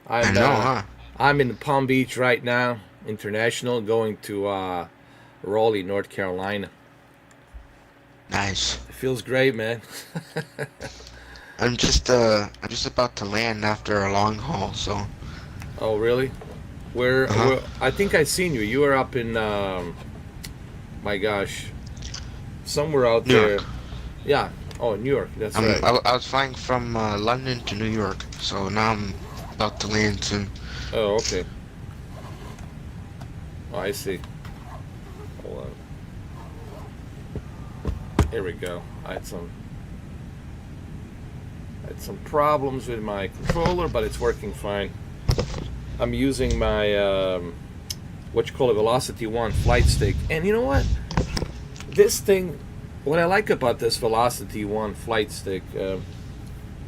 I I'm know, uh, huh? I'm in Palm Beach right now, international, going to Raleigh, North Carolina. Nice. It feels great, man. I'm just about to land after a long haul, so Oh, really? Where? uh-huh. Where? I think I seen you. You were up in, my gosh, somewhere out New there. York. Yeah. Oh, New York. That's right. I was flying from London to New York, so now I'm about to land soon. Oh, okay. Oh, I see. Hold on. Here we go. I had some problems with my controller, but it's working fine. I'm using my what you call a Velocity One flight stick, and you know what? This thing, what I like about this Velocity One flight stick.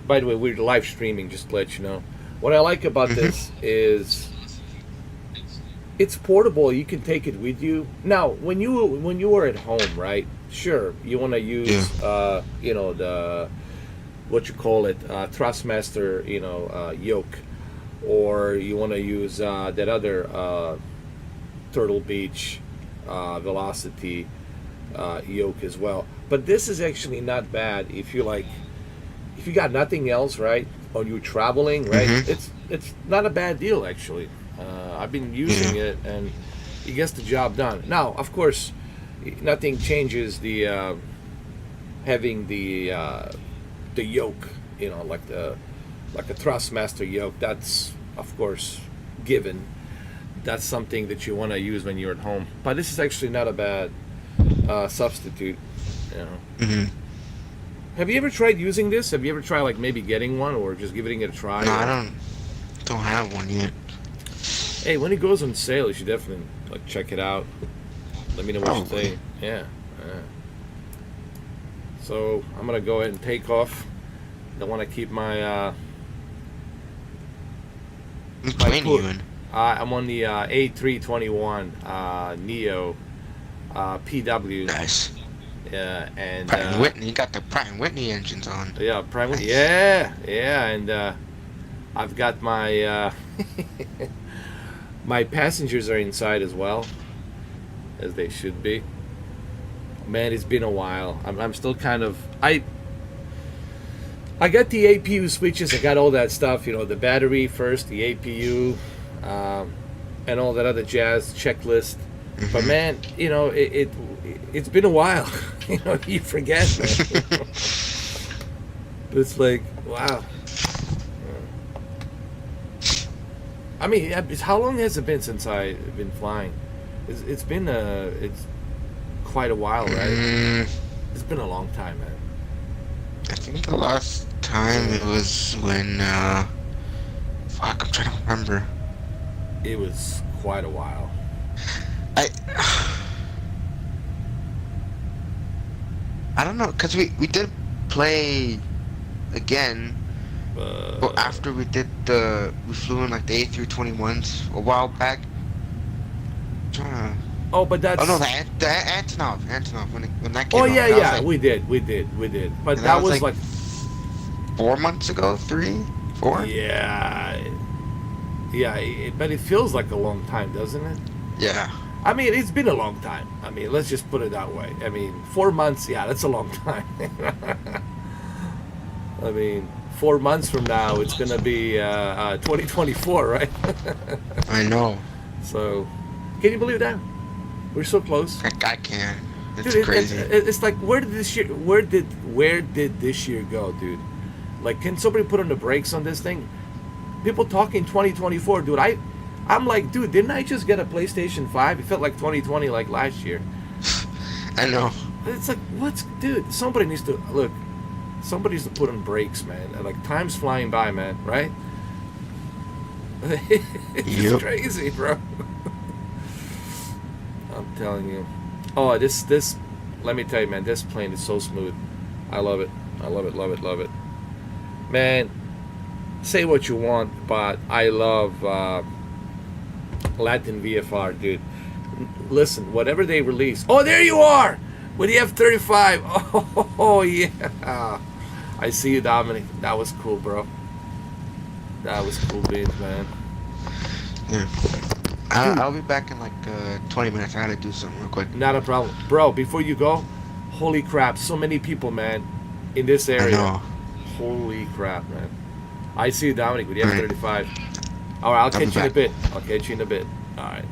By the way, we're live streaming, just to let you know. What I like about Mm-hmm. this is it's portable. You can take it with you. Now, when you are at home, right? Sure, you want to Yeah. use the what you call it thrustmaster yoke, or you want to use that other Turtle Beach Velocity yoke as well. But this is actually not bad if you got nothing else, right? Or you're traveling, right? Mm-hmm. It's not a bad deal actually. I've been Yeah. using it and it gets the job done. Now, of course, nothing changes the having the yoke, like a thrustmaster yoke. That's of course given. That's something that you want to use when you're at home. But this is actually not a bad substitute. You know. Mm-hmm. Have you ever tried using this? Have you ever tried like maybe getting one or just giving it a try? No, I Or don't have one yet. hey, when it goes on sale, you should definitely like check it out. Let me know what you Probably. think. Yeah. So I'm gonna go ahead and take off. Don't want to keep What my plane are put. you in? I'm on the A321 Neo PW. Nice. And Pratt and Whitney. You got the Pratt and Whitney engines on. yeah, private. Nice. Yeah, and I've got my my passengers are inside as well, as they should be. Man, it's been a while. I'm still kind of I got the APU switches. I got all that stuff. The battery first, the APU, and all that other jazz checklist. But Mm-hmm. man, it's been a while. You forget, man. But it's like wow. I mean, how long has it been since I've been flying? It's quite a while, right? mm, It's been a long time, man. I think the last time it was when fuck, I'm trying to remember. It was quite a while. I I don't know, cause we did play again. Well, Uh, after we flew in like the A321s a while back. Trying to, oh, but oh no, that's the Antonov when that oh came yeah, out, that was yeah, like we did. But and that that was was like like 4 months ago, 4. yeah, yeah. But it feels like a long time, doesn't it? Yeah, I mean, it's been a long time. I mean, let's just put it that way. I mean, 4 months, yeah, that's a long time. I mean, 4 months from now, it's gonna be 2024, right? I know. So, can you believe that? We're so close, I can. dude. It's crazy. It's like where did this year go, dude? Like, can somebody put on the brakes on this thing? People talking 2024, dude. I'm like, dude, didn't I just get a PlayStation 5? It felt like 2020, like last year. I know. It's like, what's, dude? Somebody needs to look. Somebody needs to put on brakes, man. Like, time's flying by, man. Right? It's Yep. crazy, bro. I'm telling you. Oh, this. Let me tell you, man. This plane is so smooth. I love it. I love it. Love it. Love it. Man, say what you want, but I love Latin VFR, dude. Listen, whatever they release. Oh, there you are with the F-35. Oh, yeah. I see you, Dominic. That was cool, bro. That was cool beans, man. Yeah. Dude, I'll be back in like 20 minutes. I gotta do something real quick. not a problem. Bro, before you go, holy crap, so many people, man, in this I area. know. Holy crap, man. I see you, Dominic, with the All right. F-35. All right, I'll I'll be catch you in a back. bit. I'll catch you in a bit. All right.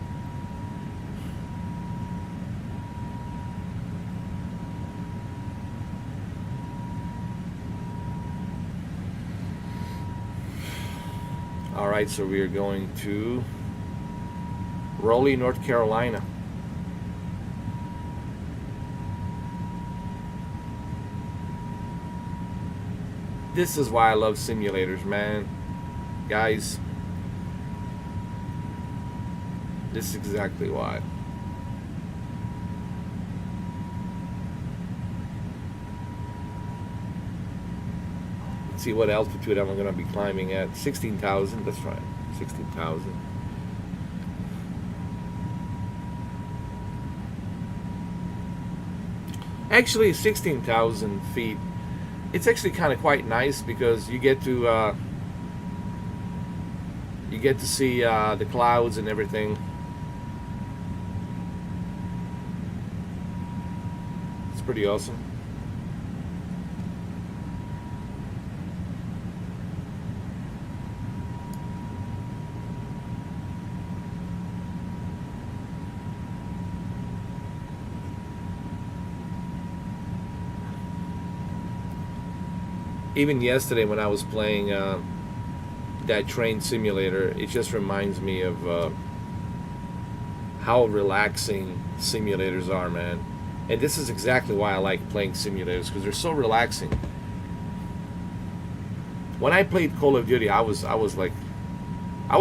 All right, so we are going to Raleigh, North Carolina. This is why I love simulators, man. Guys, this is exactly why. Let's see what altitude I'm going to be climbing at. 16,000, that's right. 16,000. Actually, 16,000 feet. It's actually kind of quite nice because you get to see the clouds and everything. It's pretty awesome. Even yesterday when I was playing that train simulator, it just reminds me of how relaxing simulators are, man. And this is exactly why I like playing simulators, because they're so relaxing. When I played Call of Duty, I was angry. I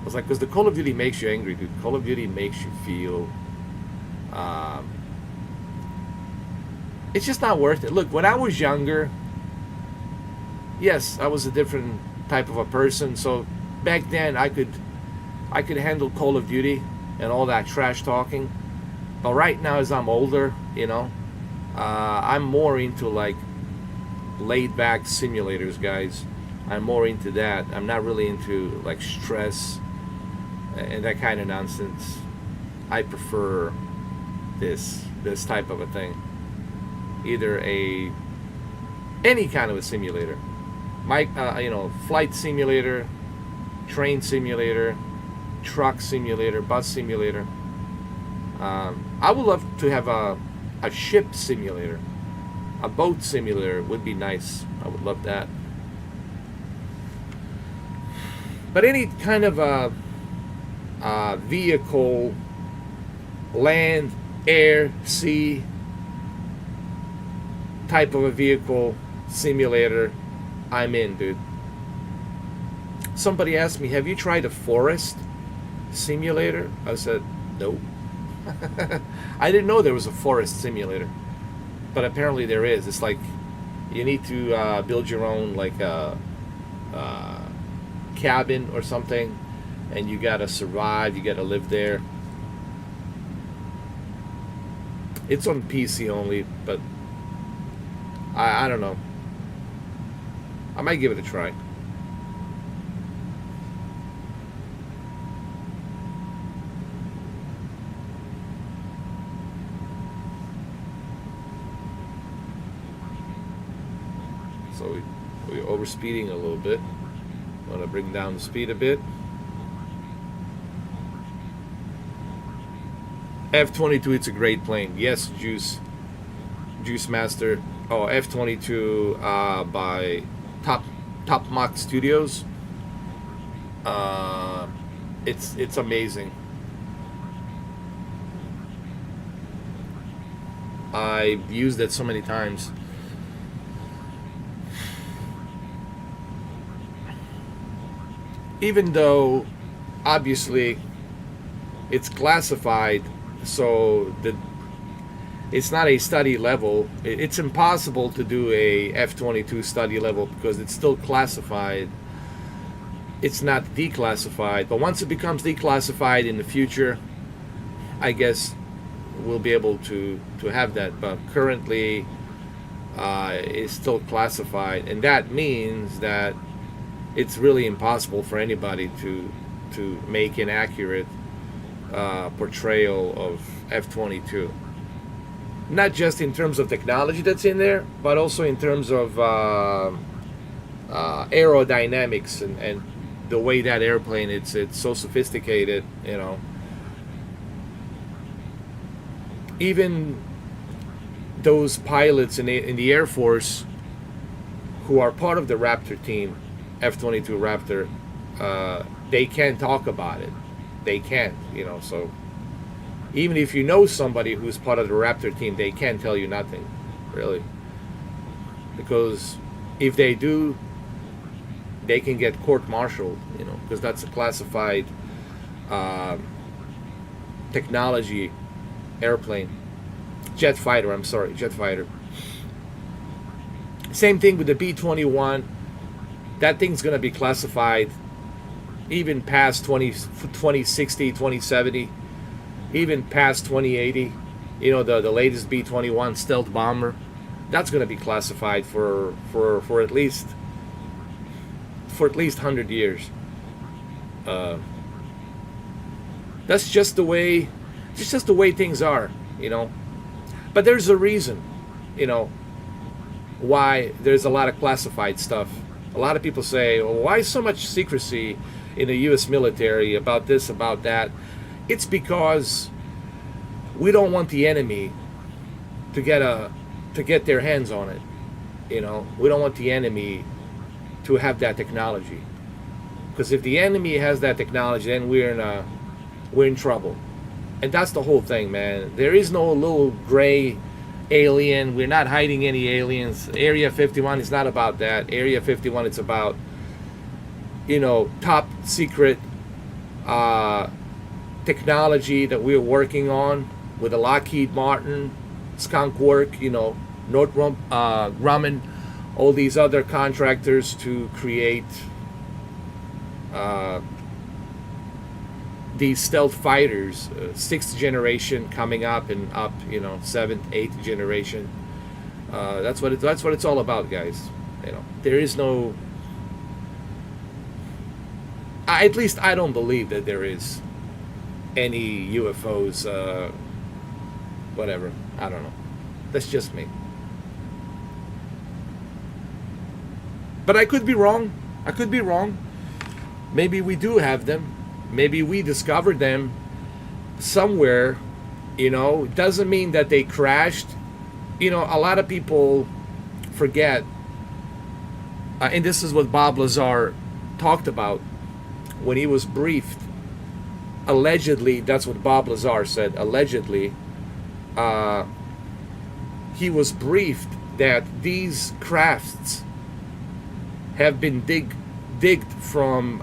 was like, because the Call of Duty makes you angry, dude. Call of Duty makes you feel. It's just not worth it. Look, when I was younger, yes, I was a different type of a person. So back then, I could handle Call of Duty and all that trash talking. But right now, as I'm older, I'm more into like laid back simulators, guys. I'm more into that. I'm not really into like stress and that kind of nonsense. I prefer this type of a thing. Either any kind of a simulator, flight simulator, train simulator, truck simulator, bus simulator. I would love to have a ship simulator, a boat simulator would be nice. I would love that. But any kind of a vehicle, land, air, sea type of a vehicle simulator, I'm in, dude. Somebody asked me, have you tried a forest simulator? I said, nope. I didn't know there was a forest simulator, but apparently there is. It's like you need to build your own like cabin or something, and you gotta survive, you gotta live there. It's on PC only, but I don't know. I might give it a try. So we're overspeeding a little bit. Want to bring down the speed a bit. F-22, it's a great plane. Yes, Juice Master. Oh, F-22 by Top Mach Studios. It's amazing. I've used it so many times. Even though, obviously, it's classified, so it's not a study level. It's impossible to do a F-22 study level because it's still classified. It's not declassified, but once it becomes declassified in the future, I guess we'll be able to have that. But currently, it's still classified, and that means that it's really impossible for anybody to make an accurate portrayal of F-22. Not just in terms of technology that's in there, but also in terms of aerodynamics and the way that airplane, it's so sophisticated, you know. Even those pilots in the Air Force who are part of the Raptor team, F-22 Raptor, they can't talk about it. They can't, you know. So even if you know somebody who's part of the Raptor team, they can't tell you nothing, really. Because if they do, they can get court-martialed, you know, because that's a classified technology airplane. Jet fighter. Same thing with the B-21. That thing's going to be classified even past 2060, 2070, even past 2080. You know, the latest B-21 stealth bomber. That's going to be classified for at least 100 years. That's just the way things are, you know. But there's a reason, you know, why there's a lot of classified stuff. A lot of people say, well, why so much secrecy in the U.S. military about this, about that? It's because we don't want the enemy to get their hands on it. You know, we don't want the enemy to have that technology. Because if the enemy has that technology, then we're in trouble. And that's the whole thing, man. There is no little gray alien. We're not hiding any aliens. Area 51 is not about that. Area 51, it's about, you know, top secret technology that we're working on with the Lockheed Martin, Skunk Work, you know, Northrop Grumman, all these other contractors to create these stealth fighters, sixth generation coming up and up, you know, seventh, eighth generation. That's what it's all about, guys. You know, there is no. At least I don't believe that there is any UFOs. Whatever, I don't know. That's just me. But I could be wrong. Maybe we do have them. Maybe we discovered them somewhere. You know, it doesn't mean that they crashed. You know, a lot of people forget, and this is what Bob Lazar talked about when he was briefed. Allegedly, that's what Bob Lazar said. Allegedly, he was briefed that these crafts have been digged from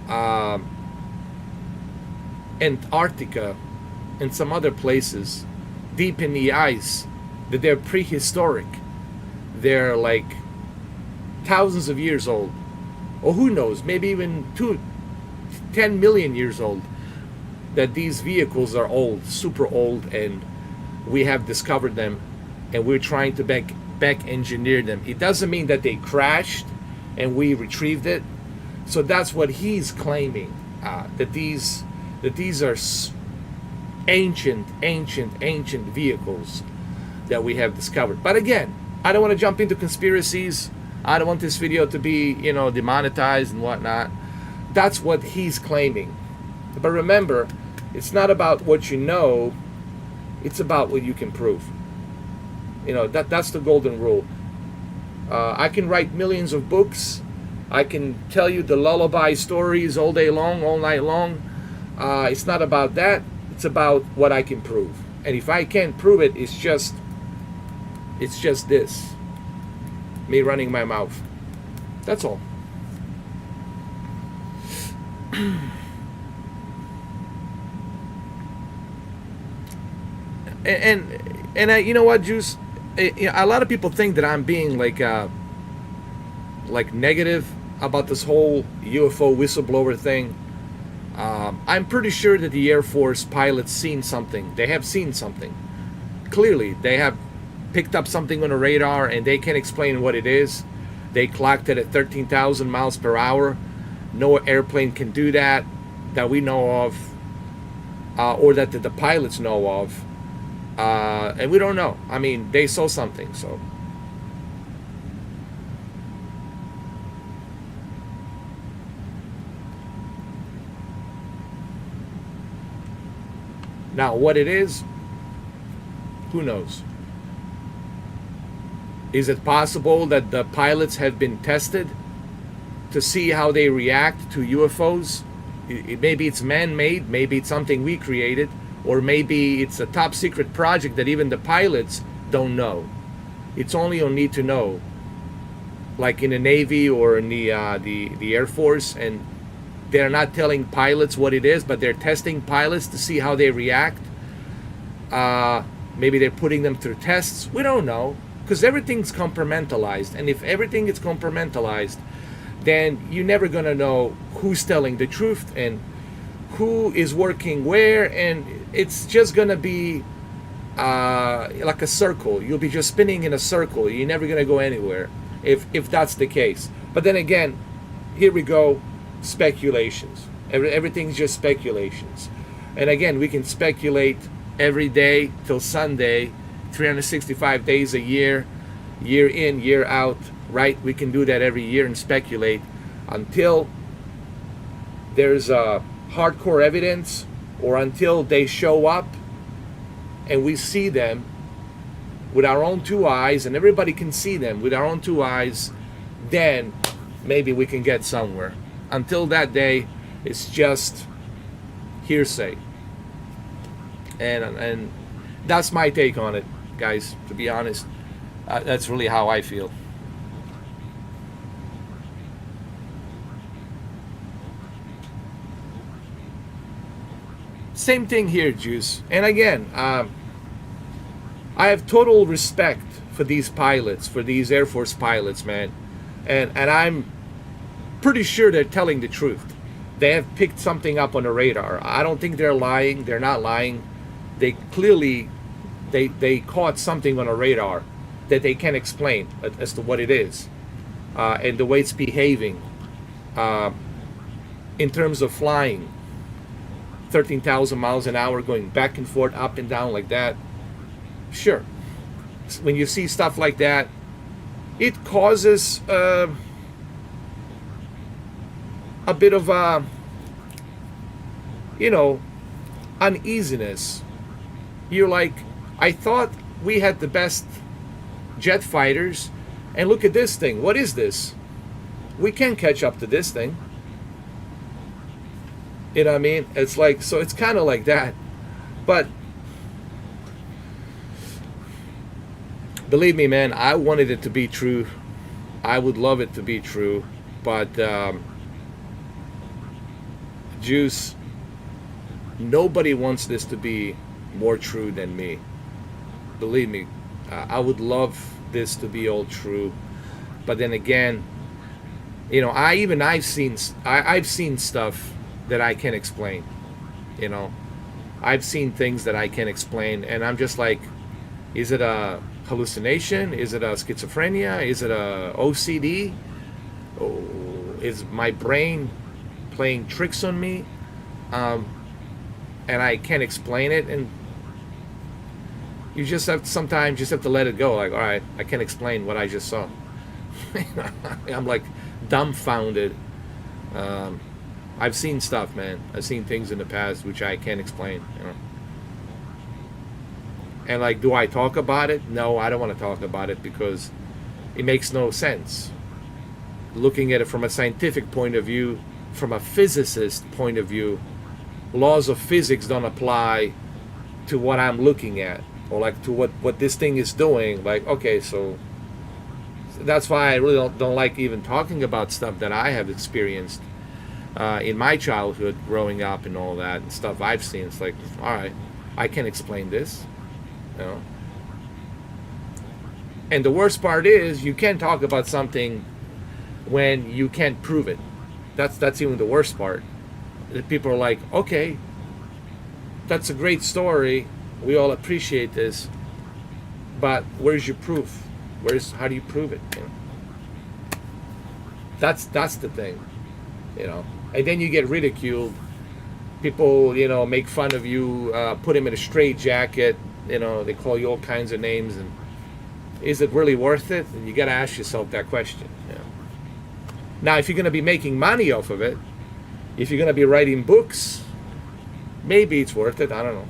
Antarctica and some other places deep in the ice, that they're prehistoric. They're like thousands of years old, or who knows, maybe even 10 million years old, that these vehicles are old, super old, and we have discovered them and we're trying to back engineer them. It doesn't mean that they crashed and we retrieved it. So that's what he's claiming, that these are ancient vehicles that we have discovered. But again, I don't want to jump into conspiracies. I don't want this video to be, you know, demonetized and whatnot. That's what he's claiming. But remember, it's not about what you know, it's about what you can prove. You know, that's the golden rule. I can write millions of books. I can tell you the lullaby stories all day long, all night long. It's not about that. It's about what I can prove. And if I can't prove it, it's just this. Me running my mouth. That's all. And I, you know what, Juice? A lot of people think that I'm being like negative about this whole UFO whistleblower thing. I'm pretty sure that the Air Force pilots seen something. They have seen something. Clearly, they have picked up something on a radar, and they can't explain what it is. They clocked it at 13,000 miles per hour. No airplane can do that we know of, or that the pilots know of. And we don't know. I mean, they saw something, so. Now, what it is, who knows? Is it possible that the pilots have been tested to see how they react to UFOs? Maybe it's man-made, maybe it's something we created, or maybe it's a top secret project that even the pilots don't know. It's only on Need to Know, like in the Navy or in the Air Force, and they're not telling pilots what it is, but they're testing pilots to see how they react. Maybe they're putting them through tests. We don't know, because everything's compartmentalized, and if everything is compartmentalized, then you're never going to know who's telling the truth and who is working where, and it's just going to be like a circle. You'll be just spinning in a circle. You're never going to go anywhere if that's the case. But then again, here we go, speculations. Everything's just speculations. And again, we can speculate every day till Sunday, 365 days a year, year in, year out, right? We can do that every year and speculate until there's hardcore evidence, or until they show up and we see them with our own two eyes, and everybody can see them with our own two eyes. Then maybe we can get somewhere. Until that day, it's just hearsay. And that's my take on it, guys, to be honest. That's really how I feel. Same thing here, Juice. And again, I have total respect for these pilots, for these Air Force pilots, man. And I'm pretty sure they're telling the truth. They have picked something up on the radar. I don't think they're lying. They're not lying. They clearly, they caught something on a radar that they can't explain as to what it is, and the way it's behaving in terms of flying 13,000 miles an hour, going back and forth, up and down like that. Sure, when you see stuff like that, it causes a bit of uneasiness. You're like, I thought we had the best jet fighters, and look at this thing. What is this? We can't catch up to this thing. You know what I mean? It's like, so it's kind of like that. But believe me, man, I wanted it to be true. I would love it to be true. But Juice, nobody wants this to be more true than me. Believe me, I would love this to be all true. But then again, I've seen stuff that I can't explain. I've seen things that I can't explain, and I'm just like, is it a hallucination? Is it a schizophrenia? Is it a OCD? Oh, is my brain playing tricks on me? And I can't explain it, and you just have sometimes just have to let it go. Like, all right, I can't explain what I just saw. I'm like dumbfounded. I've seen stuff, man. I've seen things in the past which I can't explain. And like, do I talk about it? No, I don't want to talk about it because it makes no sense. Looking at it from a scientific point of view, from a physicist point of view, laws of physics don't apply to what I'm looking at, or like to what this thing is doing. Like, okay, so that's why I really don't like even talking about stuff that I have experienced in my childhood, growing up and all that, and stuff I've seen. It's like, all right, I can't explain this. And the worst part is, you can't talk about something when you can't prove it. That's even the worst part. That people are like, okay, that's a great story, we all appreciate this, but where's your proof? How do you prove it? That's the thing. you know, and then you get ridiculed. People, make fun of you, put him in a straitjacket. They call you all kinds of names, and is it really worth it? And you got to ask yourself that question. Now, if you're going to be making money off of it, if you're going to be writing books, maybe it's worth it. I don't know.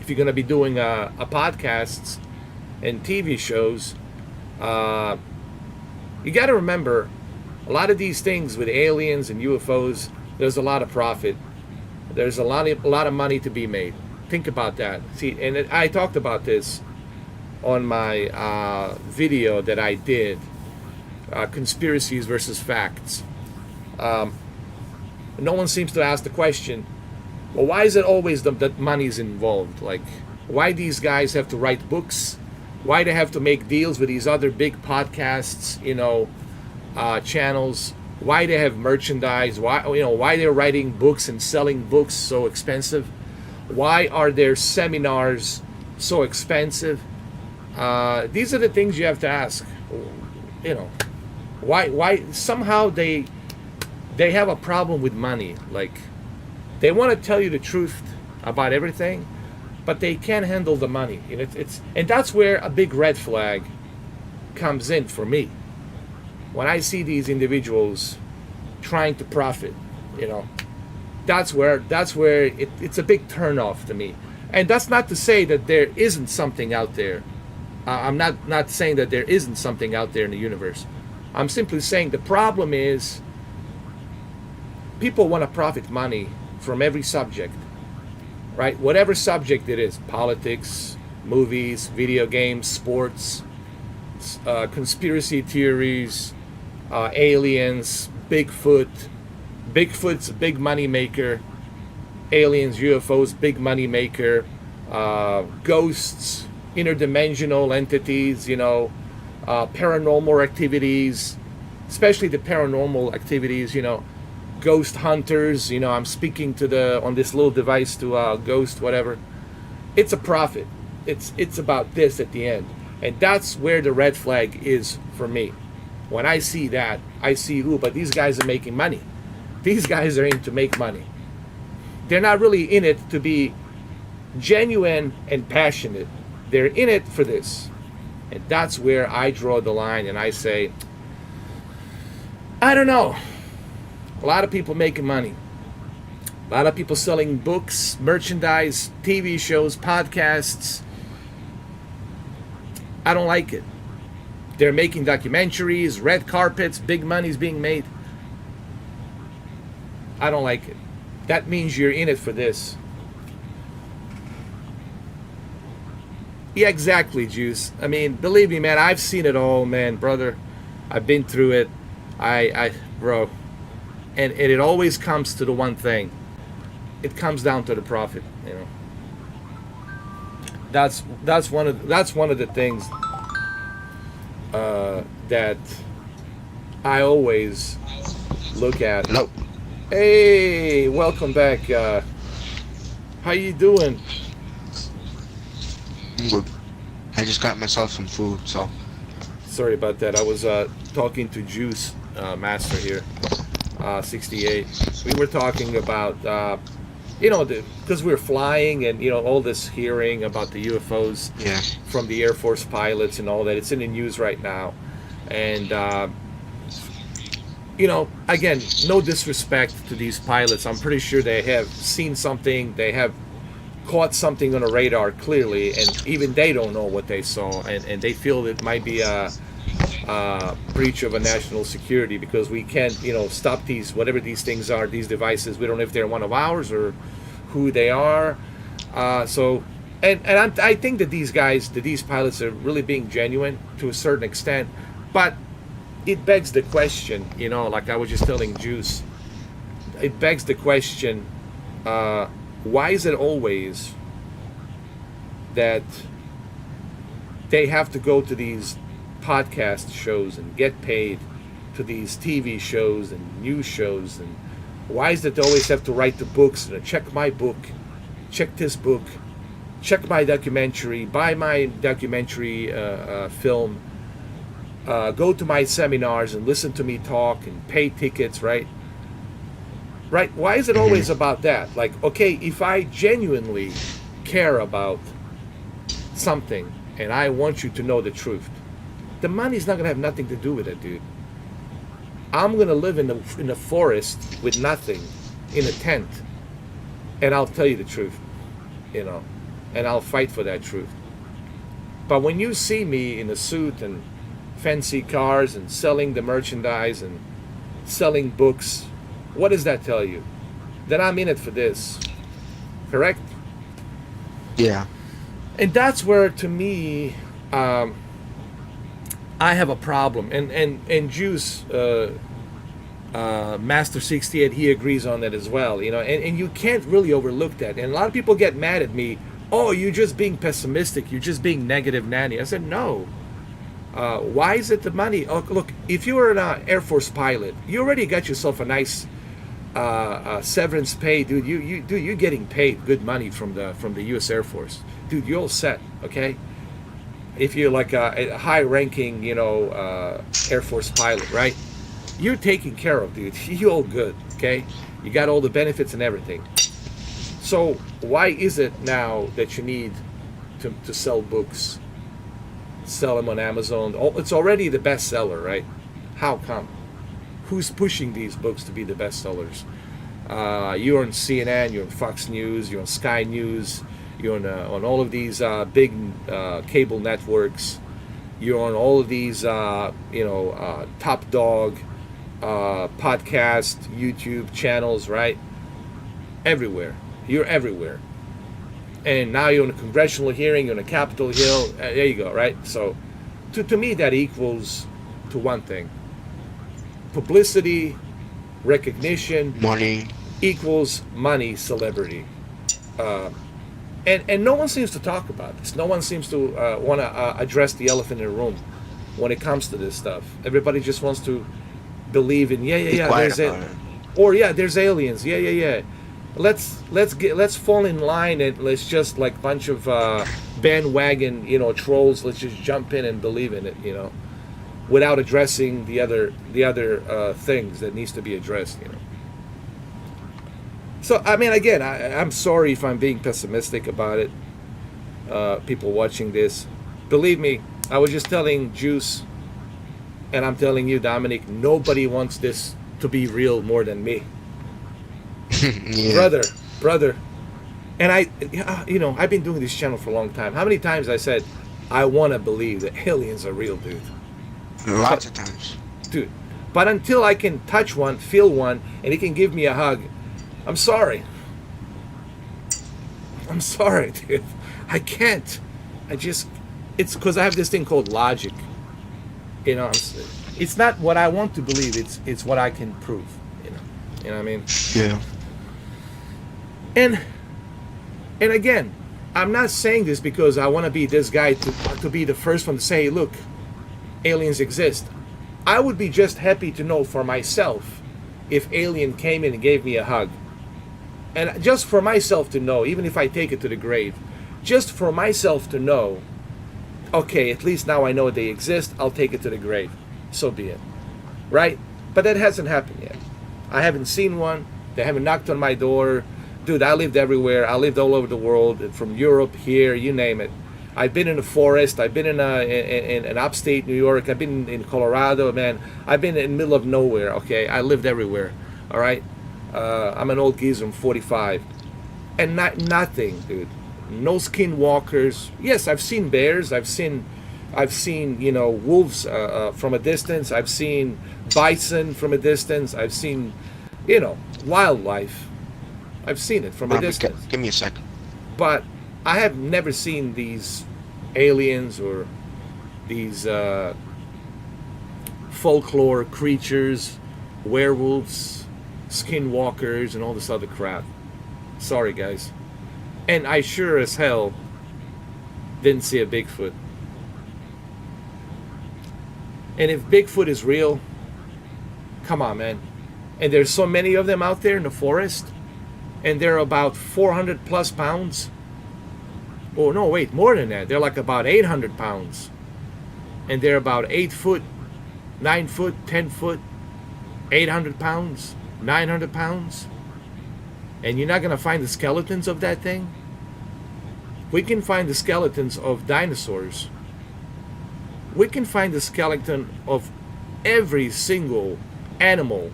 If you're going to be doing podcasts and TV shows, you got to remember, a lot of these things with aliens and UFOs, there's a lot of profit. There's a lot of money to be made. Think about that. See, and I talked about this on my video that I did, conspiracies versus facts. No one seems to ask the question, well, why is it always that money's involved? Like, why these guys have to write books? Why they have to make deals with these other big podcasts, channels? Why they have merchandise? Why they're writing books and selling books so expensive? Why are their seminars so expensive? These are the things you have to ask. Why somehow they have a problem with money. Like, they want to tell you the truth about everything, but they can't handle the money. And that's where a big red flag comes in for me. When I see these individuals trying to profit, that's where it's a big turnoff to me. And that's not to say that there isn't something out there. I'm not saying that there isn't something out there in the universe. I'm simply saying the problem is people want to profit money from every subject, right? Whatever subject it is: politics, movies, video games, sports, conspiracy theories, aliens, Bigfoot. Bigfoot's a big money maker. Aliens, UFOs, big money maker. Ghosts, interdimensional entities, paranormal activities, especially the paranormal activities, ghost hunters, I'm speaking on this little device to ghost, whatever. It's a profit. It's about this at the end. And that's where the red flag is for me. When I see that, I see, but these guys are making money. These guys are in to make money. They're not really in it to be genuine and passionate. They're in it for this. And that's where I draw the line and I say, I don't know. A lot of people making money. A lot of people selling books, merchandise, TV shows, podcasts. I don't like it. They're making documentaries, red carpets, big money's being made. I don't like it. That means you're in it for this. Yeah, exactly, Juice. I mean, believe me, man, I've seen it all, man, brother. I've been through it. Bro. And it always comes to the one thing. It comes down to the profit, That's one of the things that I always look at. Nope. Hey, welcome back. How you doing? I'm good. I just got myself some food, so. Sorry about that. I was talking to Juice Master here, 68. We were talking about, because we were flying and, all this hearing about the UFOs from the Air Force pilots and all that. It's in the news right now. And, again, no disrespect to these pilots. I'm pretty sure they have seen something. They have caught something on a radar clearly, and even they don't know what they saw, and they feel it might be a breach of a national security because we can't, stop these, whatever these things are, these devices. We don't know if they're one of ours or who they are. I think that these pilots are really being genuine to a certain extent, but it begs the question, like I was just telling Juice, it begs the question, why is it always that they have to go to these podcast shows and get paid, to these TV shows and news shows, and why is it they always have to write the books and check my book, check this book, check my documentary, buy my documentary film? go to my seminars and listen to me talk and pay tickets, right? Right? Why is it always about that? Like, okay, if I genuinely care about something and I want you to know the truth, the money's not gonna have nothing to do with it, dude. I'm gonna live in the forest with nothing, in a tent, and I'll tell you the truth, you know, and I'll fight for that truth. But when you see me in a suit and fancy cars and selling the merchandise and selling books, what does that tell you? That I'm in it for this, correct? Yeah. And that's where, to me, I have a problem. And Juice, Master 68, he agrees on that as well. You know, and you can't really overlook that. And a lot of people get mad at me. Oh, you're just being pessimistic. You're just being negative, Nanny. I said, no. Why is it the money? Oh, look, if you were an Air Force pilot, you already got yourself a nice severance pay, dude. You're getting paid good money from the U.S. Air Force, dude. You're all set, okay? If you're like a high-ranking, you know, Air Force pilot, right? You're taken care of, dude. You're all good, okay? You got all the benefits and everything. So why is it now that you need to sell books, sell them on Amazon? It's already the bestseller, right? How come? Who's pushing these books to be the bestsellers? You're on CNN, you're on Fox News, you're on Sky News, you're on all of these big cable networks. You're on all of these, Top Dog podcast, YouTube channels, right? Everywhere. You're everywhere. And now you're on a congressional hearing, you're on a Capitol Hill. There you go, right? So, to me, that equals to one thing: publicity, recognition, Money. equals money, celebrity. And no one seems to talk about this. No one seems to want to address the elephant in the room when it comes to this stuff. Everybody just wants to believe in there's it, or there's aliens. Yeah. Let's fall in line and let's just, like bunch of bandwagon, you know, trolls. Let's just jump in and believe in it, you know, without addressing the other things that needs to be addressed, you know. So I mean, again, I'm sorry if I'm being pessimistic about it. People watching this, believe me, I was just telling Juice, and I'm telling you, Dominic, nobody wants this to be real more than me. Yeah. brother. And I've been doing this channel for a long time. How many times I said, I want to believe that aliens are real, dude. Lots of times. Dude. But until I can touch one, feel one, and he can give me a hug, I'm sorry. I'm sorry, dude. I can't. It's because I have this thing called logic. You know, it's not what I want to believe, it's what I can prove. You know what I mean? Yeah. And again, I'm not saying this because I want to be this guy to be the first one to say, look, aliens exist. I would be just happy to know for myself if alien came in and gave me a hug. And just for myself to know, even if I take it to the grave, just for myself to know, okay, at least now I know they exist, I'll take it to the grave. So be it. Right? But that hasn't happened yet. I haven't seen one. They haven't knocked on my door. Dude, I lived everywhere. I lived all over the world, from Europe, here, you name it. I've been in the forest. I've been in upstate New York. I've been in Colorado, man. I've been in the middle of nowhere, okay? I lived everywhere, all right? I'm an old geezer. I'm 45. And nothing, dude. No skinwalkers. Yes, I've seen bears. I've seen wolves from a distance. I've seen bison from a distance. I've seen, wildlife. I've seen it from a distance. Give me a second. But I have never seen these aliens or these folklore creatures, werewolves, skinwalkers, and all this other crap. Sorry, guys. And I sure as hell didn't see a Bigfoot. And if Bigfoot is real, come on, man. And there's so many of them out there in the forest, and they're about 400 plus pounds. Oh, no, wait, more than that. They're like about 800 pounds. And they're about 8 foot 9 foot, 10 foot, 800 pounds, 900 pounds, and you're not going to find the skeletons of that thing? We can find the skeletons of dinosaurs. We can find the skeleton of every single animal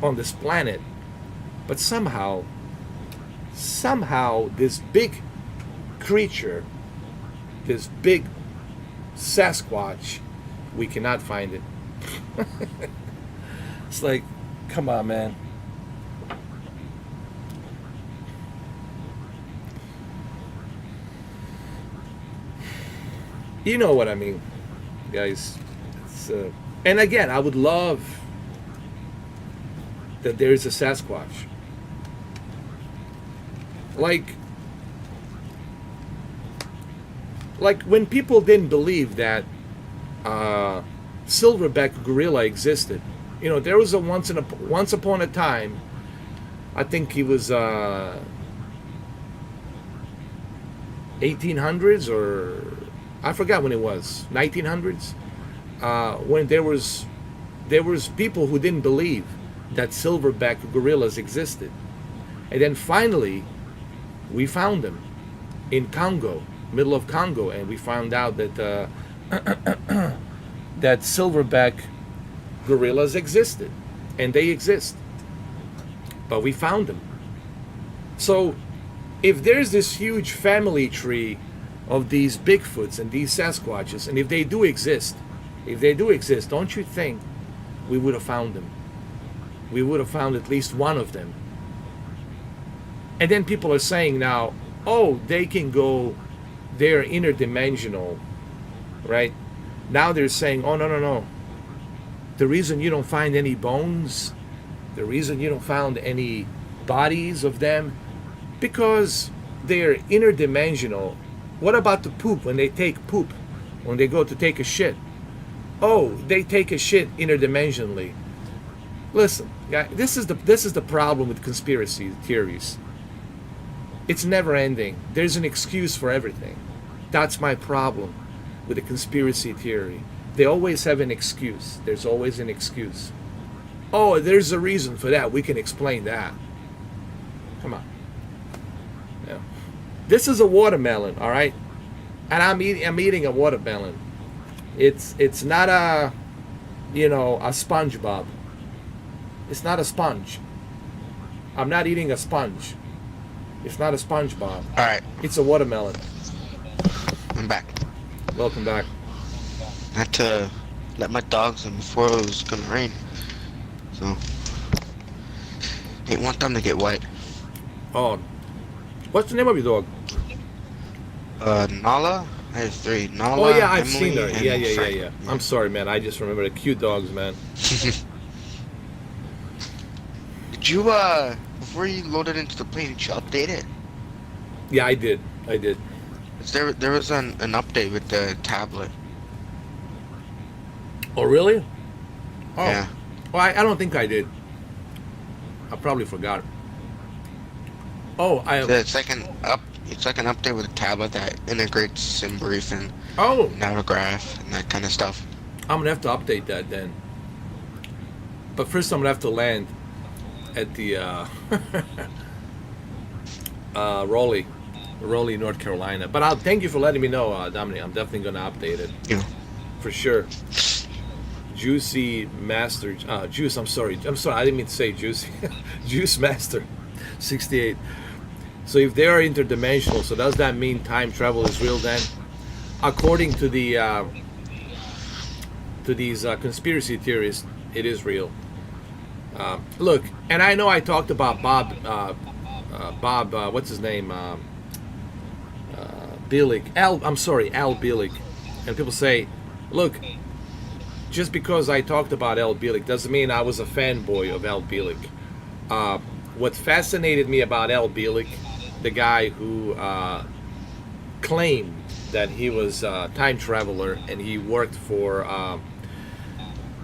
on this planet. But somehow, this big creature, this big Sasquatch, we cannot find it. It's like, come on, man. You know what I mean, guys. And again, I would love that there is a Sasquatch. Like when people didn't believe that silverback gorilla existed. You know, there was a once upon a time. I think he was 1800s, or I forgot when it was, 1900s. When there was people who didn't believe that silverback gorillas existed, and then finally we found them in Congo, middle of Congo, and we found out that that silverback gorillas existed, and they exist. But we found them. So if there's this huge family tree of these Bigfoots and these Sasquatches, and if they do exist, don't you think we would have found them? We would have found at least one of them. And then people are saying now, oh, they can go, they're interdimensional, right? Now they're saying, oh, no. The reason you don't find any bones, the reason you don't find any bodies of them, because they're interdimensional. What about the poop, when they take poop, when they go to take a shit? Oh, they take a shit interdimensionally. Listen, guys, this is the problem with conspiracy theories. It's never ending. There's an excuse for everything. That's my problem with a conspiracy theory. They always have an excuse. There's always an excuse. Oh, there's a reason for that. We can explain that. Come on. Yeah. This is a watermelon, all right? And I'm eating a watermelon. It's not a SpongeBob. It's not a sponge. I'm not eating a sponge. It's not a SpongeBob. All right. It's a watermelon. I'm back. Welcome back. I had to let my dogs in before it was gonna rain. So, ain't want them to get wet. Oh, what's the name of your dog? Nala. I have 3. Nala. Oh yeah, I've Emily, seen her. and Yeah. Frank. I'm sorry, man. I just remember the cute dogs, man. Did you before you loaded into the plane, did you update it? Yeah, I did. There was an update with the tablet. Oh really? Oh. Yeah. Well, I don't think I did. I probably forgot. Oh, It's like an update with a tablet that integrates sim brief and Oh, Navigraph and that kind of stuff. I'm gonna have to update that then. But first, I'm gonna have to land at the Raleigh, North Carolina. But I'll thank you for letting me know, Dominic. I'm definitely gonna update it Yeah. for sure. Juicy Master, Juice. I'm sorry. I didn't mean to say Juicy. Juice Master, 68. So if they are interdimensional, so does that mean time travel is real then? According to the to these conspiracy theorists, it is real. Look, and I know I talked about Bob, what's his name? Bilic. Al Bilic. And people say, look, just because I talked about Al Bilic doesn't mean I was a fanboy of Al Bilic. What fascinated me about Al Bilic, the guy who claimed that he was a time traveler and he worked for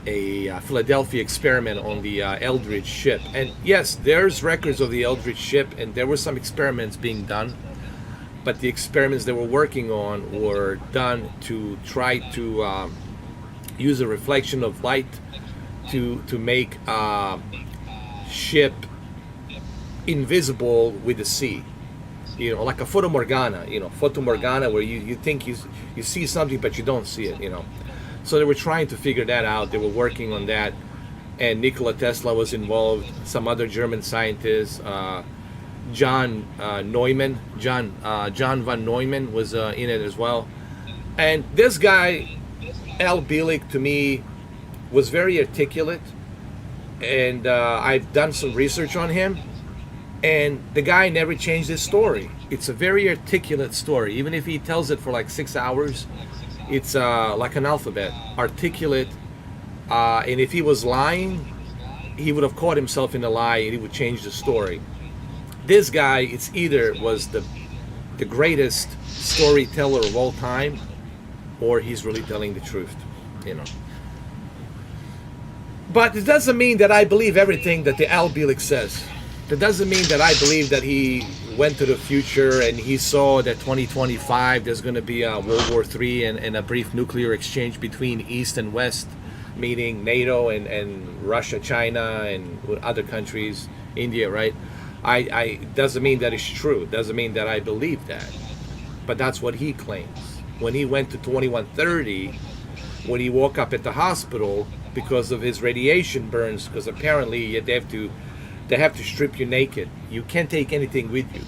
a Philadelphia experiment on the Eldridge ship. And yes, there's records of the Eldridge ship, and there were some experiments being done, but the experiments they were working on were done to try to use a reflection of light to make ship invisible with the sea. You know, like a photo morgana. You know, photo morgana, where you think you see something but you don't see it. You know, so they were trying to figure that out. They were working on that, and Nikola Tesla was involved. Some other German scientists, John Neumann, John von Neumann was in it as well. And this guy, Al Bielek, to me, was very articulate, and I've done some research on him. And the guy never changed his story. It's a very articulate story, even if he tells it for like 6 hours. It's like an alphabet, articulate. And if he was lying, he would have caught himself in a lie, and he would change the story. This guy, it's either was the greatest storyteller of all time, or he's really telling the truth, you know. But it doesn't mean that I believe everything that the Al Bielek says. That doesn't mean that I believe that he went to the future and he saw that 2025 there's going to be a World War III and a brief nuclear exchange between East and West, meaning NATO and Russia, China, and other countries, India, right? I doesn't mean that it's true. Doesn't mean that I believe that. But that's what he claims. When he went to 2130, when he woke up at the hospital because of his radiation burns, because apparently they have to strip you naked. You can't take anything with you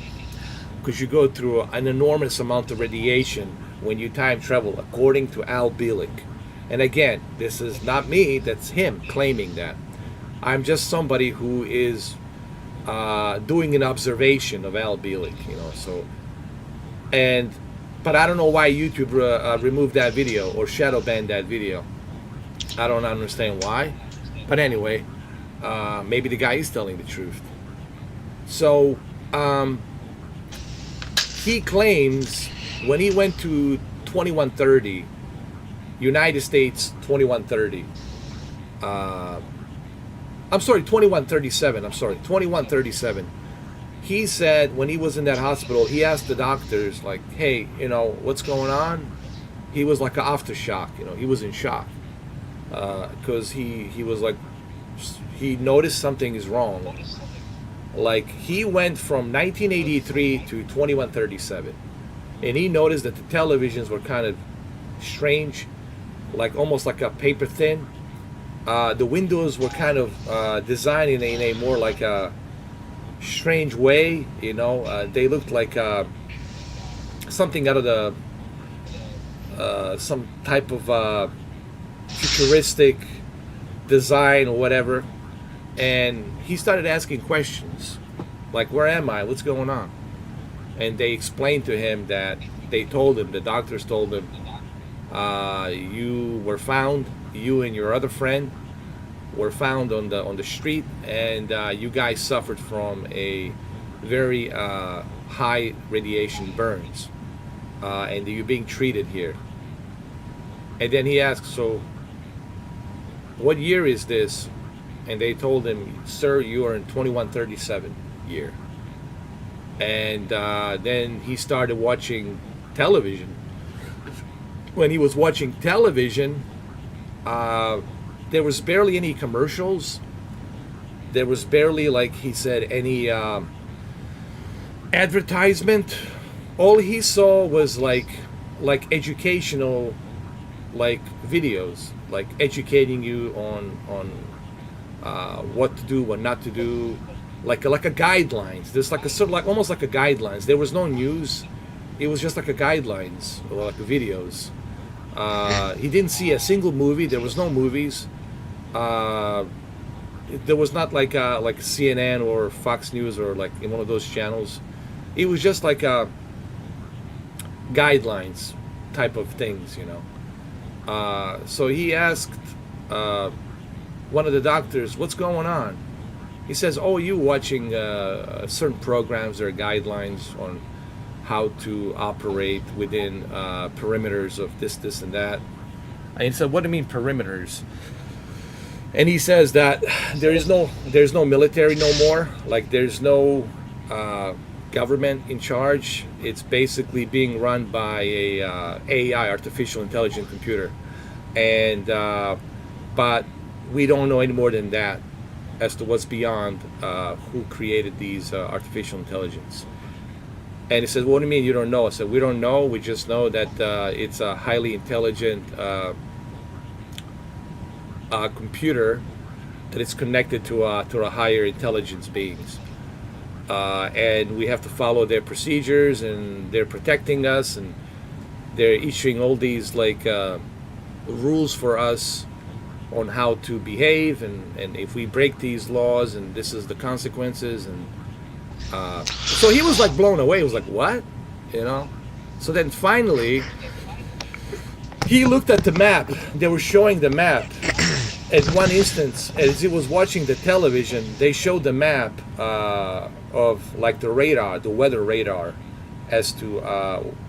because you go through an enormous amount of radiation when you time travel, according to Al Bielek. And again, this is not me, that's him claiming that. I'm just somebody who is doing an observation of Al Bielek, you know. So, but I don't know why YouTube removed that video or shadow banned that video. I don't understand why. But anyway, maybe the guy is telling the truth. So he claims when he went to 2130, United States 2130. I'm sorry, 2137. I'm sorry, 2137. He said when he was in that hospital, he asked the doctors, like, hey, you know, what's going on? He was like an aftershock, you know, he was in shock. Because he was like, he noticed something is wrong. Like, he went from 1983 to 2137, and he noticed that the televisions were kind of strange, like almost like a paper thin. The windows were kind of designed in a more like a strange way, you know. They looked like something out of the some type of futuristic design or whatever. And he started asking questions like, where am I, what's going on? And they explained to him that the doctors told him, you were found, you and your other friend were found on the street, and you guys suffered from a very high radiation burns, and you're being treated here. And then he asked, so what year is this? And they told him, sir, you are in 2137 year. And then he started watching television. When he was watching television, there was barely any commercials. There was barely, like he said, any advertisement. All he saw was like educational, like videos, like educating you on what to do, what not to do, like a guidelines. There's like a sort of like almost like a guidelines. There was no news. It was just like a guidelines or like videos. He didn't see a single movie. There was no movies. There was not like CNN or Fox News or like in one of those channels. It was just like guidelines type of things, you know. So he asked one of the doctors, what's going on? He says, oh, you watching certain programs or guidelines on how to operate within perimeters of this and that. And he said, what do you mean perimeters? And he says that there's no military no more. Like, there's no government in charge. It's basically being run by a AI, artificial intelligent computer. and but we don't know any more than that as to what's beyond who created these artificial intelligence. And he says, "What do you mean you don't know?" I said, "We don't know. We just know that it's a highly intelligent computer that is connected to a higher intelligence beings, and we have to follow their procedures, and they're protecting us, and they're issuing all these like rules for us on how to behave, and if we break these laws, and this is the consequences." And so he was like blown away. He was like, "What?" You know. So then finally, he looked at the map. They were showing the map. At one instance, as he was watching the television, they showed the map of like the radar, the weather radar, as to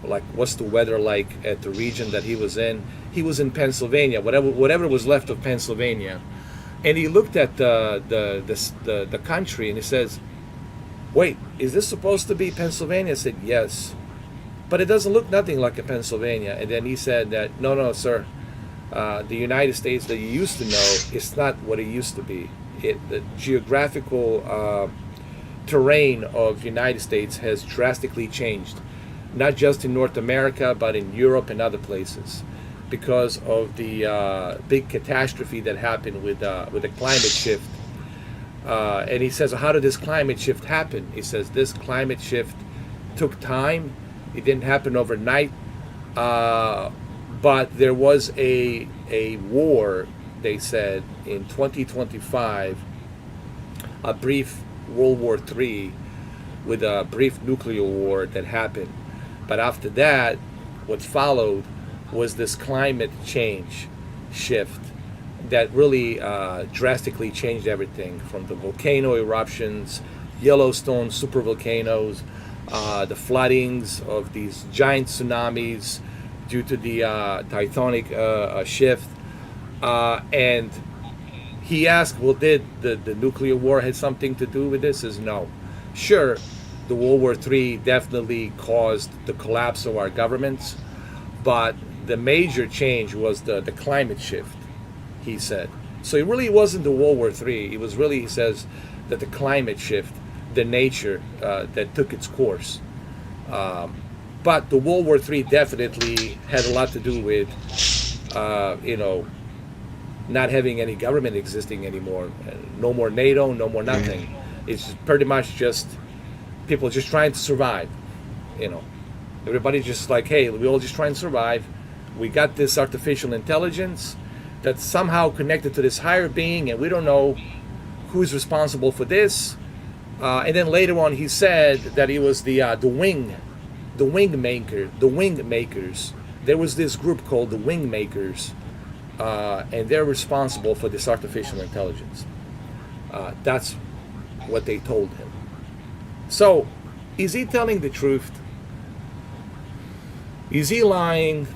like what's the weather like at the region that he was in. He was in Pennsylvania, whatever was left of Pennsylvania, and he looked at the country, and he says, "Wait, is this supposed to be Pennsylvania?" I said, "Yes, but it doesn't look nothing like a Pennsylvania." And then he said that, "No, sir. The United States that you used to know is not what it used to be. The geographical terrain of the United States has drastically changed, not just in North America, but in Europe and other places, because of the big catastrophe that happened with the climate shift." And he says, "How did this climate shift happen?" He says, "This climate shift took time. It didn't happen overnight. But there was a war," they said, "in 2025, a brief World War III with a brief nuclear war that happened. But after that, what followed was this climate change shift that really drastically changed everything, from the volcano eruptions, Yellowstone supervolcanoes, the floodings of these giant tsunamis due to the tectonic shift." And he asked, "Well, did the nuclear war had something to do with this?" Says, "No. Sure, the World War III definitely caused the collapse of our governments, but the major change was the climate shift," he said. So it really wasn't the World War III. It was really, he says, that the climate shift, the nature that took its course. But the World War III definitely had a lot to do with, not having any government existing anymore. No more NATO, no more nothing. It's pretty much just people just trying to survive. Everybody's just like, hey, we all just try and survive. We got this artificial intelligence that's somehow connected to this higher being, and we don't know who's responsible for this. And then later on, he said that it was the wing makers. There was this group called the wing makers, and they're responsible for this artificial intelligence. That's what they told him. So, is he telling the truth? Is he lying?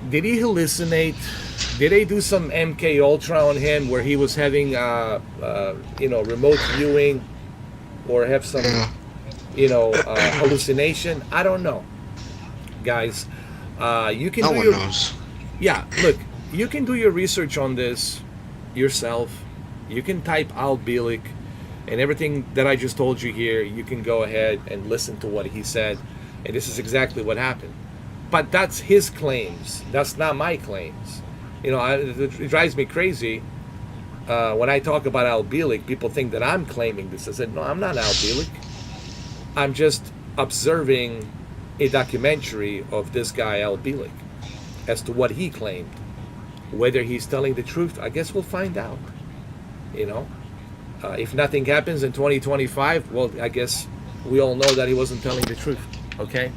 Did he hallucinate? Did they do some MK Ultra on him where he was having, remote viewing, or have some, hallucination? I don't know, guys. You can. No do one your, knows. Yeah, look, you can do your research on this yourself. You can type Al Bielek, and everything that I just told you here, you can go ahead and listen to what he said, and this is exactly what happened. But that's his claims. That's not my claims. It drives me crazy when I talk about Al Bielek. People think that I'm claiming this. I said, no, I'm not Al Bielek. I'm just observing a documentary of this guy Al Bielek as to what he claimed. Whether he's telling the truth, I guess we'll find out. If nothing happens in 2025, well, I guess we all know that he wasn't telling the truth. Okay?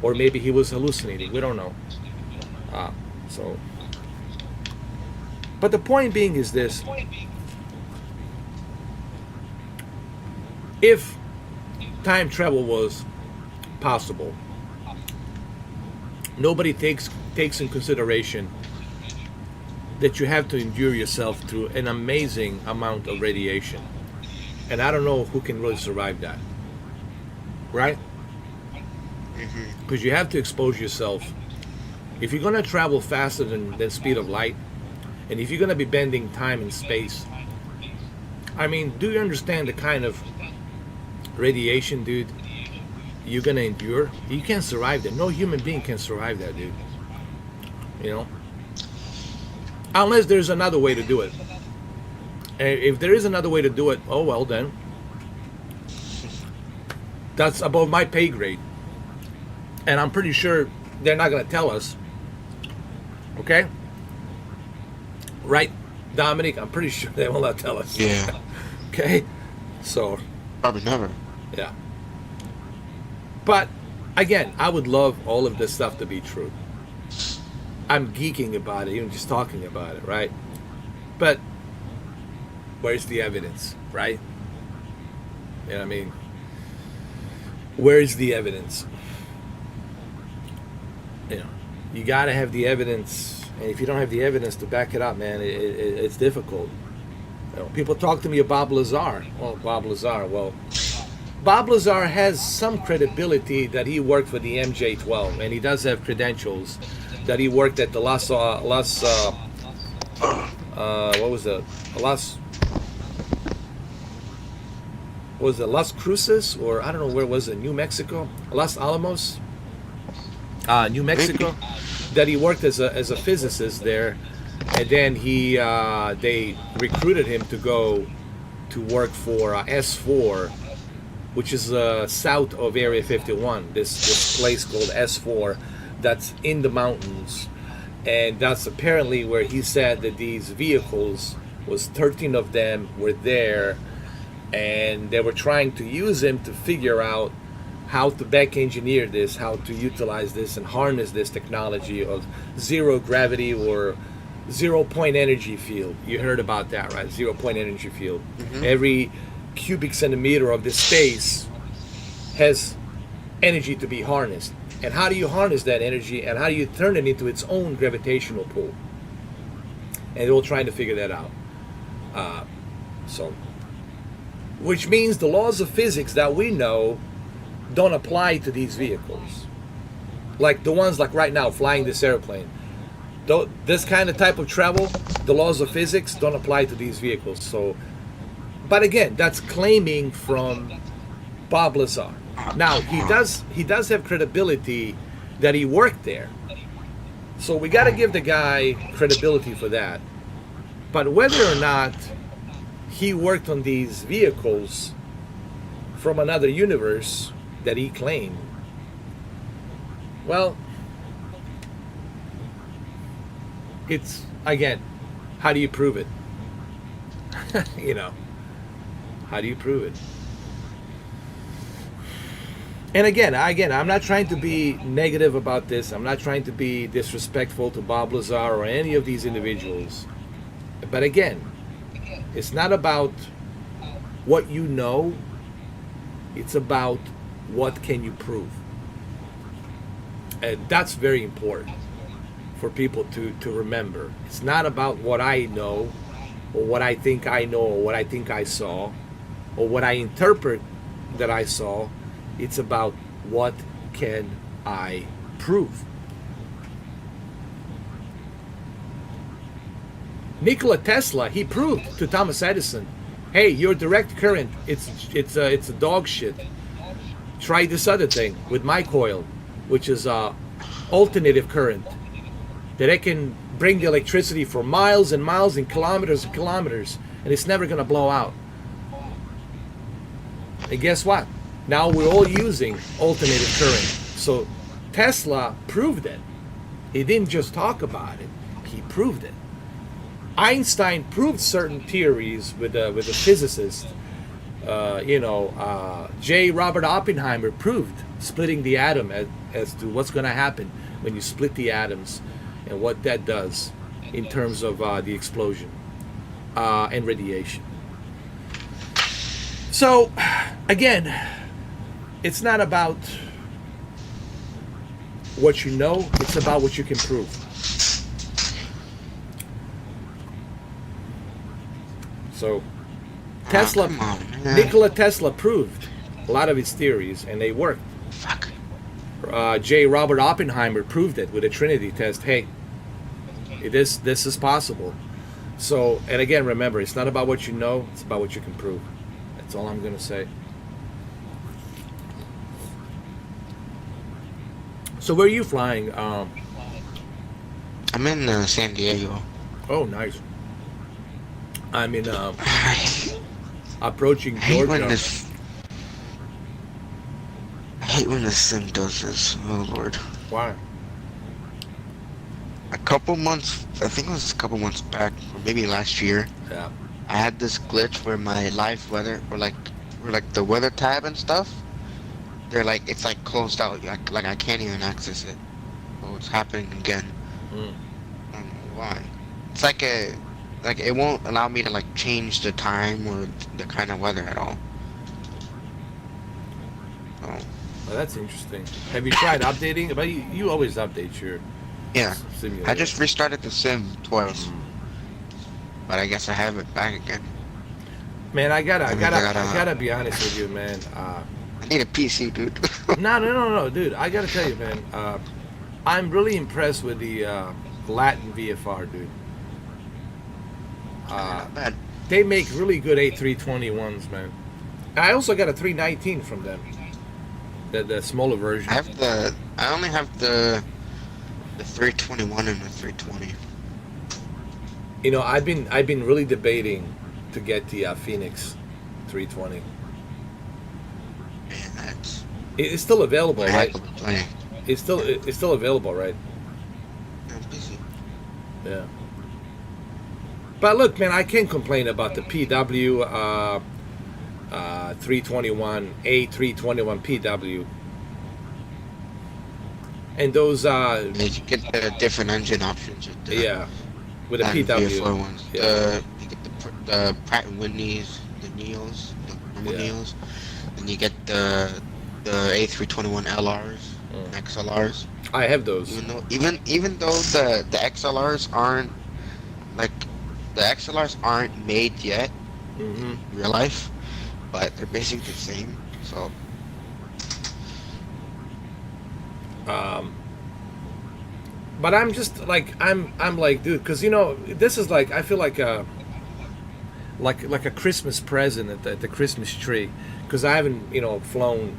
Or maybe he was hallucinating. We don't know. But the point being is this. If time travel was possible, nobody takes in consideration that you have to endure yourself through an amazing amount of radiation. And I don't know who can really survive that. Right? Because you have to expose yourself. If you're going to travel faster than speed of light, And if you're going to be bending time and space, I mean, do you understand the kind of radiation, dude, you're going to endure? You can't survive that. No human being can survive that, dude. You know? Unless there's another way to do it. And if there is another way to do it, oh well then. That's above my pay grade. And I'm pretty sure they're not going to tell us. Okay? Right, Dominic? I'm pretty sure they will not tell us. Yeah. Okay? So, Probably never. yeah. But, again, I would love all of this stuff to be true. I'm geeking about it, even just talking about it, right? But, where's the evidence, right? You know what I mean? Where's the evidence? You know, you got to have the evidence, and if you don't have the evidence to back it up, man, it's difficult. You know, people talk to me about Bob Lazar. Oh, Bob Lazar. Well, Bob Lazar has some credibility that he worked for the MJ-12, and he does have credentials that he worked at the Las Cruces, or I don't know where was it, New Mexico, Los Alamos, New Mexico, that he worked as a physicist there, and then they recruited him to go to work for S4, which is south of Area 51. This place called S4, that's in the mountains, and that's apparently where he said that these vehicles was 13 of them were there. And they were trying to use him to figure out how to back engineer this, how to utilize this and harness this technology of zero gravity or 0-point energy field. You heard about that, right? 0-point energy field. Mm-hmm. Every cubic centimeter of this space has energy to be harnessed. And how do you harness that energy, and how do you turn it into its own gravitational pull? And they were trying to figure that out. Which means the laws of physics that we know don't apply to these vehicles. Like the ones like right now, flying this airplane. This kind of type of travel, the laws of physics don't apply to these vehicles. So, but again, that's claiming from Bob Lazar. Now, he does have credibility that he worked there. So we got to give the guy credibility for that. But whether or not he worked on these vehicles from another universe that he claimed, well, it's, again, how do you prove it? You know, how do you prove it? And again, I'm not trying to be negative about this. I'm not trying to be disrespectful to Bob Lazar or any of these individuals. But again, it's not about what you know, it's about what can you prove. And that's very important for people to remember. It's not about what I know, or what I think I know, or what I think I saw, or what I interpret that I saw. It's about what can I prove. Nikola Tesla, he proved to Thomas Edison, hey, your direct current, it's a dog shit. Try this other thing with my coil, which is alternative current, that it can bring the electricity for miles and miles and kilometers, and it's never going to blow out. And guess what? Now we're all using alternative current. So Tesla proved it. He didn't just talk about it, he proved it. Einstein proved certain theories with a physicist. J. Robert Oppenheimer proved splitting the atom as to what's going to happen when you split the atoms and what that does in terms of the explosion and radiation. So, again, it's not about what you know, it's about what you can prove. So, Tesla, Nikola Tesla proved a lot of his theories, and they worked. Fuck. J. Robert Oppenheimer proved it with a Trinity test. Hey, this is possible. So, and again, remember, it's not about what you know; it's about what you can prove. That's all I'm gonna say. So, where are you flying? I'm in San Diego. Oh, nice. I'm in I approaching hate when Georgia. this. I hate when the sim does this. Oh lord. Why? A couple months, I think it was a couple months back, or maybe last year, Yeah. I had this glitch where my live weather, or like the weather tab and stuff, they're like, it's like closed out. Like I can't even access it. Oh, it's happening again. Mm. I don't know why. It's like like it won't allow me to like change the time or the kind of weather at all. Oh, Well, that's interesting. Have you tried updating? But you always update your yeah. simulator. I just restarted the sim twice, Mm. but I guess I have it back again. Man, I I mean, I gotta be honest with you, man. I need a PC, dude. No, dude. I gotta tell you, man. I'm really impressed with the Latin VFR, dude. Not bad. They make really good A321s, man. I also got a 319 from them, the smaller version. I only have the 321 and the 320. You know, I've been really debating to get the Phoenix 320. Man, that's It's still available, a right? heck of a plane. It's still available, right? I'm busy. Yeah. But look, man, I can't complain about the PW 321 A321 PW and those Yeah, you get the different engine options with the yeah with a Latin PW. VFR ones. Yeah. You get the Pratt and Whitney's, the Neos, the normal Yeah. Neos, and you get the A321 LRs, Mm. XLRs. I have those. Even though the XLRs aren't like the XLRs aren't made yet Hmm. in real life, but they're basically the same. So Um, but I'm just like I'm like, dude, because you know this is like I feel like a Christmas present at the Christmas tree, because I haven't flown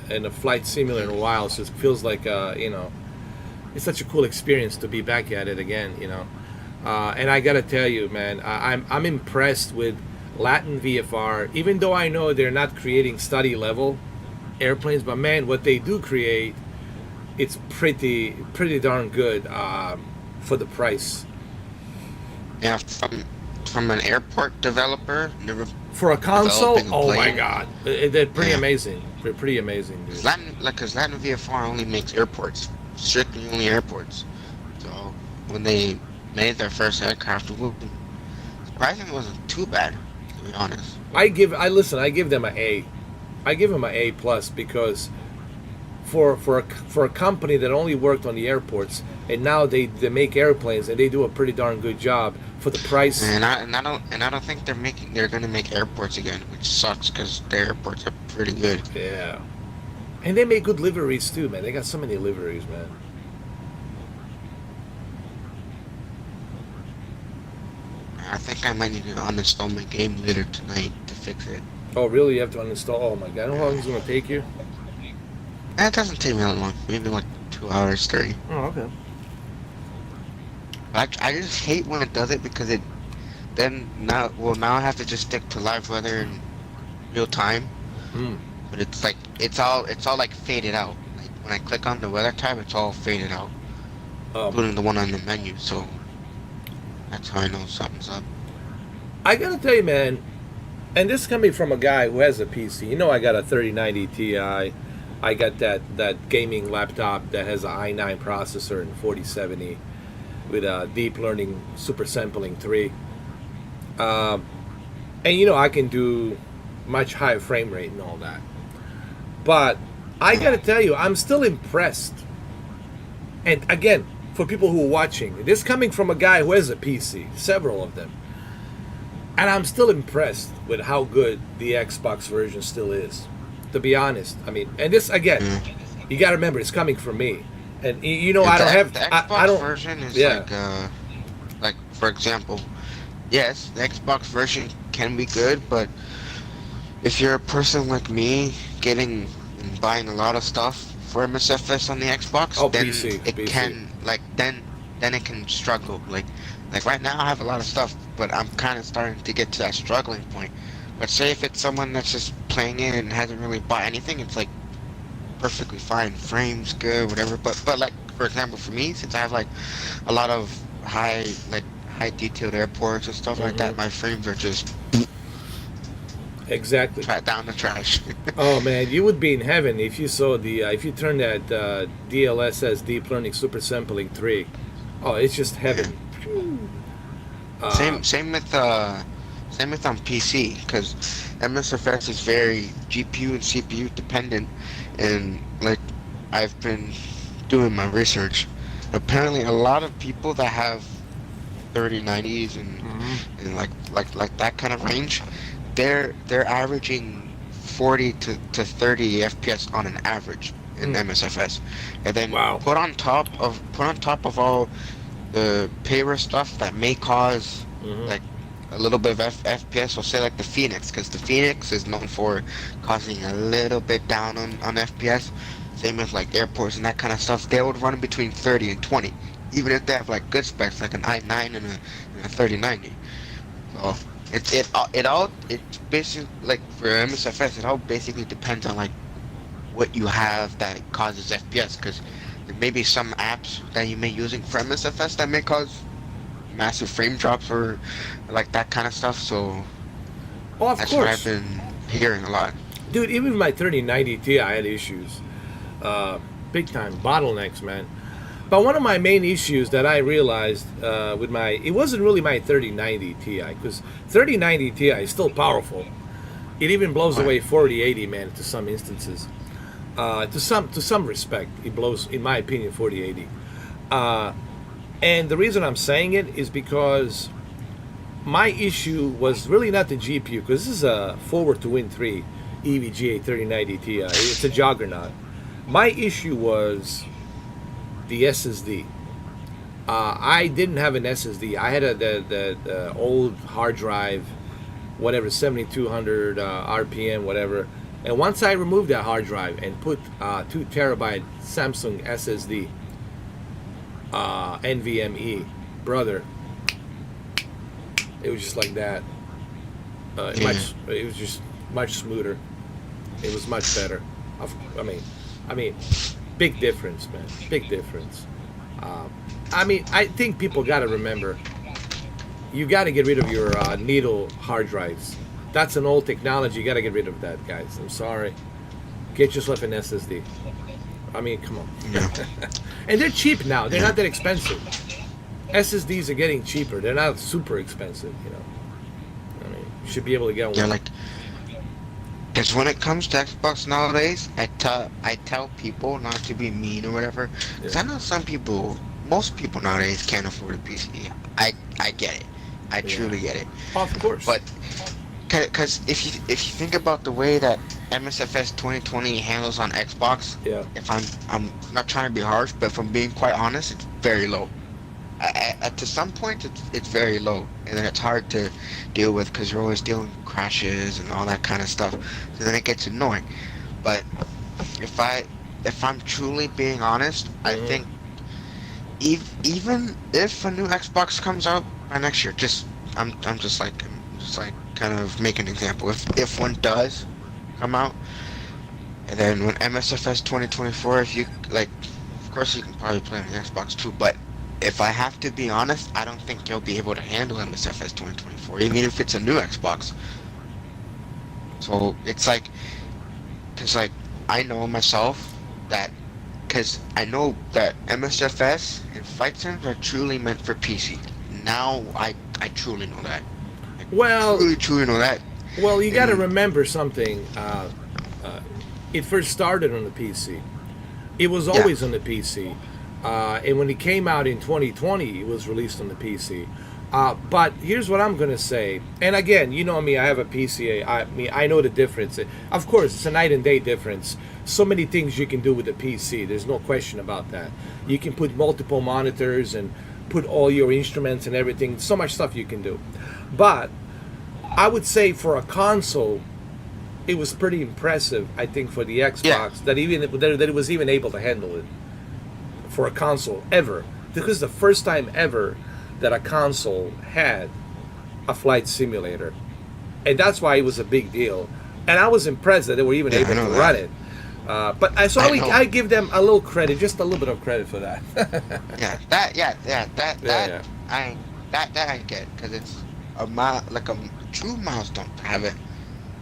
in a flight simulator in a while, so it feels like it's such a cool experience to be back at it again, and I gotta tell you, man, I'm impressed with Latin VFR, even though I know they're not creating study level airplanes, but man, what they do create, it's pretty darn good for the price. yeah, from an airport developer, never For a console, developing a oh my plane. god, they're pretty Yeah. amazing. They're pretty amazing, dude. Cause Latin VFR only makes airports, strictly only airports. So when they made their first aircraft, surprisingly, it wasn't too bad, to be honest. I give them an A. I give them an A plus, because for a company that only worked on the airports, and now they make airplanes, and they do a pretty darn good job for the price. And I don't think they're gonna make airports again, which sucks because their airports are pretty good. Yeah, and they make good liveries too, man. They got so many liveries, man. I think I might need to uninstall my game later tonight to fix it. Oh, really? You have to uninstall? Oh my god! How long is it gonna take you? That doesn't take me that long. Maybe like 2 hours, 3. Oh, okay. I just hate when it does it because now I have to just stick to live weather in real time. Hmm. But it's like it's all like faded out. Like when I click on the weather tab, it's all faded out, including the one on the menu. So that's how I know something's up. I gotta tell you, man, and this is coming from a guy who has a PC. You know, I got a 3090 Ti. I got that gaming laptop that has an i9 processor and 4070 with a deep learning super sampling 3. And I can do much higher frame rate and all that. But I gotta tell you, I'm still impressed. And again, for people who are watching, this coming from a guy who has a PC, several of them. And I'm still impressed with how good the Xbox version still is. To be honest, I mean, and this again, you got to remember, it's coming from me, and I don't have the Xbox I don't version is yeah. like for example, yes, the Xbox version can be good, but if you're a person like me, getting and buying a lot of stuff for MSFS on the Xbox, Oh, then PC, it PC. can then it can struggle. Like right now, I have a lot of stuff, but I'm kind of starting to get to that struggling point. But say if it's someone that's just playing it and hasn't really bought anything, it's like perfectly fine, frames good, whatever. But like for example, for me, since I have like a lot of high detailed airports and stuff like Hmm. that, my frames are just Exactly. down the trash. Oh man, you would be in heaven if you saw the if you turn that DLSS Deep Learning Super Sampling 3. Oh, it's just Yeah. heaven. Uh, Same with on PC because MSFS is very GPU and CPU dependent, and like I've been doing my research. Apparently, a lot of people that have 3090s mhm. and like that kind of range, they're averaging 40 to 30 FPS on an average in Mm. MSFS, and then Wow. put on top of all the payroll stuff that may cause Hmm. like a little bit of FPS. Or say like the Phoenix, because the Phoenix is known for causing a little bit down on FPS. Same with like airports and that kind of stuff. They would run between 30 and 20, even if they have like good specs like an i9 and a 3090. So it basically like for MSFS, it all basically depends on like what you have that causes FPS, because there may be some apps that you may using for MSFS that may cause massive frame drops or like that kind of stuff. So Oh, of that's what I've course, been hearing a lot. dude. Even my 3090 Ti, I had issues, big time bottlenecks, man. But one of my main issues that I realized with my it wasn't really my 3090 Ti because 3090 Ti is still powerful. It even blows Right. away 4080, man, to some instances. To some respect, it blows, in my opinion, 4080. Uh, and the reason I'm saying it is because my issue was really not the GPU, because this is a forward to Win 3 EVGA 3090 Ti. It's a juggernaut. My issue was the SSD. I didn't have an SSD. I had the old hard drive, whatever, 7200 RPM, whatever. And once I removed that hard drive and put 2 terabyte Samsung SSD, NVMe, brother, it was just like that. Yeah. It was just much smoother. It was much better. I mean, I mean, big difference, man. Big difference. Uh, I mean, I think people got to remember, you got to get rid of your needle hard drives. That's an old technology. You got to get rid of that, guys. I'm sorry. Get yourself an SSD. I mean, come on. Yeah. And they're cheap now. They're Yeah. not that expensive. SSDs are getting cheaper. They're not super expensive, you know. I mean, you should be able to get Yeah. one. Like, because when it comes to Xbox nowadays, I tell people not to be mean or whatever. Because Yeah. I know most people nowadays can't afford a PC. I get it. I Yeah. truly get it. Of course. But because if you think about the way that MSFS 2020 handles on Xbox, Yeah. if I'm not trying to be harsh, but if I'm being quite honest, it's very low. To some point, it's very low, and then it's hard to deal with because you're always dealing with crashes and all that kind of stuff. So then it gets annoying. But if I if I'm truly being honest, I Hmm. think even if a new Xbox comes out by next year, I'm just like kind of make an example. If one does come out, and then when MSFS 2024, if you like, of course you can probably play on the Xbox too. But if I have to be honest, I don't think you'll be able to handle MSFS 2024, even if it's a new Xbox. So it's like, cause like I know myself that, cause I know that MSFS and flight sims are truly meant for PC. Now I truly know that. I Well, truly know that. well, you got to And remember something. Uh, it first started on the PC. It was yeah, always on the PC. And when it came out in 2020, it was released on the PC. But here's what I'm gonna say. And again, you know me, I have a PCA. I know the difference. Of course, it's a night and day difference. So many things you can do with the PC. There's no question about that. You can put multiple monitors and put all your instruments and everything. So much stuff you can do. But I would say for a console, it was pretty impressive. I think for the Xbox that it was even able to handle it for a console ever. This was the first time ever that a console had a flight simulator, and that's why it was a big deal. And I was impressed that they were even able to run it. But I give them a little credit, just a little bit of credit for that. That I get, because it's like a true milestone to have it.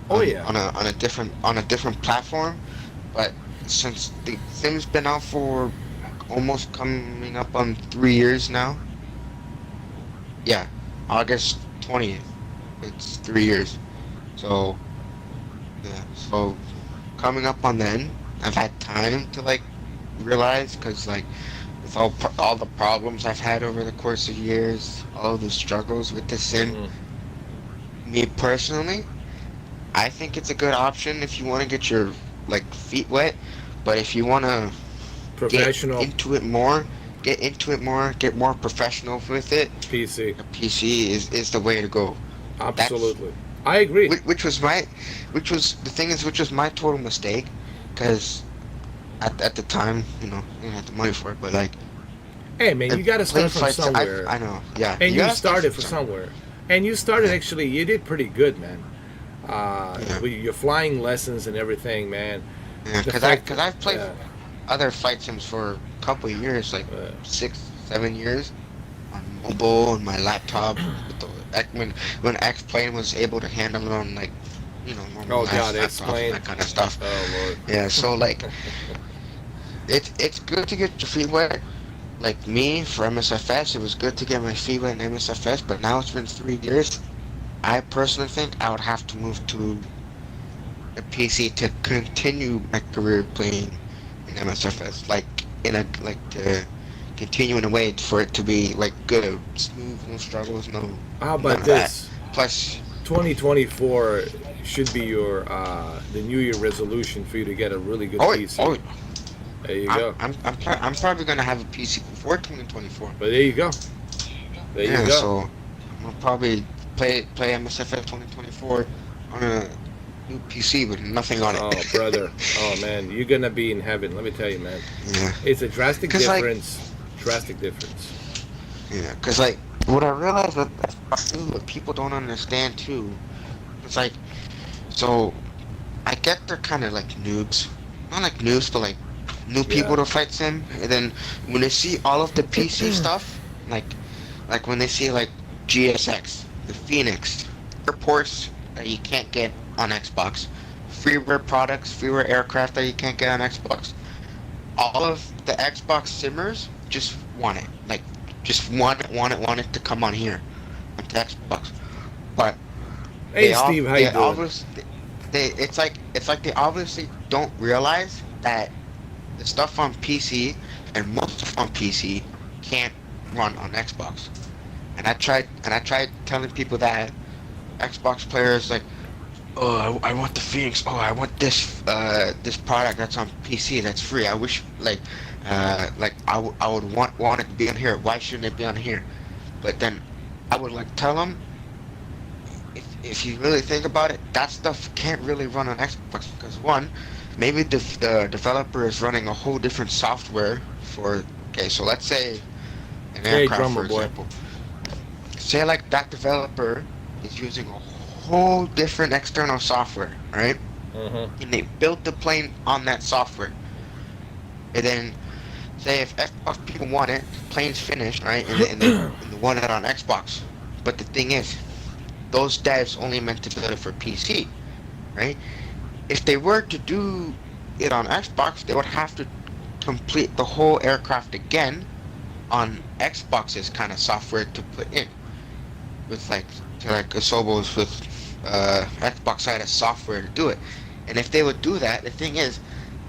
On a different platform, but since the thing's been out for almost coming up on 3 years now. Yeah, August 20th. It's 3 years. So yeah, so coming up on then, I've had time to like realize, because like with all the problems I've had over the course of years, all the struggles with the sim, me personally, I think it's a good option if you want to get your like feet wet. But if you want to get into it more, get more professional with it, PC. A PC is the way to go. Absolutely. I agree. Which was my total mistake, because at the time, you know, I didn't have the money for it, but like, hey man, you got to start from somewhere. I know, yeah. And you started from somewhere. And you started actually, you did pretty good, man. With your flying lessons and everything, man. Yeah, because I've played other flight sims for a couple of years, like 6-7 years, on mobile and my laptop. When X-Plane was able to handle it on, like, you know, normal laptops and that kind of stuff. Oh Lord. Yeah, so like, it's good to get your feet wet. Like me, for MSFS, it was good to get my feet wet in MSFS, but now it's been 3 years. I personally think I would have to move to a PC to continue my career playing in MSFS, to continue in a way for it to be like good, smooth, no struggles, no. How about this? Plus, 2024 should be your the New Year resolution for you to get a really good PC. There you go. I'm probably gonna have a PC before 2024. But there you go. There you go. So I'll probably play MSFS 2024 on a new PC with nothing on it. Oh brother, oh man, you're gonna be in heaven. Let me tell you, man. Yeah. It's a drastic difference. Drastic difference. Yeah, because like what I realized what people don't understand too, it's like, so I get they're kind of like noobs, not like noobs, but like new people to fight sim, and then when they see all of the PC stuff, like when they see like GSX, the Phoenix, airports that you can't get on Xbox, freeware products, freeware aircraft that you can't get on Xbox, all of the Xbox simmers just want it, like just want it to come on here, onto Xbox. But hey Steve, how you doing? It's like they obviously don't realize that the stuff on PC and most stuff on PC can't run on Xbox. And I tried telling people that Xbox players like, oh, I want the Phoenix. Oh, I want this product that's on PC that's free. I wish I would want it to be on here. Why shouldn't it be on here? But then I would like tell them, if you really think about it, that stuff can't really run on Xbox because one, maybe the developer is running a whole different software for. Okay, so let's say an aircraft, for example. Say like that developer is using a whole different external software, right? Mm-hmm. And they built the plane on that software. And then, say if Xbox people want it, plane's finished, right? And they want it on Xbox. But the thing is, those devs only meant to build it for PC, right? If they were to do it on Xbox, they would have to complete the whole aircraft again on Xbox's kind of software to put in. With like Asobos with Xbox side of software to do it. And if they would do that, the thing is,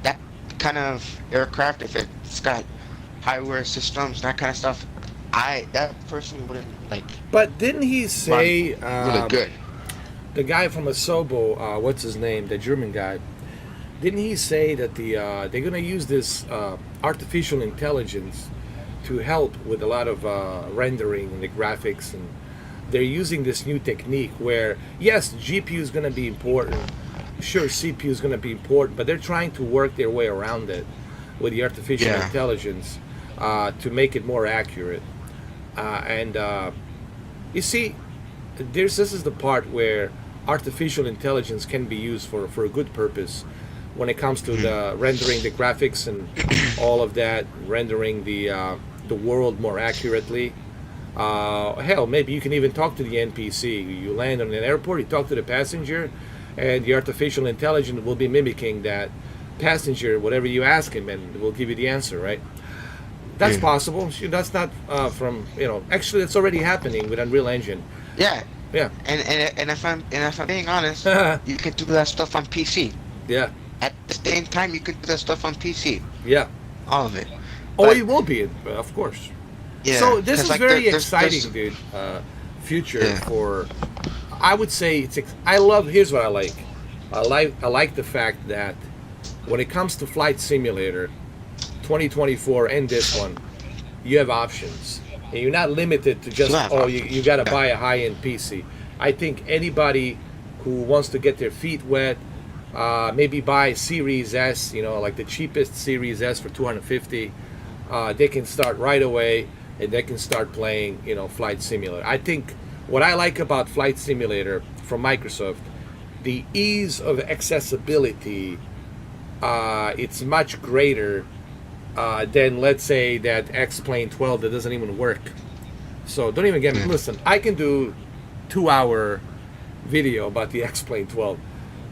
that kind of aircraft, if it's got hardware systems, that kind of stuff, that person wouldn't like. But didn't he say really good? The guy from Asobo, what's his name? The German guy. Didn't he say that they're gonna use this artificial intelligence to help with a lot of rendering and the graphics, and they're using this new technique where yes, GPU is going to be important, sure CPU is going to be important, but they're trying to work their way around it with the artificial intelligence to make it more accurate. And you see, this is the part where artificial intelligence can be used for a good purpose when it comes to the rendering the graphics and all of that, rendering the world more accurately. Hell, maybe you can even talk to the NPC. You land on an airport, you talk to the passenger, and the artificial intelligence will be mimicking that passenger, whatever you ask him, and will give you the answer, right? That's possible. That's not from, actually it's already happening with Unreal Engine. Yeah. Yeah. And if I'm being honest, you can do that stuff on PC. Yeah. At the same time, you can do that stuff on PC. Yeah. All of it. Oh, But, it will be, of course. yeah. So this 'cause, is like, very there's- exciting, dude. Future Yeah. for, I would say I love. Here's what I like. I like the fact that when it comes to Flight Simulator, 2024 and this one, you have options, and you're not limited to just you got to buy a high-end PC. I think anybody who wants to get their feet wet, maybe buy Series S, like the cheapest Series S for 250. They can start right away, and they can start playing, Flight Simulator. I think what I like about Flight Simulator from Microsoft, the ease of accessibility, it's much greater than, let's say, that X-Plane 12 that doesn't even work. So don't even get me. Listen, I can do 2-hour video about the X-Plane 12.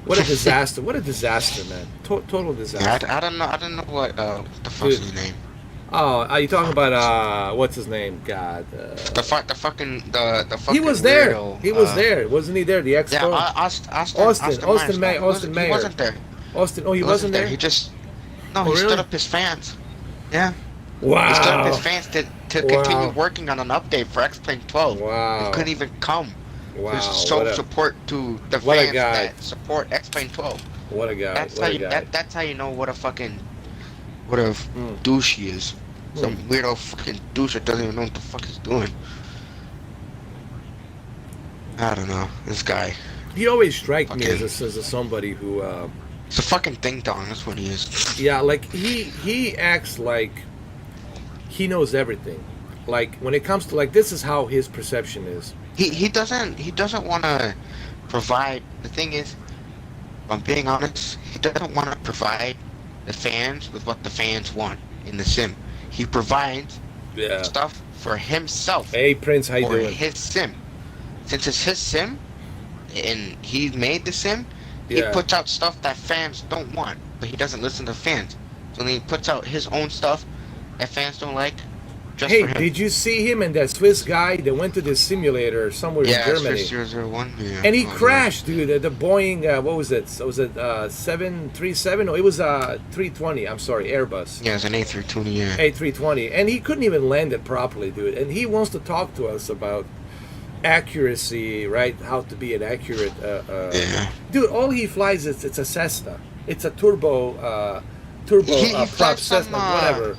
What a disaster! What a disaster, man! Total disaster. I don't know what the fuck's his name. Oh, are you talking about what's his name? God. The fucking He was there. weirdo, He was there, wasn't he? There, the expo. Yeah, Austin Mayer. He wasn't there. Austin. Oh, he wasn't there. He just he really? stood up his fans. Yeah. Wow. He stood up his fans to continue working on an update for X-Plane 12. Wow. He couldn't even come. Wow. Just show support to the what a fans guy. that support X-Plane 12. What a guy. That's what how a you. guy. That's how you know what a douche he is. Some weirdo fucking douche that doesn't even know what the fuck he's doing. I don't know. This guy. He always strikes me Okay. as a somebody who. He's a fucking ding dong. That's what he is. Yeah, like he acts like he knows everything. Like when it comes to this is how his perception is. He doesn't want to provide. The thing is, if I'm being honest, he doesn't want to provide the fans with what the fans want in the sim. He provides stuff for himself. Hey Prince, how you or doing? his sim. Since it's his sim, and he made the sim, he Yeah. puts out stuff that fans don't want, but he doesn't listen to fans. So then he puts out his own stuff that fans don't like. Just Hey, for him. did you see him and that Swiss guy that went to this simulator somewhere in Germany? Yeah, 001. Yeah. And he Oh, crashed, dude. The Boeing, what was it? Was it 737? No, it was 320. I'm sorry, Airbus. Yeah, it's an A320. Yeah. A320, and he couldn't even land it properly, dude. And he wants to talk to us about accuracy, right? How to be an accurate. Yeah. Dude, all he flies it's a Cessna. It's a turbo prop flies some, Cessna, whatever.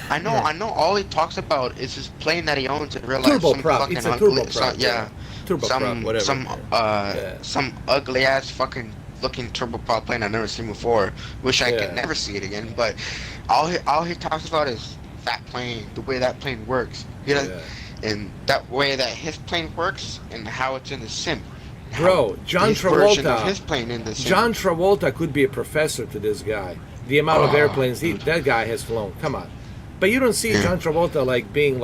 I know. All he talks about is his plane that he owns in real life. Turboprop. It's a turboprop. Yeah. Turboprop, whatever. Some ugly ass fucking looking turboprop plane I've never seen before. Wish I could Yeah. never see it again. But all he talks about is that plane, the way that plane works. And that way that his plane works and how it's in the sim. Bro, John his version of Travolta. his plane in the sim. John Travolta could be a professor to this guy. The amount of airplanes that guy has flown. Come on. But you don't see John Travolta being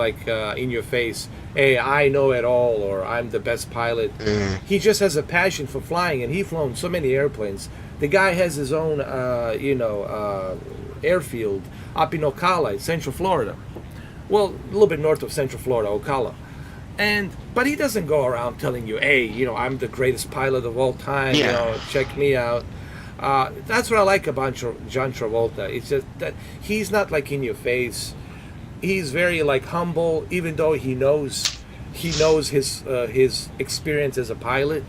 in your face, hey, I know it all, or I'm the best pilot. He just has a passion for flying, and he's flown so many airplanes. The guy has his own, airfield up in Ocala, Central Florida. Well, a little bit north of Central Florida, Ocala. But he doesn't go around telling you, hey, I'm the greatest pilot of all time, check me out. That's what I like about John Travolta. It's just that he's not in your face. He's very humble, even though he knows his experience as a pilot.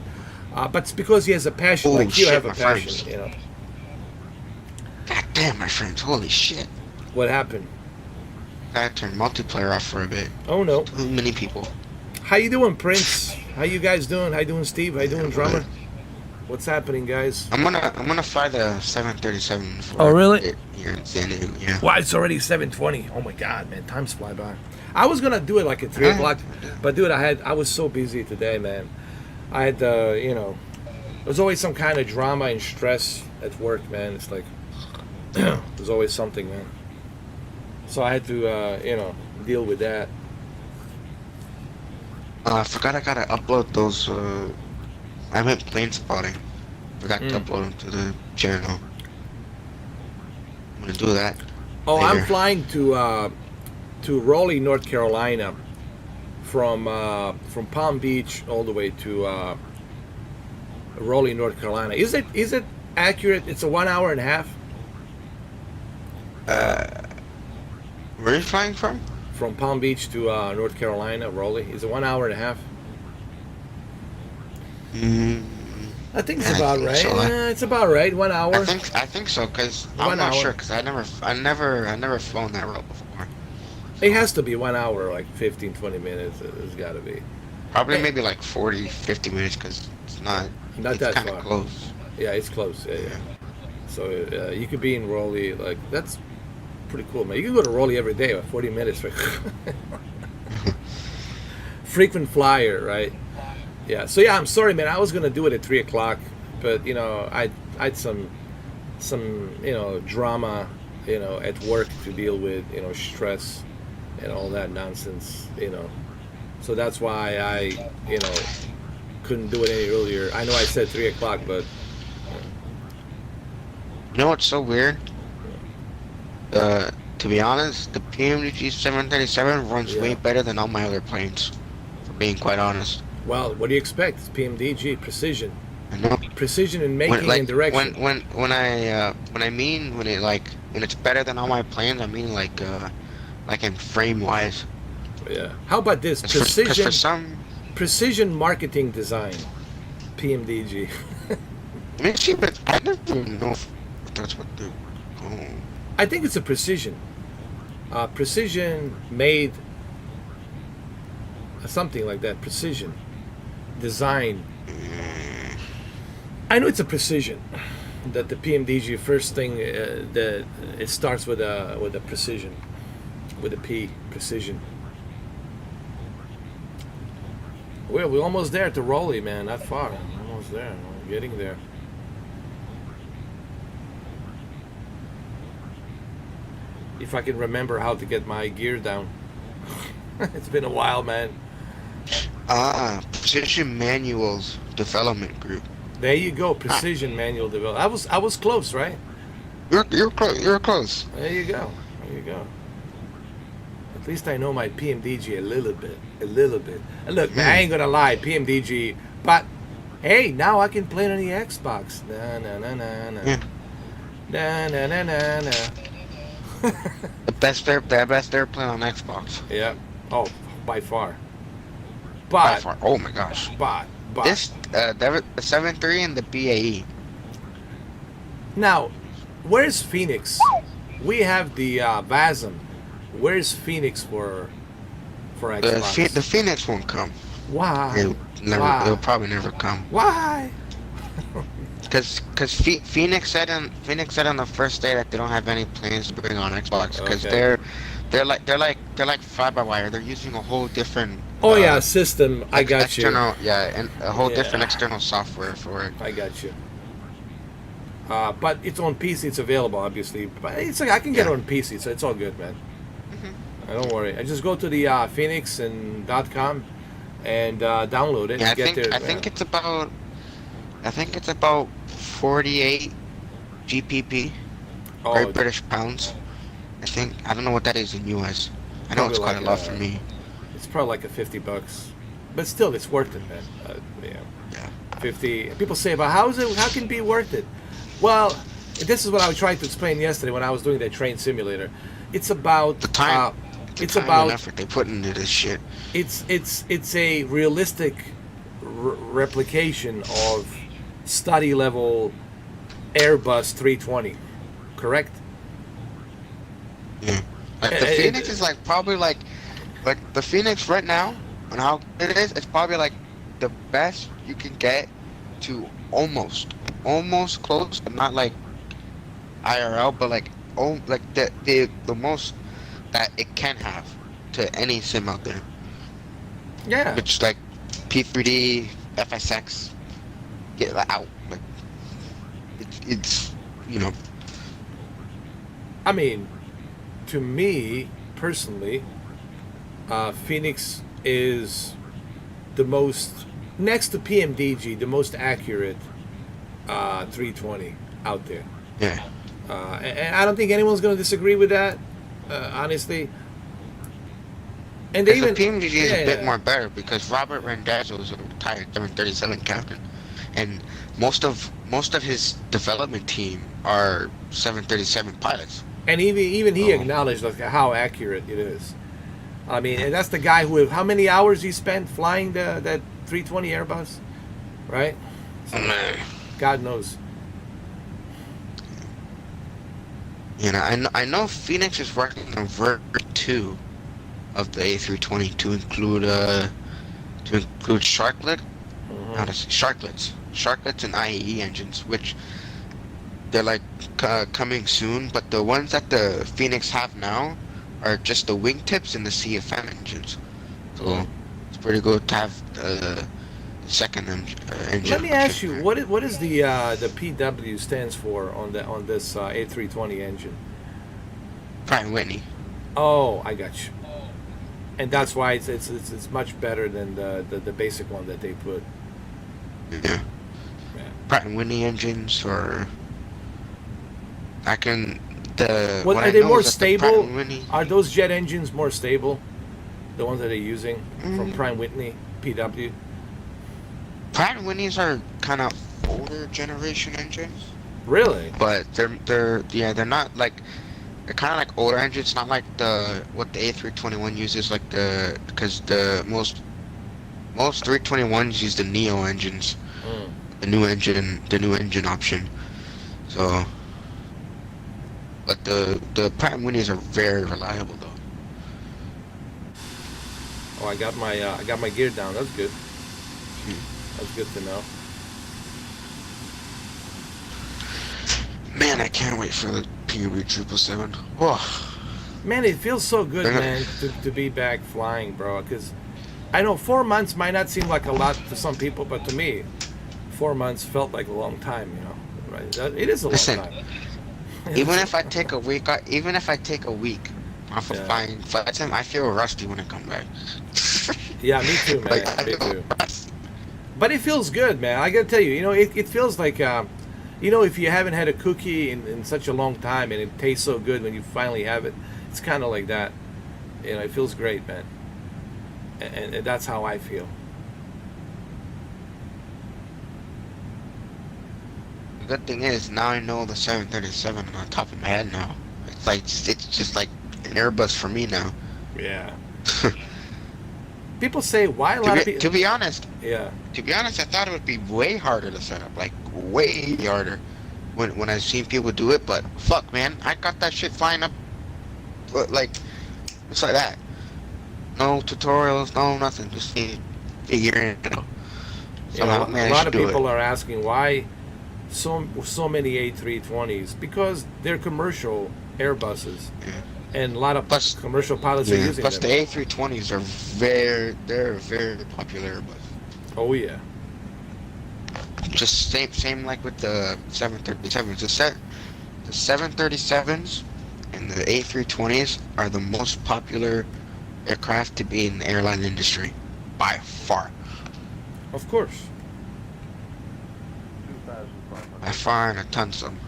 But it's because he has a passion, Holy you shit, have a my passion. friends. God damn, my friends! Holy shit! What happened? gotta turn multiplayer off for a bit. Oh no. Too many people. How you doing, Prince? How you guys doing? How you doing, Steve? How you doing, drummer? But What's happening, guys? I'm gonna fly the 737 for Oh, really? it here in San Diego. Yeah. Wow, it's already 7:20. Oh my God, man, time's fly by. I was gonna do it like at 3 o'clock, but dude, I was so busy today, man. I had there's always some kind of drama and stress at work, man. It's like there's always something, man. So I had to deal with that. I forgot I gotta upload those. I went plane spotting. Forgot to upload them to the channel. I'm gonna do that. Oh, later. I'm flying to Raleigh, North Carolina, from Palm Beach all the way to Raleigh, North Carolina. Is it accurate? It's a 1 hour and a half. Where are you flying from? From Palm Beach to North Carolina, Raleigh. Is it 1 hour and a half? I think it's about right. So. Yeah, it's about right. 1 hour. I think so, cause I'm not sure, cause I never flown that route before. It has to be 1 hour, like 15, 20 minutes. It's got to be. Probably maybe like 40, 50 minutes, cause it's not that kind far. of close. Yeah, it's close. Yeah. So you could be in Raleigh. Like that's pretty cool, man. You can go to Raleigh every day, 40 minutes. Right? Frequent flyer, right? Yeah. So yeah, I'm sorry, man. I was gonna do it at 3 o'clock, but I had some drama, at work to deal with, stress and all that nonsense, So that's why I, couldn't do it any earlier. I know I said 3 o'clock, but. You know what's so weird? To be honest, the PMDG 737 runs way better than all my other planes. For being quite honest. Well, what do you expect? It's PMDG, precision. I know. Precision in making and direction. When it's better than all my planes, I mean like in frame wise. Yeah. How about this? Precision marketing design. PMDG. But I never even know if that's what they're called. I think it's a precision. Precision made something like that. Precision design. I know it's a precision. That the PMDG first thing that it starts with a precision, with a P, precision. We're almost there to Raleigh, man. Not far. Almost there. We're getting there. If I can remember how to get my gear down. It's been a while, man. Precision Manuals Development Group. There you go, Precision Manual Development. I was close, right? You're close. You're close. There you go. At least I know my PMDG a little bit. And look, man, I ain't gonna lie, PMDG. But hey, now I can play it on the Xbox. Yeah. The best airplane on Xbox. Yeah. Oh, by far. By far. Oh my gosh. But This the 7.3 and the BAE. Now, where's Phoenix? We have the VASM. Where's Phoenix for Xbox? The Phoenix won't come. Why? It'll probably never come. Why? Because Phoenix said on the first day that they don't have any plans to bring on Xbox because they're like fly-by-wire. They're using a whole different system. I got external, you. And a whole different external software for it. I got you. But it's on PC. It's available, obviously. But it's like I can get it on PC, so it's all good, man. Don't worry. I just go to the Phoenix.com and download it. Yeah, and I think it's about 48 GPP, Great British Pounds. I don't know what that is in US. I know it's quite a lot for me. It's probably like a $50, but still, it's worth it, man. Yeah. 50. People say, "But how can it be worth it?" Well, this is what I was trying to explain yesterday when I was doing that train simulator. It's about the time. It's about and effort they put into this shit. It's a realistic replication of study level Airbus 320, correct? Yeah. Like the Phoenix is like probably like the Phoenix right now and how good it is. It's probably like the best you can get to almost close, but not like IRL, but like like the most that it can have to any sim out there, Yeah. which like P3D, FSX, get out. Like it's you know. I mean, to me personally, Phoenix is the most, next to PMDG, the most accurate 320 out there. Yeah. And I don't think anyone's going to disagree with that, honestly. And they Because the even, PMDG is a bit more better because Robert Randazzo is a retired 737 captain, and most of his development team are 737 pilots. and even he Oh. acknowledged like how accurate it is. I mean, and that's the guy who, how many hours he spent flying that 320 Airbus, right? So, Man. God knows. You know, I know Phoenix is working on version 2 of the A320 to include sharklet, how to say, sharklets and IAE engines, which they're like coming soon. But the ones that the Phoenix have now are just the wingtips and the CFM engines. So it's pretty good to have the second engine. Let me ask you, what is the PW stands for on this A320 engine? Pratt& Whitney. Oh, I got you. And that's why it's much better than the basic one that they put. Yeah. Yeah. Pratt & Whitney engines, or I can the. What, what are I they know more is that the Pratt stable? & Whitney. Are those jet engines more stable? The ones that they're using from Mm. Pratt & Whitney, PW. Pratt & Whitneys are kind of older generation engines, Really? but they're not like they're kind of like older engines, not like what the A321 uses, like because the most 321s use the Neo engines, Mm. the new engine option. So, but the Pratt & Whitneys are very reliable though. Oh, I got my gear down. That's good. Hmm. That's good to know. Man, I can't wait for the PUB 777. Oh, Man, it feels so good, They're not- man, to be back flying, bro. Because I know 4 months might not seem like a lot to some people, but to me, 4 months felt like a long time. You know, right? It is a Listen, long time. even if I take a week, off of Yeah. flying flight time, I feel rusty when I come back. Yeah, me too, man. Like, I Me feel too. rusty. But it feels good, man. I gotta tell you, it feels like, if you haven't had a cookie in such a long time and it tastes so good when you finally have it, it's kind of like that. It feels great, man. And that's how I feel. The good thing is now I know the 737 on top of my head now. It's just like an Airbus for me now. Yeah. People say why a To lot of be, people. to be honest, Yeah. I thought it would be way harder to set up, like way harder, when I've seen people do it. But fuck, man, I got that shit flying up, like just like that. No tutorials, no nothing, just figuring it out. You know, Somehow a managed lot to of do people it. are asking why so many A320s, because they're commercial Airbuses, Yeah. and a lot of Plus- commercial pilots are Yeah. using Plus them. the A320s are they're very popular, but Oh yeah. just same like with the 737s. The 737s and the A320s are the most popular aircraft to be in the airline industry by far. Of course. By far and a ton some.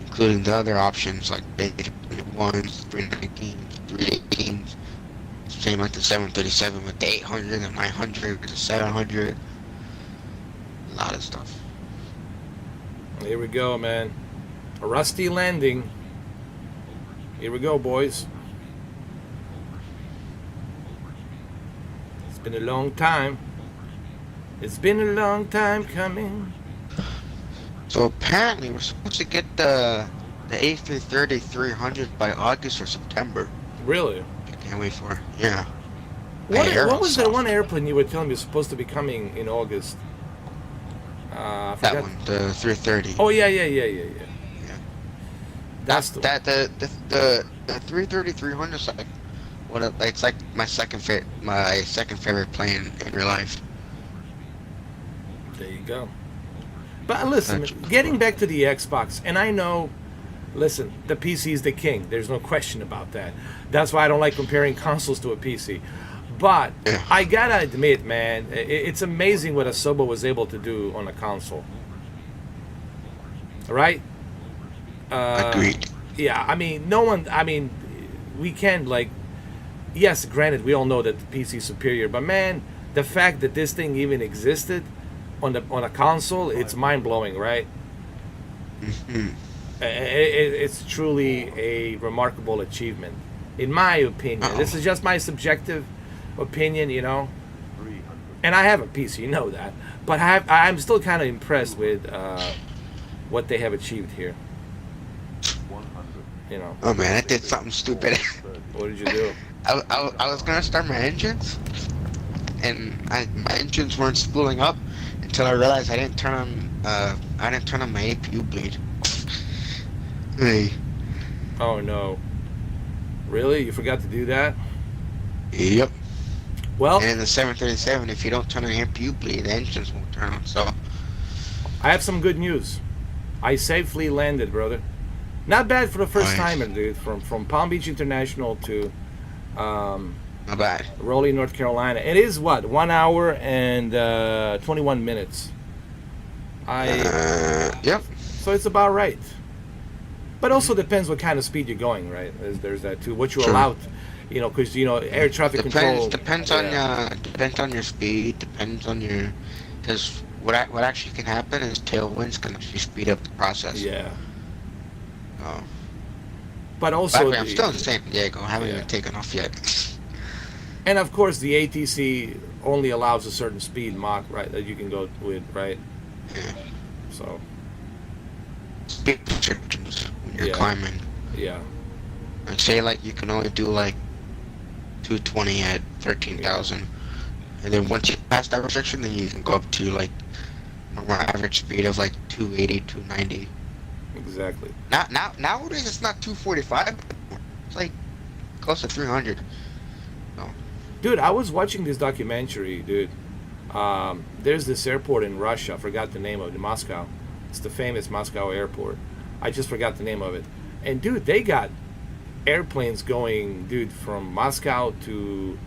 Including the other options like the A321s, 319s, 318s. Same like the 737 with the 800, the 900, the 700. A lot of stuff. Here we go, man. A rusty landing. Here we go, boys. It's been a long time. It's been a long time coming. So apparently we're supposed to get the the A330-300 by August or September. Really? I can't wait for it. Yeah. By What was that Aerosoft. one airplane you were telling me was supposed to be coming in August? I That forgot. one, the 330. Oh yeah. Yeah. That's the one. The 330-300 is like it's like my second favorite plane in real life. There you go. But listen, That's getting back to the Xbox, and I know, listen, the PC is the king. There's no question about that. That's why I don't like comparing consoles to a PC. But Yeah. I gotta admit, man, it's amazing what Asobo was able to do on a console. Right? Agreed. Yeah, I mean, no one. I mean, we can like. Yes, granted, we all know that the PC is superior, but man, the fact that this thing even existed on a console, it's mind blowing, right? Hmm. It's truly a remarkable achievement, in my opinion. Uh-oh. This is just my subjective opinion, you know. And I have a PC, you know that, but I'm still kind of impressed with what they have achieved here. You know, Oh man, I did something stupid. what did you do? I was gonna start my engines, and my engines weren't spooling up until I realized I didn't turn on my APU bleed. Hey. Oh no, really? You forgot to do that? Yep. Well, And in the 737, if you don't turn on APU bleed, the engines won't turn on. So I have some good news. I safely landed, brother. Not bad for the first Nice. timer, dude. From Palm Beach International to not bad. Raleigh, North Carolina. It is what 1 hour and 21 minutes. Yep. So it's about right. But also depends what kind of speed you're going, right? There's that too. What you're Sure. allowed, you know, because air traffic control. Depends on your speed. Depends on your because what actually can happen is tailwinds can actually speed up the process. Yeah. Oh. But By also, the way, I'm still in San Diego. I haven't Yeah. even taken off yet. and of course, the ATC only allows a certain speed Mach, right, that you can go with, right? Yeah. So, Speed restrictions when you're Yeah. climbing. yeah. And say like you can only do like 220 at 13,000, and then once you pass that restriction, then you can go up to like normal average speed of like 280, 290. Exactly. Nowadays it's not 245. It's like close to 300. Dude, I was watching this documentary, dude. There's this airport in Russia. I forgot the name of it. Moscow. It's the famous Moscow airport. I just forgot the name of it. And dude, they got airplanes going, dude, from Moscow to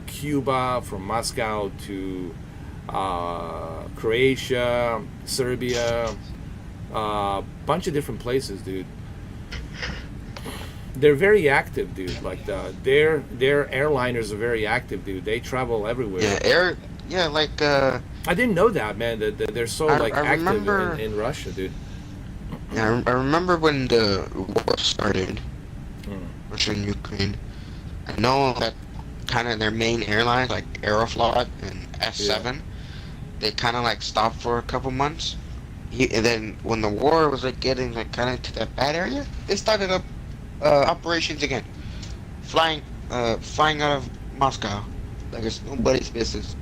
Cuba, from Moscow to Croatia, Serbia, bunch of different places, dude. They're very active, dude. Like their airliners are very active, dude. They travel everywhere. I didn't know that, man. That they're so I active remember- in Russia, dude. I remember when the war started, Mm. Russia and Ukraine. I know that kind of their main airlines like Aeroflot and S7, they kind of like stopped for a couple months. And then when the war was like getting like kind of to that bad area, they started up operations again, flying out of Moscow like it's nobody's business.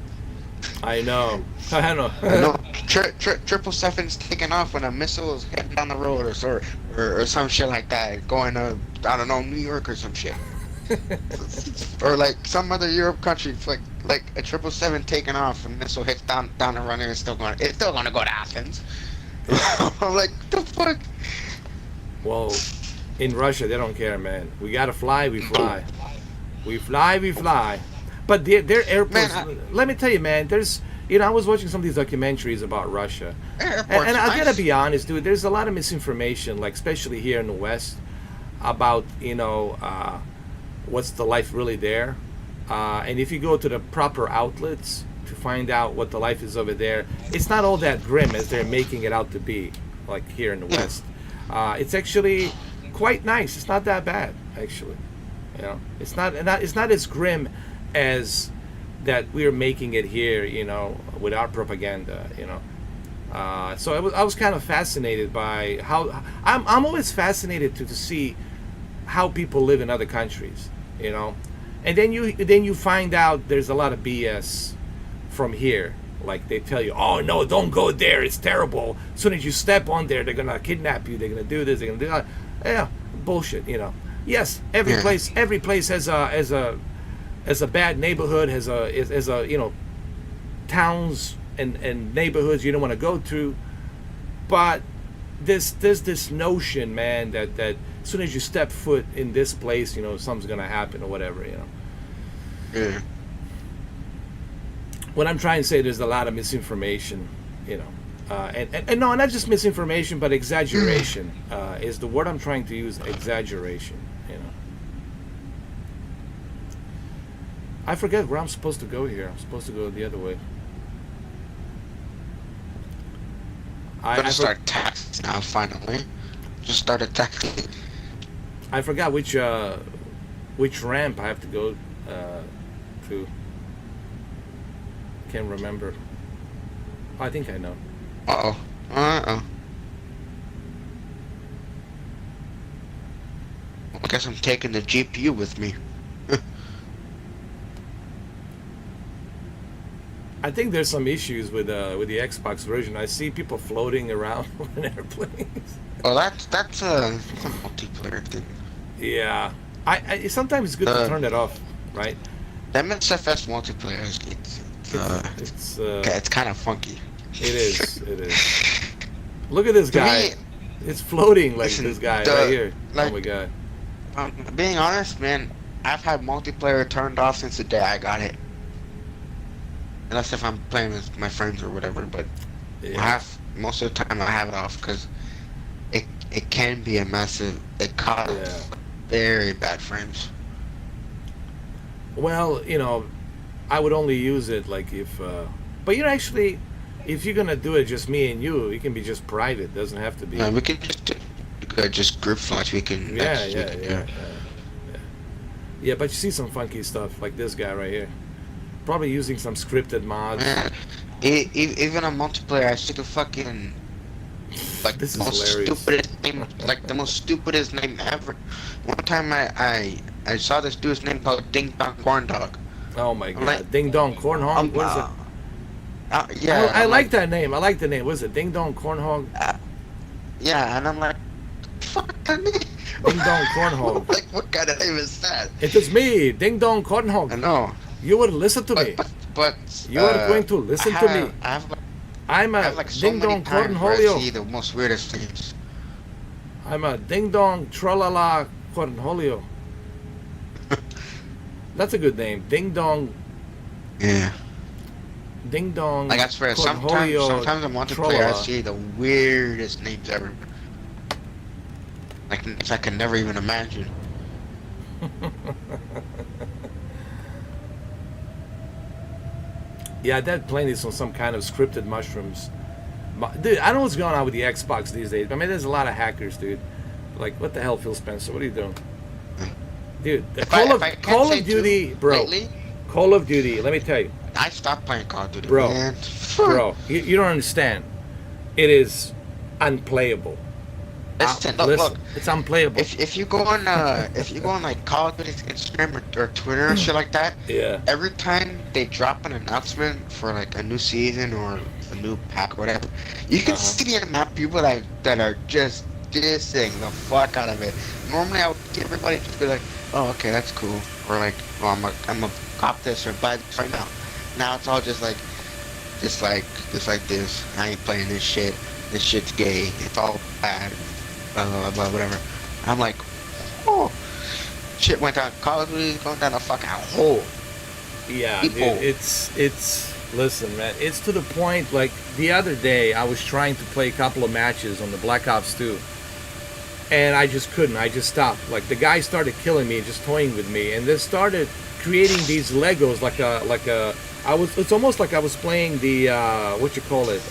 I know. I know. I know 777's taking off when a missile is heading down the road or some shit like that, going to I don't know New York or some shit, or like some other Europe country. It's like a 777 taking off and missile hits down the runway. It's still gonna go to Athens. I'm like, the fuck. Well, in Russia, they don't care, man. We gotta fly, we fly. We fly, we fly. But their airports, Man, let me tell you, man, there's, I was watching some of these documentaries about Russia. Airport's And I gotta nice. be honest, dude, there's a lot of misinformation, like, especially here in the West, about, what's the life really there. And if you go to the proper outlets to find out what the life is over there, it's not all that grim as they're making it out to be, like here in the Yeah. West. It's actually quite nice. It's not that bad, actually. It's not as grim as that we're making it here, with our propaganda. So I was kind of fascinated by how I'm always fascinated to see how people live in other countries, you know, and then you find out there's a lot of BS from here. Like they tell you, oh no, don't go there, it's terrible. As soon as you step on there, they're gonna kidnap you. They're gonna do this. They're gonna do that. Yeah, bullshit. You know. Yes, every place has a bad neighborhood, has a you know, towns and neighborhoods you don't want to go to, but there's this notion, man, that as soon as you step foot in this place, you know, something's gonna happen or whatever, you know. Yeah. What I'm trying to say, there's a lot of misinformation, you know, and no, not just misinformation, but exaggeration is the word I'm trying to use. Exaggeration, you know. I forget where I'm supposed to go here. I'm supposed to go the other way. I'm gonna start taxing now. Finally, just started taxing. I forgot which ramp I have to go to. Can't remember. I think I know. I guess I'm taking the GPU with me. I think there's some issues with the Xbox version. I see people floating around on airplanes. Well, that's a multiplayer thing. Yeah, I sometimes it's good to turn that off, right? The MSFS multiplayer it's kind of funky. It is. It is. Look at this guy. It's floating like this guy right here. Like, oh my god. Being honest, man, I've had multiplayer turned off since the day I got it. Unless if I'm playing with my friends or whatever, but most of the time I have it off because it can be a massive. It causes very bad frames. Well, you know, I would only use it like if, but you know, actually, if you're gonna do it just me and you, it can be just private. It doesn't have to be. Yeah, we can just group launch. We can. Yeah. But you see some funky stuff like this guy right here. Probably using some scripted mods. Man, even on multiplayer, I see the fucking like this is most hilarious. Stupidest name, like the most stupidest name ever. One time I saw this dude's name called Ding Dong Corn Dog. Oh my god, like, Ding Dong Cornhog. What is it? Yeah, I like that name. I like the name. What is it? Ding Dong Cornhog. Yeah, and I'm like, fuck that name. Ding Dong Cornhog. Like, what kind of name is that? It is me, Ding Dong Cornhog. I know. You would listen to me. But you are going to listen to me. I'm a Ding Dong Cornholio. I see the most weirdest things. I'm a Ding Dong Tralala Cornholio. That's a good name. Ding Dong. Yeah. Ding Dong. Like I swear, sometimes in multiplayer I see the weirdest names ever. Like names I can never even imagine. Yeah, that plane is on some kind of scripted mushrooms. Dude, I don't know what's going on with the Xbox these days. I mean, there's a lot of hackers, dude. Like, what the hell, Phil Spencer? What are you doing? Dude, Call of Duty, bro. Lately, Call of Duty, let me tell you. I stopped playing Call of Duty, bro. Man. Bro, you don't understand. It is unplayable. Listen, look, it's unplayable. If you go on like Call of Duty Instagram or Twitter and shit like that, every time they drop an announcement for like a new season or a new pack or whatever, you can see the amount of people that are just dissing the fuck out of it. Normally I would get everybody to be like, oh okay, that's cool, or like, oh I'm a cop this or buy this right now. Now it's all just like this. I ain't playing this shit. This shit's gay. It's all bad. Blah, blah, blah, whatever. I'm like, oh, shit went down. Call of Duty going down a fucking hole. Yeah, dude, it's listen, man. It's to the point. Like the other day, I was trying to play a couple of matches on the Black Ops 2, and I just couldn't. I just stopped. Like the guy started killing me, just toying with me, and then started creating these Legos It's almost like I was playing the what you call it,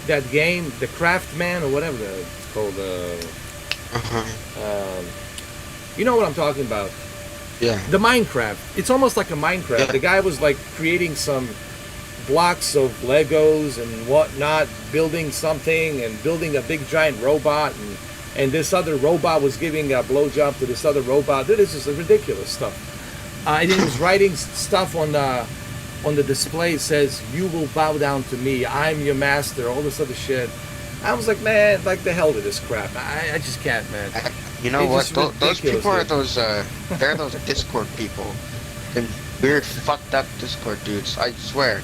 that game, the Craftman or whatever it's called. You know what I'm talking about? Yeah. The Minecraft. It's almost like a Minecraft. Yeah. The guy was like creating some blocks of Legos and whatnot, building something and building a big giant robot, and this other robot was giving a blowjob to this other robot. Dude, this is ridiculous stuff. And he was writing stuff on the display. It says, "You will bow down to me. I'm your master." All this other shit. I was like, man, like the hell with this crap. I just can't, man. You know It's what? just Those ridiculous, people are dude. they're those Discord people. The weird, fucked up Discord dudes. I swear.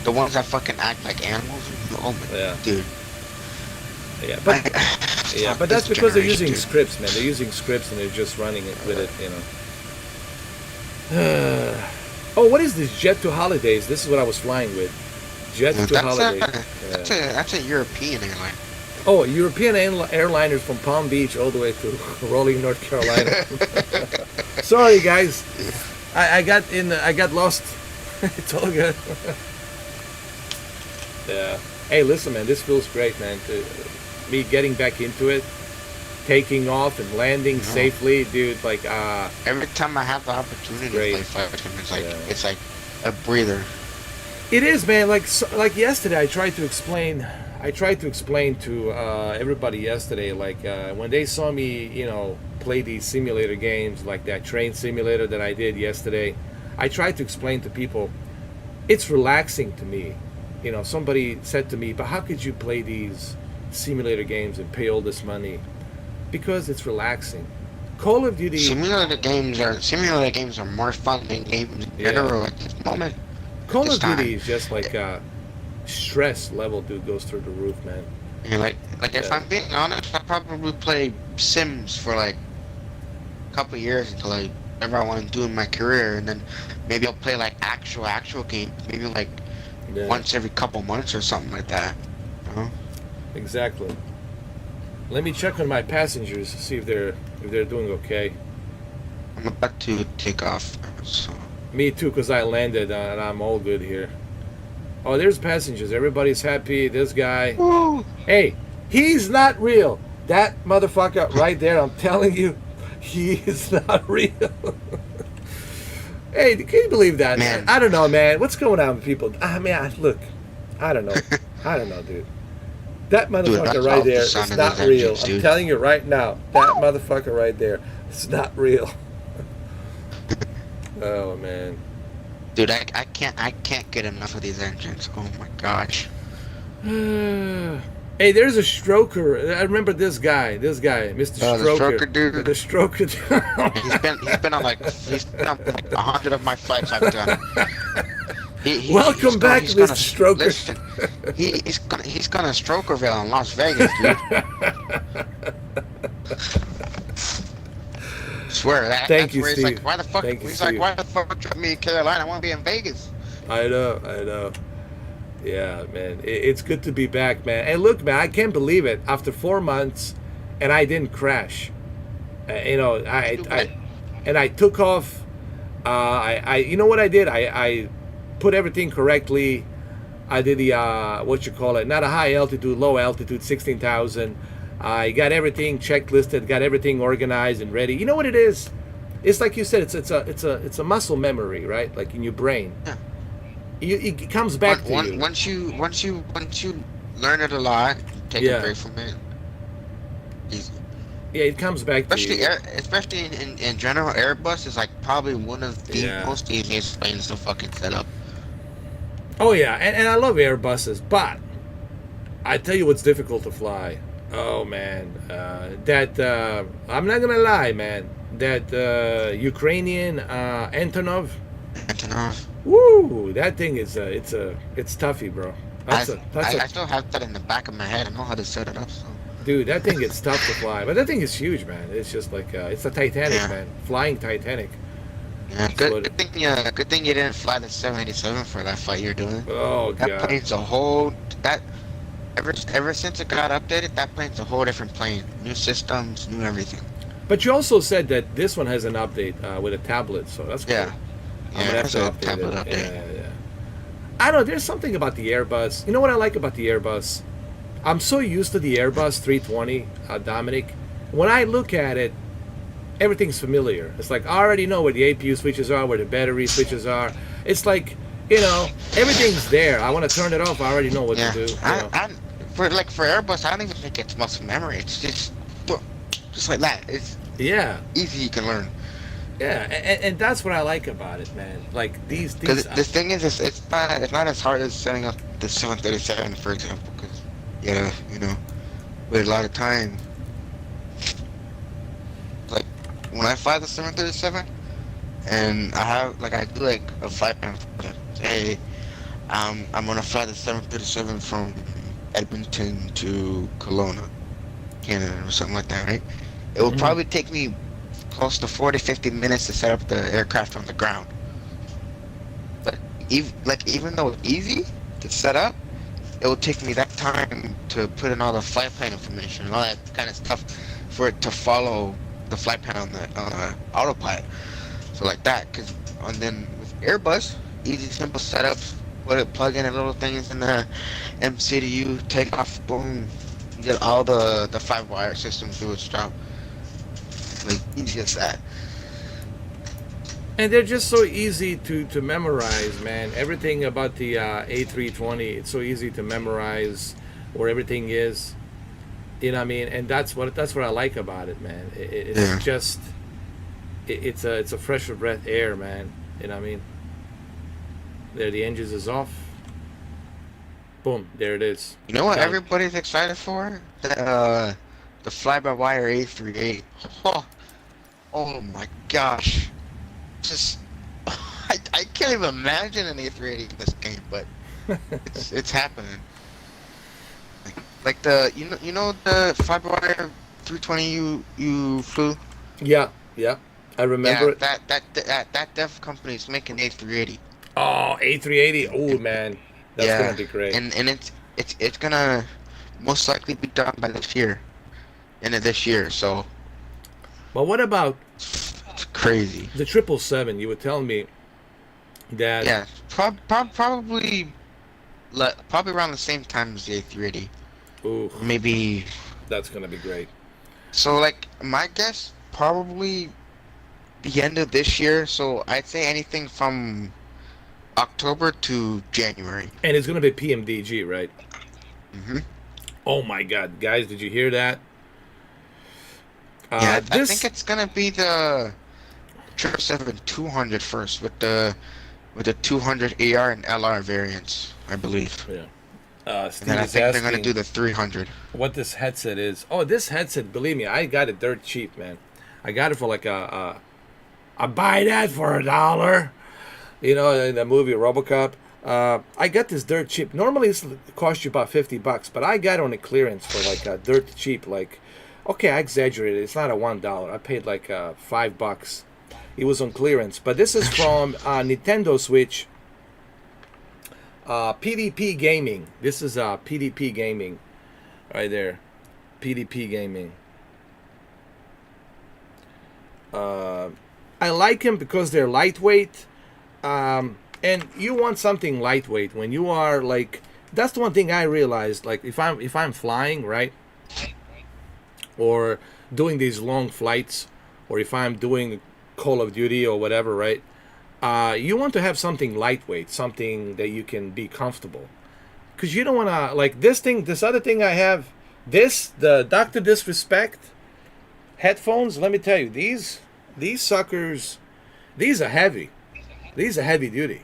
The ones that fucking act like animals. Oh my, Yeah. dude. Yeah, but Fuck but that's this because they're generation, using dude. scripts, man. They're using scripts and they're just running it with it, you know. Oh, what is this? Jet to Holidays. This is what I was flying with. Jet to Holidays. That's a European airline. Oh, European airliners from Palm Beach all the way to Raleigh, North Carolina. Sorry, guys. I got lost. It's all good. Yeah. Hey, listen, man. This feels great, man. Me getting back into it, taking off and landing safely, dude. Like, Every time I have the opportunity to Great. play flight sim, Yeah. it's like a breather. it is, man. Like yesterday, I tried to explain to everybody yesterday, like when they saw me, you know, play these simulator games, like that train simulator that I did yesterday. I tried to explain to people, it's relaxing to me. You know, somebody said to me, but how could you play these simulator games and pay all this money? Because it's relaxing. Call of Duty. Simulator games are more fun than games in Yeah. general at this moment. Call this of Duty time. is just like stress level, dude, goes through the roof, man. And like if Yeah. I'm being honest, I probably play Sims for like a couple of years until whatever I want to do in my career, and then maybe I'll play like actual games, maybe like Yeah, once every couple months or something like that. You know? exactly. Let me check on my passengers, see if they're doing okay. I'm about to take off, so Me too, because I landed and I'm all good here. Oh, there's passengers. Everybody's happy. This guy. woo! Hey, he's not real. That motherfucker right there, I'm telling you, he is not real. Hey, can you believe that? Man. I don't know, man. What's going on with people? Man, look, I don't know. I don't know, dude. That motherfucker that's right off the there sound is of not those real. engines, I'm dude. telling you right now, that motherfucker right there is not real. Oh, man. Dude, I can't get enough of these engines. Oh my gosh. Hey, there's a stroker. I remember this guy, Mr. Oh, the Stroker. stroker dude. The stroker dude. He's been on like 100 of my flights I've done. Welcome back, he's Mr. gonna- Stroker. Listen, he's gonna Strokerville in Las Vegas, dude. Swear that. Thank that's you, where he's Steve. like, why the fuck? Thank you, He's like, Steve. why the fuck drop me in Carolina? I want to be in Vegas. I know. Yeah, man. It's good to be back, man. And look, man, I can't believe it. After 4 months, and I didn't crash. You know, I took off. You know what I did? I put everything correctly. I did the what you call it, not a high altitude, low altitude, 16,000. I got everything checklisted, got everything organized and ready. You know what it is? It's like you said. It's a muscle memory, right? Like in your brain. Yeah. It comes back to you. Once you learn it a lot, take Yeah. a break from it. Easy. Yeah, it comes back to Especially you. especially in general, Airbus is like probably one of the Yeah. most easiest planes to fucking set up. Oh yeah, and I love Airbuses, but I tell you what's difficult to fly. Oh man, I'm not gonna lie, man. That Ukrainian Antonov, Antonov. woo, that thing is it's toughy, bro. I still have that in the back of my head. I know how to set it up. So. Dude, that thing is tough to fly, but that thing is huge, man. It's just like it's a Titanic, Yeah. man, flying Titanic. Yeah, what- good thing you didn't fly the 787 for that flight you're doing. Oh That god. plane's a whole ever since it got updated, that plane's a whole different plane. New systems, new everything. But you also said that this one has an update with a tablet, so that's cool. Yeah. I'm gonna have it's to a update tablet it. update. Yeah. I don't know. There's something about the Airbus. You know what I like about the Airbus? I'm so used to the Airbus 320, Dominic. When I look at it, everything's familiar. It's like I already know where the APU switches are, where the battery switches are. It's like everything's there. I want to turn it off. I already know what Yeah, to do. for Airbus, I don't even think it's muscle memory. It's just boom, just like that. It's Yeah, easy. You can learn. yeah, and that's what I like about it, man. Like Because these. the thing is, it's not as hard as setting up the 737, for example. Because with a lot of time, like when I fly the 737, and I do like a flight plan. Hey, I'm gonna fly the 737 from Edmonton to Kelowna, Canada, or something like that, right? It will Mhm. probably take me close to 40, 50 minutes to set up the aircraft on the ground. But even though it's easy to set up, it will take me that time to put in all the flight plan information and all that kind of stuff for it to follow the flight plan on the autopilot. So like that, and then with Airbus, easy, simple setups. Plug in the little things in the MCDU, take off, boom, get all the 5-wire system do its job. Like easy as that. And they're just so easy to memorize, man. Everything about the A320, it's so easy to memorize where everything is. You know what I mean? And that's what I like about it, man. It's Yeah. just it's a fresher breath air, man. You know what I mean? There, the engines is off. Boom, there it is. You know what Done. everybody's excited for? The fly-by-wire A38. Oh, oh my gosh. Just I can't even imagine an A380 in this game, but it's happening. Like the the fly-by-wire 320 you flew? Yeah, yeah. I remember Yeah, it. that dev company is making A380. Oh, A380. Oh man, that's gonna Yeah, be great. and it's gonna most likely be done by this year, end of this year. So But what about it's crazy. the 777? You were telling me that. Yeah, probably around the same time as the A380. Ooh, Maybe. that's gonna be great. So like my guess, probably the end of this year. So I'd say anything from October to January. And it's gonna be PMDG, right? hmm Oh my God, guys, did you hear that? Yeah, I think This. it's gonna be the 777-200 first with the 200 AR and LR variants, I believe. Yeah. And then Steve I is think they're gonna do asking the 300. what this headset is. Oh, this headset, believe me, I got it dirt cheap, man. I got it for like I buy that for $1. In the movie RoboCop. I got this dirt cheap. Normally, it costs you about $50, but I got it on a clearance for like dirt cheap. Like, okay, I exaggerated. It's not a $1. I paid like $5. It was on clearance, but this is from Nintendo Switch. PDP Gaming. This is PDP Gaming, right there. PDP Gaming. I like them because they're lightweight. And you want something lightweight when you are like. That's the one thing I realized. Like if I'm flying, right, or doing these long flights, or if I'm doing Call of Duty or whatever, right, you want to have something lightweight, something that you can be comfortable, because you don't want to like this other thing I have, the Dr. Disrespect headphones. Let me tell you, these suckers, these are heavy. These are heavy duty.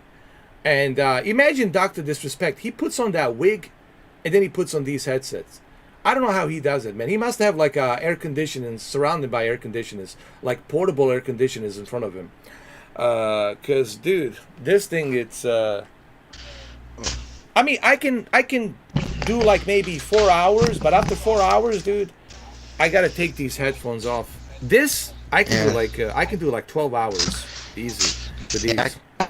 And imagine Dr. Disrespect. He puts on that wig, and then he puts on these headsets. I don't know how he does it, man. He must have like air conditioning, surrounded by air conditioners, like portable air conditioners in front of him. Cause dude, this thing, it's. I mean, I can do like maybe 4 hours, but after 4 hours, dude, I gotta take these headphones off. This I can do like 12 hours easy with these. Yeah, I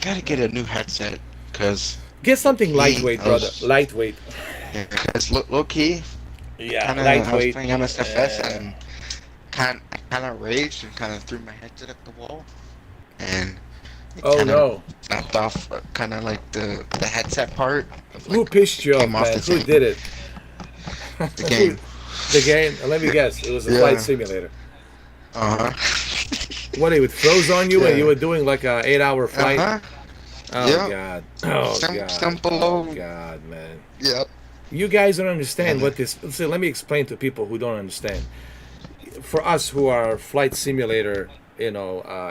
gotta get a new headset because Get something lightweight, brother. Lightweight. low key, Yeah, kind of I was lightweight. playing MSFS and kind of raged and kind of threw my headset at the wall, and it Oh kind of no. snapped off, kind of like the headset part. Who pissed you off, came off man? the Who thing. did it? The game. The game? Let me guess. It was a Yeah. flight simulator. Uh huh. What, it froze on you and Yeah. you were doing like a 8-hour flight? Uh Oh Yep. God. Oh God. Simple Oh low. God, man. Yep. You guys don't understand And what this. So let me explain to people who don't understand. For us who are flight simulator,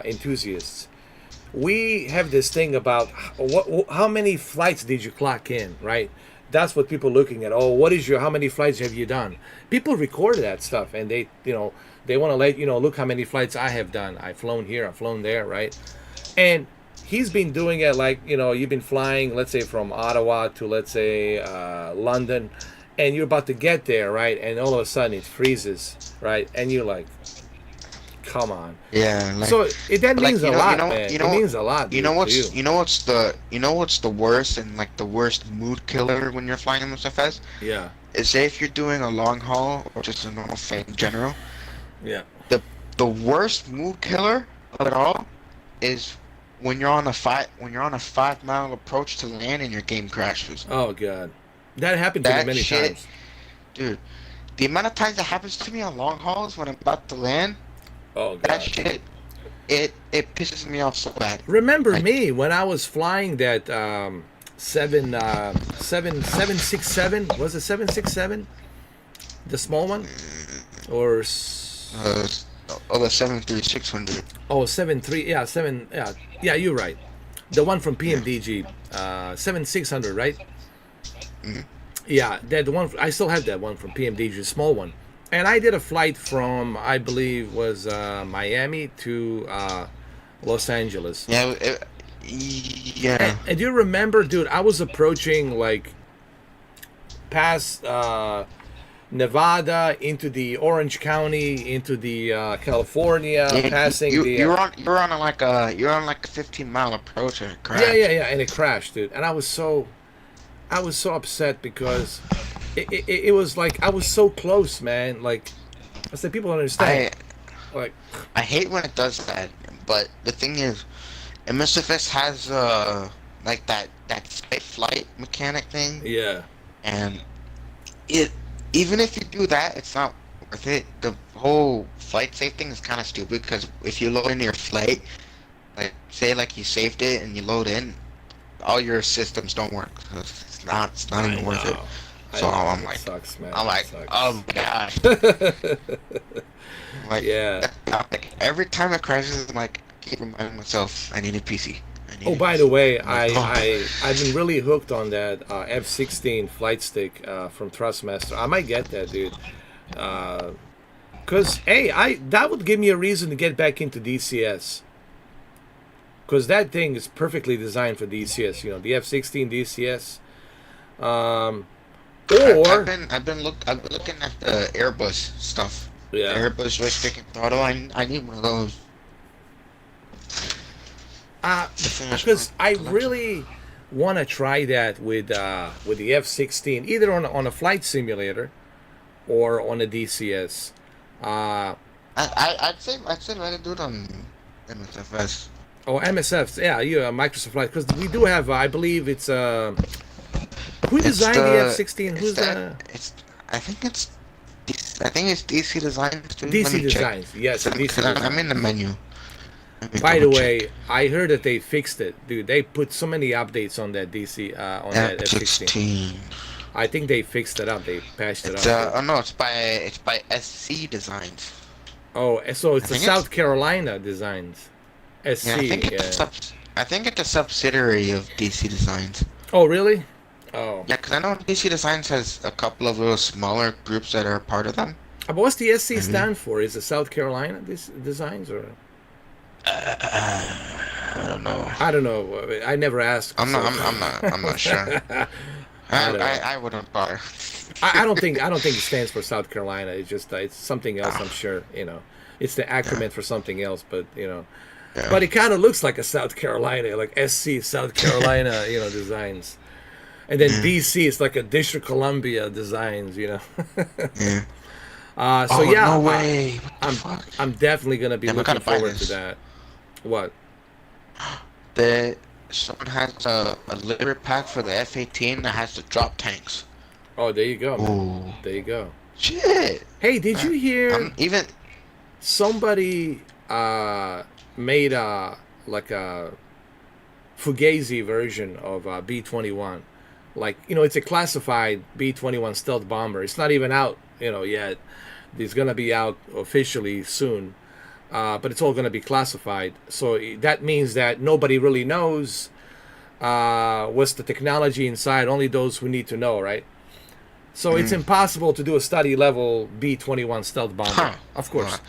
enthusiasts, we have this thing about how many flights did you clock in, right? That's what people are looking at. Oh, how many flights have you done? People record that stuff, and they want to let you know, look how many flights I have done. I've flown here, I've flown there, right? And he's been doing it like, you've been flying, let's say from Ottawa to, let's say, London, and you're about to get there, right? And all of a sudden it freezes, right? And you're like, come on. yeah, like, So that but like, means a lot, man. It means a lot, dude, to you. what's the worst and like the worst mood killer when you're flying MSFS? Yeah, Is say if you're doing a long haul or just a normal flight in general, yeah. the the worst mood killer of it all is when you're on a 5 mile approach to land and your game crashes. Oh God, that happened to me That many shit, times. dude. The amount of times that happens to me on long hauls when I'm about to land, Oh that God. shit, it pisses me off so bad. Remember Like, me when I was flying that 767? Was it 767? The small one, or uh, the 73600. oh 73? Yeah, 7. Yeah, yeah. You're right. The one from PMDG, 7600, right? Mm. Yeah, that one. I still have that one from PMDG, the small one. And I did a flight from, I believe, was Miami to Los Angeles. Yeah, yeah. And do you remember, dude? I was approaching like past Nevada into the Orange County, into the California, passing the. You're on like a 15-mile approach and it Yeah, yeah, crashed. yeah, and it crashed, dude. And I was so upset because it was like I was so close, man. Like I said, people don't understand. Like, I hate when it does that, but the thing is, MSFS has like that safe flight mechanic thing, yeah, and it even if you do that, it's not worth it. The whole flight safe thing is kind of stupid because if you load in your flight, like say like you saved it and you load in, all your systems don't work. So it's not I even worth it. know. I So know. I'm It like, sucks, man. I'm It like, sucks. oh my gosh. Like, Yeah. like every time it crashes, I'm like, I keep reminding myself, I need a PC. I need Oh, a by the PC. way, I'm like, oh. I've been really hooked on that F-16 flight stick from Thrustmaster. I might get that, dude. Cause hey, that would give me a reason to get back into DCS. Cause that thing is perfectly designed for DCS. You know, the F-16 DCS. Or I've been looking at the Airbus stuff. The yeah. Airbus joystick and throttle. I need one of those to finish Because my I collection. really want to try that with the F-16, either on a flight simulator or on a DCS. Uh, I'd say let it do it on MSFS. or MSFs, yeah, Microsoft Flight, because we do have, I believe it's who It's designed the F-16? it's Who's the it's I think it's I think it's DC Designs too. Let DC me check. Designs? Yes, DC I'm in Designs. the menu. Let me By the double way, check. I heard that they fixed it, dude. They put so many updates on that DC on that F-16. F16. I think they fixed it up. They patched it It's up. oh no, it's by SC Designs. Oh, so I it's the think South Carolina Designs. yeah, I SC. think it's Yeah. I think it's a subsidiary of DC Designs. Oh, really? Oh. Yeah, because I know DC Designs has a couple of little smaller groups that are part of them. But what's the SC Maybe. stand for? Is it South Carolina Designs or? I don't know. I don't know. I never asked. I'm not. so- I'm not sure. I don't know. I wouldn't bother. I don't think it stands for South Carolina. It's just it's something else. I'm sure. It's the acronym for something else. But Yeah. but it kind of looks like a South Carolina, like SC South Carolina, designs. And then DC is like a District Columbia Designs. Yeah. So Oh, yeah, no way. What the I'm fuck? I'm definitely gonna be Damn, I looking gotta buy forward to this. that. What? Someone has a litter pack for the F-18 that has the drop tanks. Oh, there you go, man. Ooh. There you go. Shit. Hey, did you hear I'm even. somebody made like a fugazi version of B-21. Like, it's a classified B-21 stealth bomber. It's not even out, yet. It's going to be out officially soon. But it's all going to be classified. So that means that nobody really knows what's the technology inside. Only those who need to know, right? So it's impossible to do a study level B-21 stealth bomber, of course.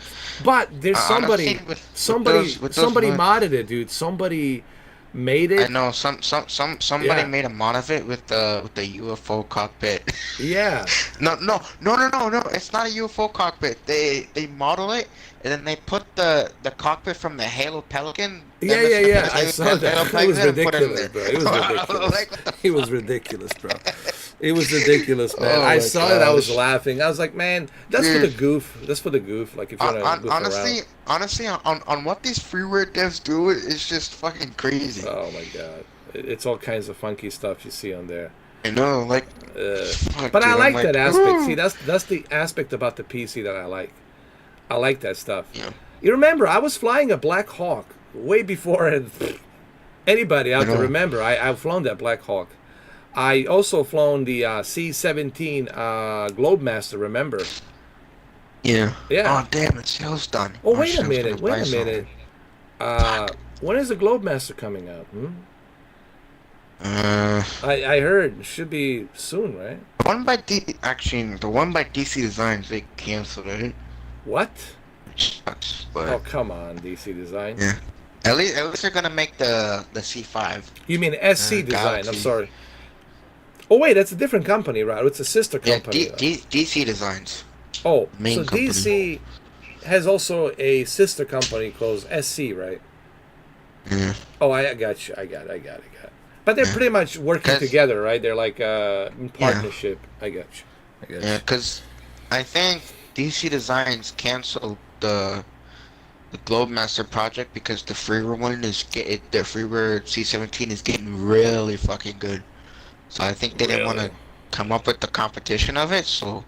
But there's somebody modded it, dude. Somebody made it. I know somebody made a mod of it with the UFO cockpit. Yeah. No. It's not a UFO cockpit. They model it and then they put the cockpit from the Halo Pelican. Yeah. I saw that. It was ridiculous, bro. It was ridiculous. It was ridiculous, bro. It was ridiculous, man. I saw it. I was laughing. I was like, man, that's for the goof. That's for the goof. Like if you want to goof around. Honestly, on what these freeware devs do, it's just fucking crazy. Oh my god, it's all kinds of funky stuff you see on there. I know, like. But dude, I like that aspect. See, that's the aspect about the PC that I like. I like that stuff. Yeah. You remember, I was flying a Black Hawk way before anybody out there remember. I've flown that Black Hawk. I also flown the C-17 Globemaster, remember? Yeah. Yeah. Oh, damn, the sale's done. Oh, wait a minute. When is the Globemaster coming out? I heard it should be soon, right? The one by DC Designs, they canceled it. What? Sucks, but... Oh, come on, DC Design. Yeah. At least they're gonna make the C5. You mean SC Design? Galaxy. I'm sorry. Oh wait, that's a different company, right? It's a sister company. Yeah, DC Designs. Oh, main so company. DC has also a sister company called SC, right? Yeah. Oh, I got you. I got it. But they're pretty much working together, right? They're like in partnership. Yeah. I got you. Yeah, because I think DC Designs canceled the Globemaster project because the freeware one the freeware C-17 is getting really fucking good. So I think they didn't want to come up with the competition of it. So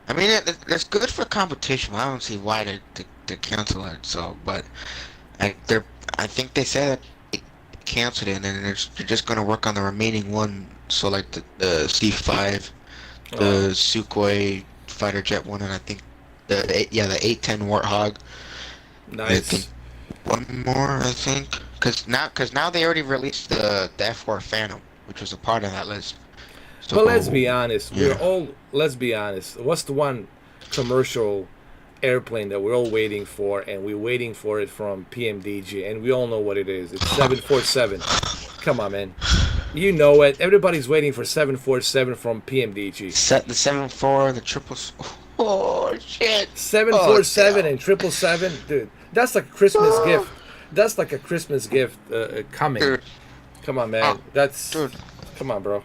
I mean, it's good for competition. But I don't see why they cancel it. So, but I think they said they canceled it, and then they're just gonna work on the remaining one. So like the C5, the Sukhoi fighter jet one, and I think the 810 Warthog. Nice. One more, I think, because now they already released the F4 Phantom, which was a part of that list. So, but let's be honest, let's be honest. What's the one commercial airplane that we're all waiting for, and we're waiting for it from PMDG, and we all know what it is. It's 747. Come on, man. You know it. Everybody's waiting for 747 from PMDG. Set the 74, the triple. Oh shit. 747 and 777, dude. That's like a Christmas gift. That's like a Christmas gift coming. Dude. Come on, man. Come on, bro.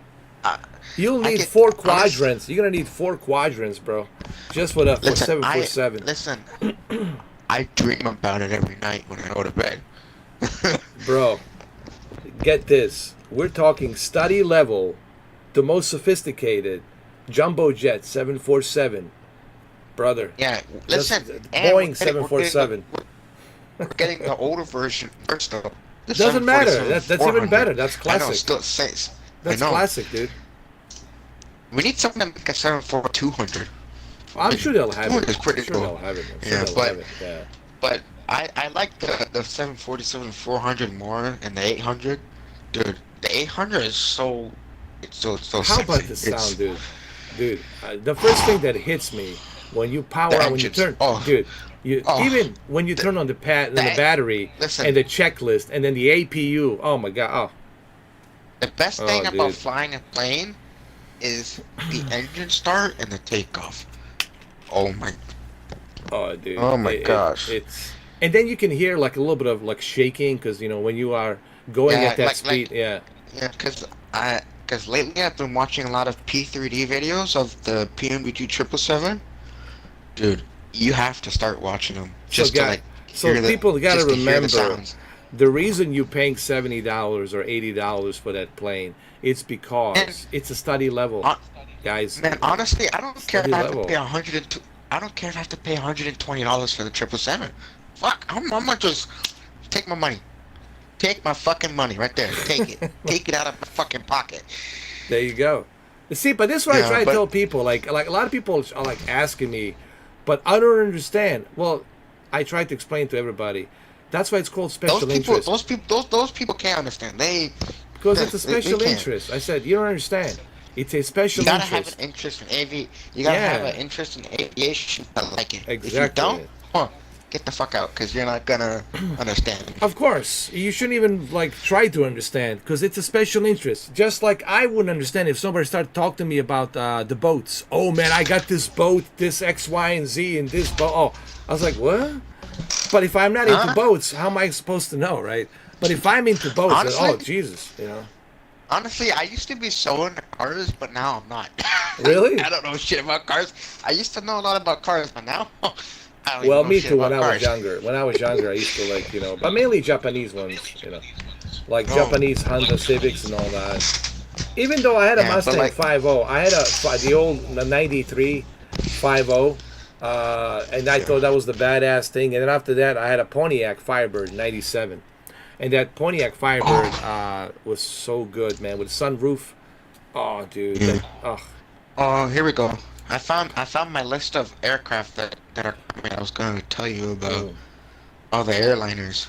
You'll need 4 quadrants. You're gonna need 4 quadrants, bro. Just for 747. Listen, I dream about it every night when I go to bed. Bro, get this. We're talking study level, the most sophisticated jumbo jet 747. Brother. Yeah, listen. Boeing 747. We're getting the older version first though. Doesn't matter. That's even better. That's classic. I know, still says. That's classic, dude. We need something to make a 74200. I'm sure they'll have it. It's pretty cool. They'll have it. But I like the 747 400 more and the 800. Dude, the 800 is so How sexy. about the sound, dude? Dude, the first thing that hits me when you power on, when you turn, even when you turn on the battery and the checklist and then the APU. Oh my god! The best thing about flying a plane is the engine start and the takeoff. Oh my. Oh dude. Oh my gosh. And then you can hear like a little bit of like shaking because when you are going at that speed. Yeah, because lately I've been watching a lot of P3D videos of the PMBG 777. Dude, you have to start watching them. So people gotta remember the reason you're paying $70 or $80 for that plane. It's because it's a study level, guys. Man, honestly, I don't care if I have to pay $102. I don't care if I have to pay $120 for the 777. Fuck, I'm gonna just take my money. Take my fucking money right there. Take it. Take it out of my fucking pocket. There you go. See, but this is what I Yeah, try to but tell people. Like a lot of people are like asking me, but I don't understand. Well, I try to explain to everybody. That's why it's called special interest. those people can't understand. Because it's a They special can't. interest. I said, you don't understand. It's a special You gotta have interest. an interest in You gotta have an Yeah, interest in aviation to like it. If you don't, exactly. huh, get the fuck out, because you're not gonna understand. Of course, you shouldn't even like try to understand because it's a special interest. Just like I wouldn't understand if somebody started talking to me about the boats. Oh man, I got this boat, this X, Y, and Z, and this boat. Oh, I was like, what? But if I'm not into Huh? boats, how am I supposed to know, right? But if I'm into boats, then, Honestly, oh Jesus, you know. honestly, I used to be so into cars, but now I'm not. Really? I don't know shit about cars. I used to know a lot about cars, but now I don't even Well, know me shit too. When about I was cars. younger, I used to like, but mainly Japanese ones, like Oh, Japanese Honda Civics and all that. Even though I had a yeah, but Mustang like, 5.0, I had the old 93 5.0, and I yeah. thought that was the badass thing. And then after that, I had a Pontiac Firebird 97, and that Pontiac Firebird Oh, was so good, man, with a sunroof. Oh, dude, yeah. oh, Oh, here we go. I found my list of aircraft that are coming. I was gonna tell you about mm. all the airliners.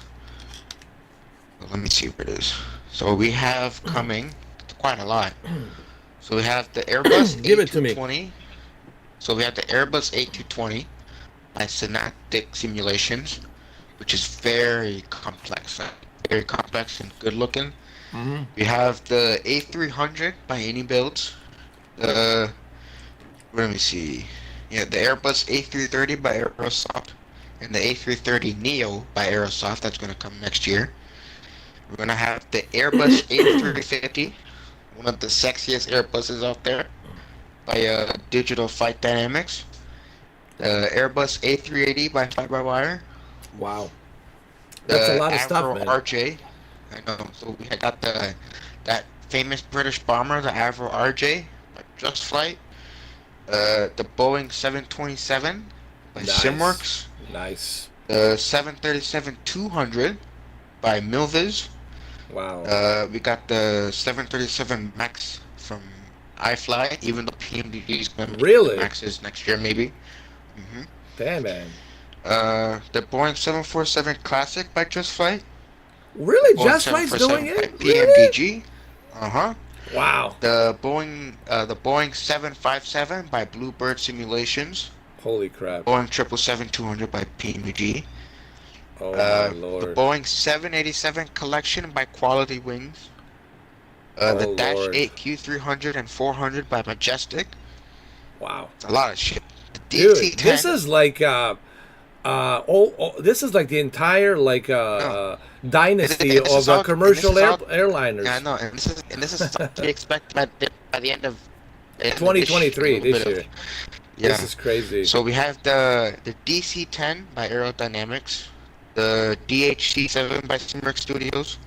Let me see where it is. So we have coming quite a lot. So we have the Airbus Give it to me. A220. So we have the Airbus A220 by Synaptic Simulations, which is very complex and good looking. Hmm. We have the A300 by Any Builds. The Let me see. Yeah, the Airbus A330 by Aerosoft and the A330 Neo by Aerosoft. That's gonna come next year. We're gonna have the Airbus A350, one of the sexiest Airbuses out there, by Digital Flight Dynamics. The Airbus A380 by Fly-by-Wire. Wow, that's a The lot of stuff, Avro man. RJ. I know. So we had got that famous British bomber, the Avro RJ, by Just Flight. The Boeing 727 by Nice, Simworks. nice. The 737-200 by Milviz. Wow. We got the 737 Max from iFly, even though PMDG is going to make the Really? Maxes next year, maybe. hmm Damn, man. The Boeing 747 Classic by Just Flight. The Really? Boeing Just Flight's doing 747 by it? Really? PMDG. Uh-huh. Wow. The Boeing 757 by Bluebird Simulations. Holy crap. Boeing 777-200 by PMDG. Oh my The lord. Boeing 787 Collection by Quality Wings. The Oh Dash lord. 8 Q300 and 400 by Majestic. Wow. It's a lot of shit. The Dude, this DC-10. is like this is like the entire No, dynasty and this of is all. And this commercial is all. Yeah, I airliners. know. And this is stuff to expect by the end of this year, a 2023 little bit this of. year. This Yeah. is crazy. So we have the DC-10 by Aerodynamics, the DHC-7 by Simmerck Studios.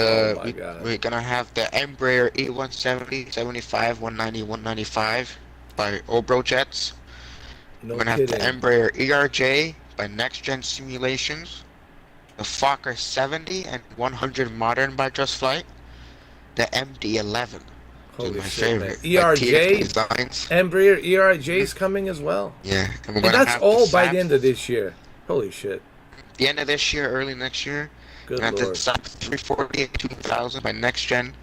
Oh The my we god. we're gonna have the Embraer E170, 75, 190, 195 by Obro Jets. We're No gonna have the kidding. Embraer ERJ by Next Gen Simulations. The Fokker 70 and 100 Modern by Just Flight. The MD-11, which is Holy my shit, man. favorite, by TX ERJ, Designs. Embraer, ERJ's coming as well. Yeah, and we're And gonna that's have the all by the SAP end of this year. Holy shit. the end of this year, early next year. We're Good gonna have the lord. SAP 340 and 2000 by Next Gen.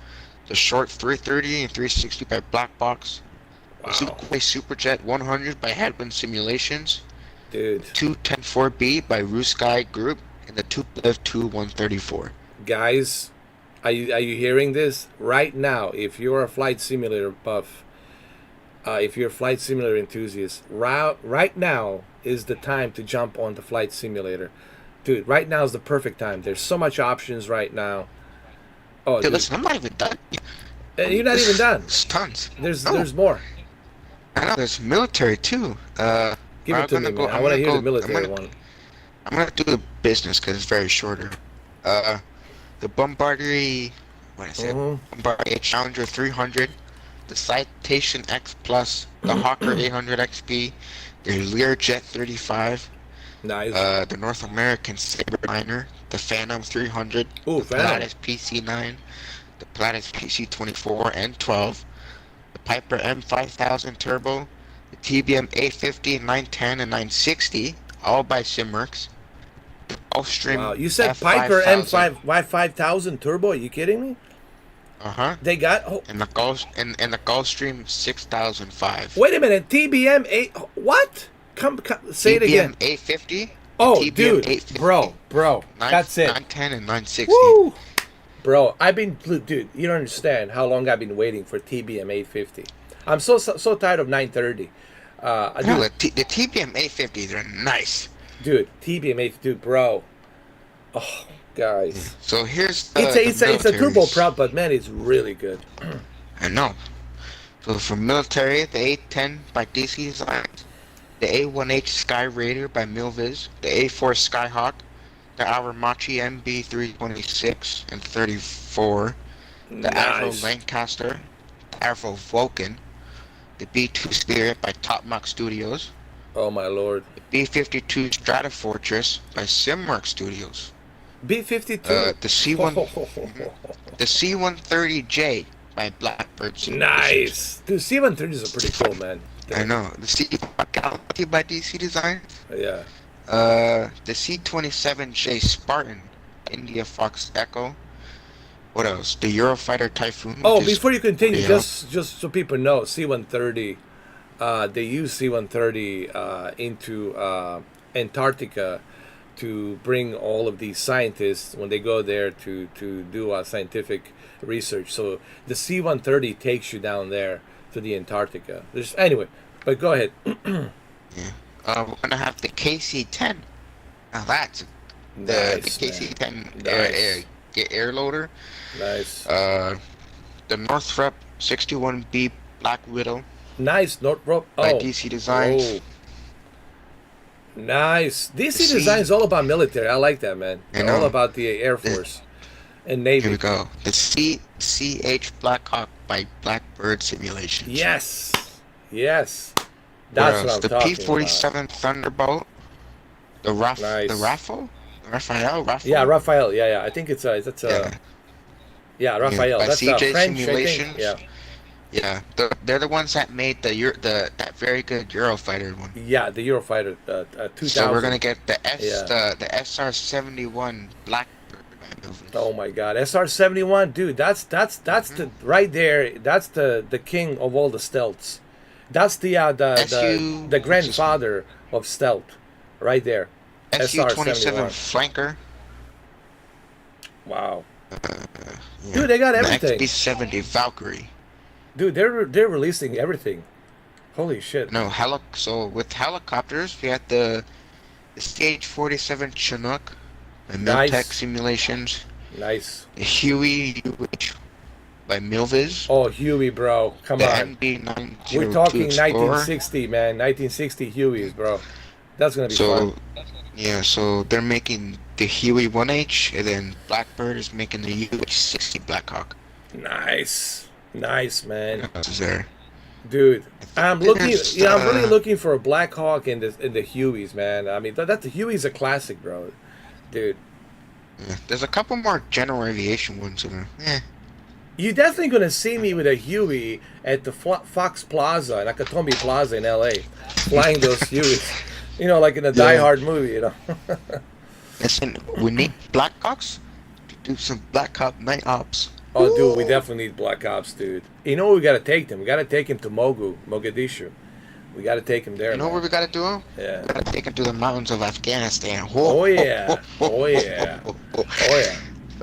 The Short 330 and 360 by Black Box. The Wow. Sukhoi Superjet 100 by Headwind Simulations. Dude. 210-4B by Ruskay Group. And the Tupolev 134. Guys, are you hearing this? Right now, if you're a flight simulator buff, if you're a flight simulator enthusiast, right now is the time to jump on the flight simulator. Dude, right now is the perfect time. There's so much options right now. Oh, Dude, dude, listen, I'm not even done. you're not even done. There's tons. There's No, there's more. I know there's military too. Give I'm it to me, gonna go. man. I I'm want to gonna hear the go. military one. I'm gonna do the business because it's very shorter. Uh, the Bombardier. What I said? Hmm. Bombardier Challenger 300, the Citation X Plus, the Hawker 800 XP, the Learjet 35, Nice. The North American Saberliner, the Phantom 300, Ooh, the Phantom. Pilatus PC9, the Pilatus PC24 and 12, the Piper M5000 Turbo, the TBM 850, 910, and 960, all by Simworks, the Wow. Gulfstream You said Piper F5000, M5 Y5000 Turbo? Are you kidding me? uh-huh, They got. Oh, and the Gulfstream 6005. wait a minute. TBM 8. What? Come say it again. TBM 850, Oh, TBM dude. 850, Bro. 9, That's it. 910, and 960. Woo! Bro, dude, you don't understand how long I've been waiting for TBM 850. I'm so tired of 930. No, the TBM 850s are nice. Dude, TBM 8, dude, bro. Oh, guys. So here's the, It's a turbo militaries. prop, but man, it's really good. I know. So for military, the A10 by DC Designs, the A1H Sky Raider by Milviz, the A4 Skyhawk, the Awamachi MB326 and 34, the Avro Nice. Lancaster, the Avro Vulcan, the B2 Spirit by Topmark Studios, Oh my lord. the B52 Stratofortress by Simwork Studios, B52. the the C130J by Blackbird Simulations. Nice. Dude, C130s are pretty cool, man. I know. The C1 Galaxy by DC Design. Yeah. The C27J Spartan, India Fox Echo. What else? The Eurofighter Typhoon. Oh, which is before you continue, pretty just so people know, C130, they use C130 into Antarctica to bring all of these scientists when they go there to do scientific research. So the C130 takes you down there to the Antarctica. Anyway, but go ahead. Yeah. We're gonna have the KC-10. Now that's the Nice, KC-10 Nice. air loader. Nice. The Northrop 61B Black Widow Nice, Northrop. by Oh, DC Designs. oh, nice. DC C- Design is all about military. I like that, man. I know. All about the Air Force and Here we Navy. go. The CH Blackhawk by Blackbird Simulations. Yes, yes. What That's else? what I'm The talking P-47 Thunderbolt. The Nice. Raphael. about. Yeah, Raphael. Yeah. I think it's Yeah. yeah, Raphael. By That's CJ French, I think. Simulations. Yeah, Yeah, they're the ones that made that very good Eurofighter one. yeah. The Eurofighter 2000. So we're gonna get the Yeah. the SR-71 Blackbird. Oh my God, SR-71, dude. That's the right there. That's the king of all the stealths. That's the SU grandfather of stealth, right there. SU-27 Flanker. Wow, Yeah. dude, they got And the everything. XB-70 Valkyrie. Dude, they're releasing everything. Holy shit. No, so with helicopters, we had the CH-47 Chinook, by Nice. Miltech Simulations, Nice. the Huey UH by Milviz, Oh, Huey, bro, come the on. NB902 We're talking Explorer. 1960, man. 1960 Hueys, bro. That's gonna be So, fun. yeah, so they're making the Huey 1H, and then Blackbird is making the UH-60 Blackhawk. Nice, man. What else is there? Dude, I'm looking. There's, Yeah, I'm really looking for a Black Hawk in the Hueys, man. I mean, that the Huey's a classic, bro. Dude, Yeah, there's a couple more General Aviation ones in there. you're definitely gonna see me with a Huey at the Fox Plaza and Nakatomi Plaza in LA, flying those Hueys. You know, like in a Die Yeah. Hard movie. You know. Listen, we need Blackhawks to do some Black Hawk night ops. Oh, dude, we definitely need Black Ops, dude. You know where we gotta take them? We gotta take him to Mogadishu. We gotta take him there. You know man. where we gotta do them? Yeah. We gotta take them to the mountains of Afghanistan. Oh yeah. Oh yeah. Oh yeah.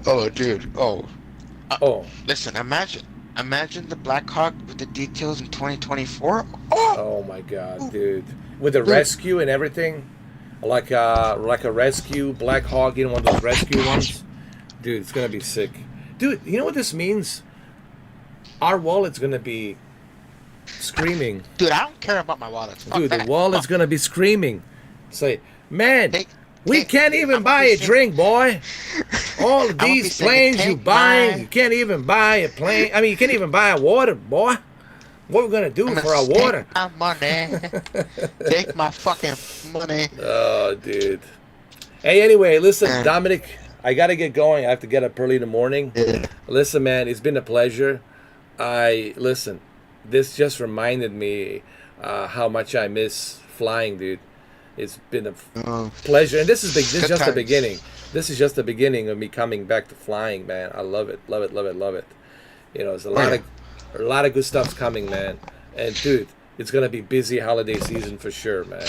Oh, dude. Oh. Oh. Listen, imagine the Black Hawk with the details in 2024. Oh my God, dude. With the rescue and everything, like a rescue Black Hawk, you know, one of those rescue ones. Dude, it's gonna be sick. Dude, you know what this means? Our wallet's gonna be screaming. Dude, I don't care about my wallet. Fuck Dude, the that. wallet's Fuck. gonna be screaming. Say, man, They- we they- can't even I'm buy gonna a be drink, boy. All of be these singing, planes you "Take buying, my-" you can't even buy a plane. I mean, you can't even buy a water, boy. What we're gonna do I'm gonna for our water? take my money. Take my fucking money. Oh, dude. Hey, anyway, listen, And Dominic, I gotta get going. I have to get up early in the morning. yeah, Listen, man, it's been a pleasure. Listen. This just reminded me how much I miss flying, dude. It's been a uh, pleasure, and this is good just the times. beginning. This is just the beginning of me coming back to flying, man. I love it, love it, love it, love it. You know, there's Oh yeah. a lot of good stuff's coming, man. And dude, it's gonna be busy holiday season for sure, man,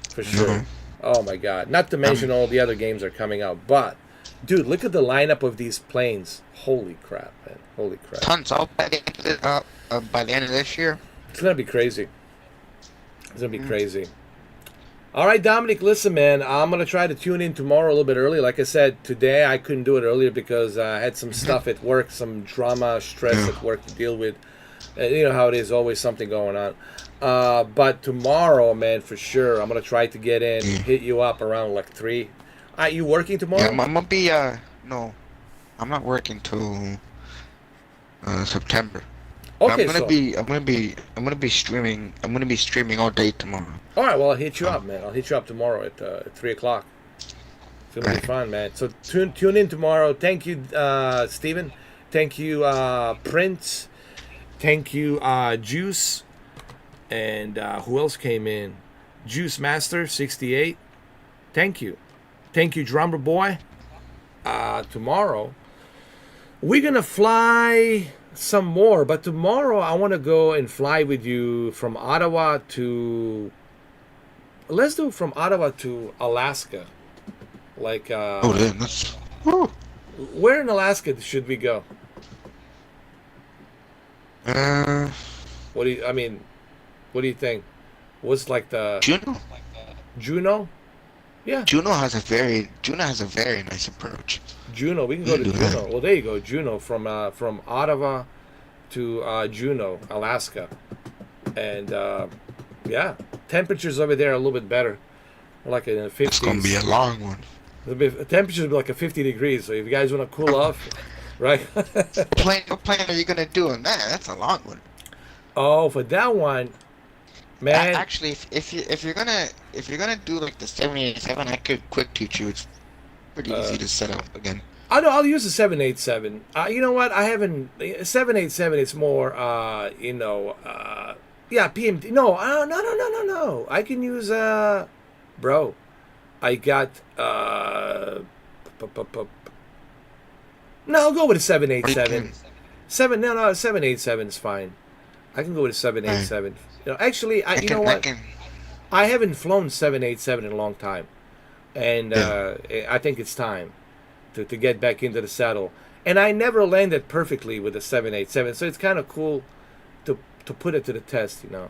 for sure. Mhm. Oh my God! Not to mention all the other games are coming out, but dude, look at the lineup of these planes. Holy crap, man! Holy crap! Tons all by the end of this year. It's gonna be crazy. It's gonna be Mm. crazy. All right, Dominic, listen, man. I'm gonna try to tune in tomorrow a little bit early. Like I said, today I couldn't do it earlier because I had some stuff at work, some drama, stress Yeah. at work to deal with. You know how it is, always something going on. But tomorrow, man, for sure, I'm gonna try to get in, Yeah. hit you up around like 3. Are you working Yeah, tomorrow? I'm gonna be no, I'm not working till September. But Okay, so I'm gonna be streaming. I'm gonna be streaming all day tomorrow. all right. Well, I'll hit you So, up, man. I'll hit you up tomorrow at 3 o'clock. It's gonna be right. fun, man. So tune in tomorrow. Thank you, Steven. Thank you, Prince. Thank you, Juice. And who else came in? Juice Master 68. Thank you. Thank you, Drummer Boy. Tomorrow we're gonna fly some more, but tomorrow I want to go and fly with you from Ottawa to. Let's do from Ottawa to Alaska. Like, Oh, then that's. Woo. where in Alaska should we go? Uh, What do you? I mean, what do you think? What's like the Juno. Juneau? Yeah, Juno has a very nice approach. Juneau. We can We go can to do that. Juneau. Well, there you go, Juneau from Ottawa to Juneau, Alaska, and yeah, temperatures over there are a little bit better, like in the It's gonna be 50s. a long one. Temperatures will be like a 50 degrees. So if you guys want to cool off, right? What plane are you gonna do on that? That's a long one. Oh, for that one, man. Actually, if you're gonna do like the 787, I could quick teach you. It's pretty Uh, easy to set up again. I know I'll use the 787. You know what? I haven't 787. It's more, yeah, PMT. No, no. I can use bro. I got no. I'll go with a What do you 787. No, 787 is fine. I can go with a Alright. 787. Actually, you know I what? can. I haven't flown 787 in a long time, and Yeah. I think it's time to get back into the saddle. And I never landed perfectly with a 787, so it's kind of cool to put it to the test, the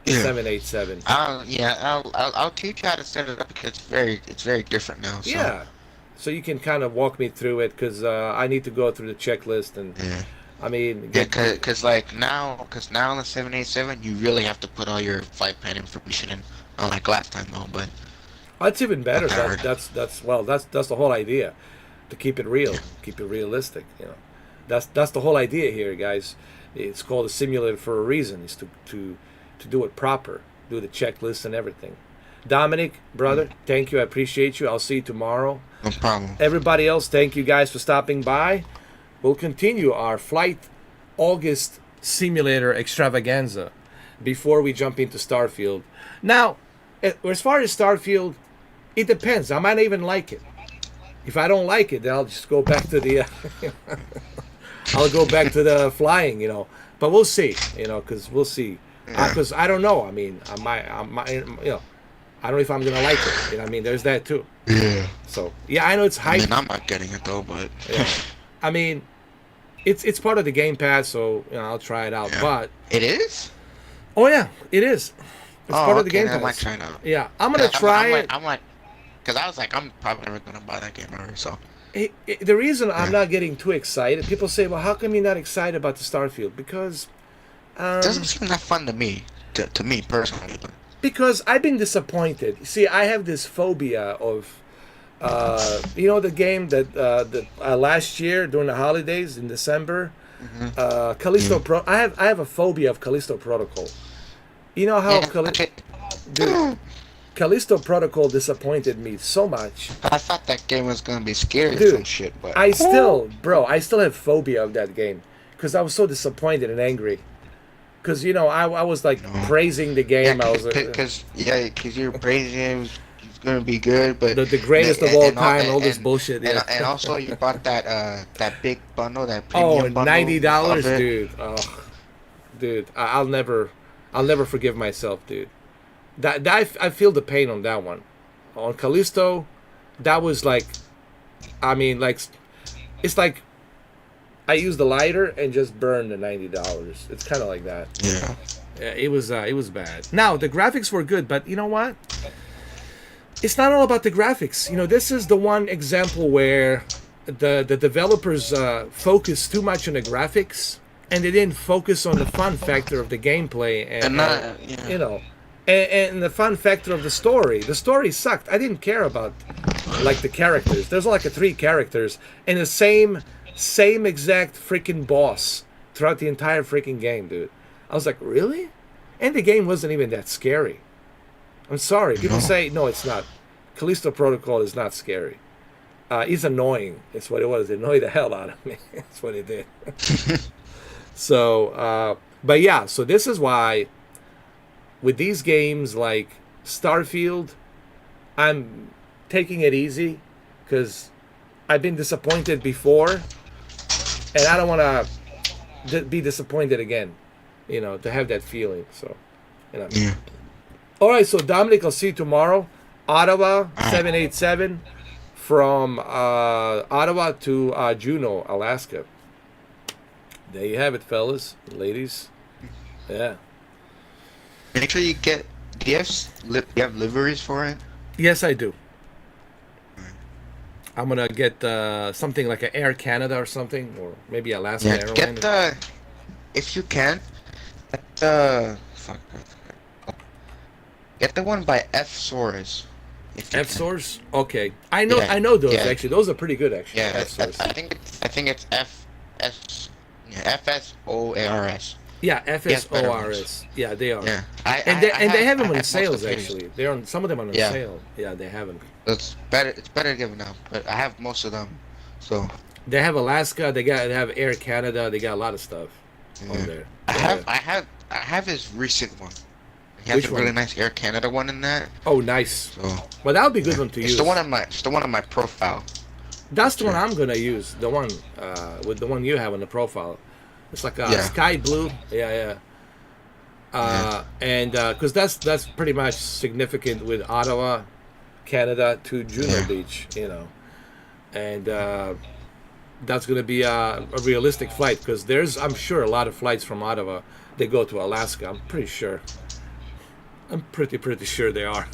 Yeah. 787. I'll teach you how to set it up because it's very different now. So Yeah, so you can kind of walk me through it because I need to go through the checklist and yeah. I mean, Yeah, cause now on the 787, you really have to put all your flight plan information in. Unlike last time though, but that's even better. that's hard. That's the whole idea, to keep it real, keep it realistic. That's the whole idea here, guys. It's called a simulator for a reason. Is to do it proper, do the checklist and everything. Dominic, brother, thank you. I appreciate you. I'll see you tomorrow. No problem. Everybody else, thank you guys for stopping by. We'll continue our Flight August Simulator extravaganza before we jump into Starfield. Now, as far as Starfield, it depends. I might even like it. If I don't like it, then I'll just go back to the. I'll go back to the flying, But we'll see, because we'll see. Yeah. Because I don't know. I mean, I might, I don't know if I'm gonna like it. I mean, there's that too. Yeah. So yeah, I know it's I hype. mean, I'm not getting it though, but Yeah. I mean, it's part of the Game Pass, so I'll try it out. Yeah. But it is. oh yeah, it is. It's part of the Game then I might Pass. try it out. Yeah, I'm gonna try it. I'm like, cause I was like, I'm probably never gonna buy that game ever. So The reason I'm not getting too excited, people say, "Well, how come you're not excited about the Starfield?" Because, it doesn't seem that fun to me, to me personally. But because I've been disappointed. See, I have this phobia of, the game that last year during the holidays in December, Callisto Yeah. Pro. I have a phobia of Callisto Protocol. You know how Yeah. Okay. dude, Callisto Protocol disappointed me so much. I thought that game was gonna be scary or some Dude, shit, but I still have phobia of that game because I was so disappointed and angry. Because I was like no. praising the Yeah, game. I was cause you're praising him. It's gonna be good, but the greatest of all time. All this and bullshit. Yeah. and also you bought that big bundle, that Oh, premium bundle of $90, it. dude. Oh, dude, I'll never forgive myself, dude. That I feel the pain on that one. On Callisto, that was like, I mean, like, it's like I used the lighter and just burned the $90. It's kind of like that. Yeah. It was bad. Now the graphics were good, but you know what? It's not all about the graphics. This is the one example where the developers focus too much on the graphics and they didn't focus on the fun factor of the gameplay And not, yeah. you know and the fun factor of the story. The story sucked. I didn't care about like the characters. There's like three characters and the same exact freaking boss throughout the entire freaking game, dude. I was like, really? And the game wasn't even that scary. I'm sorry. People No. say no, it's not. Callisto Protocol is not scary. It's annoying. It's what it was. It annoyed the hell out of me. That's what it did. So, but yeah. So this is why, with these games like Starfield, I'm taking it easy because I've been disappointed before, and I don't want to be disappointed again. To have that feeling. So, Yeah. All right, so Dominic, I'll see you tomorrow. Ottawa, Alright. 787 from Ottawa to Juneau, Alaska. There you have it, fellas, ladies. Yeah. Make sure you get. Do you have you have liveries for it? Yes, I do. I'm gonna get something like an Air Canada or something, or maybe Alaska Yeah. Airlines. Get the, if you can, get the fuck. Get the one by F Soares. If you F can. Source. Okay, I know. Yeah, I know those yeah. actually. Those are pretty good actually. Yeah, F Source. I think it's FSOARS. Yeah, Yes, better FSORS. Yeah, they are. Yeah, And they have them I on have sales most of it. actually. They're on some of them are on Yeah. sale. Yeah, they have them. It's better. It's better to give them, but I have most of them. So They have Alaska. They have Air Canada. They got a lot of stuff on yeah. there. I have his recent one. He has Which a really one? nice Air Canada one in there. Oh, nice. So Well, that would be a good one to it's use. the one on my profile. That's the one I'm gonna use. The one with the one you have on the profile. It's like Yeah. sky blue. Yeah. And because that's pretty much significant with Ottawa, Canada to Juneau Yeah. Beach. And that's gonna be a realistic flight because there's I'm sure a lot of flights from Ottawa they go to Alaska. I'm pretty sure. I'm pretty sure they are.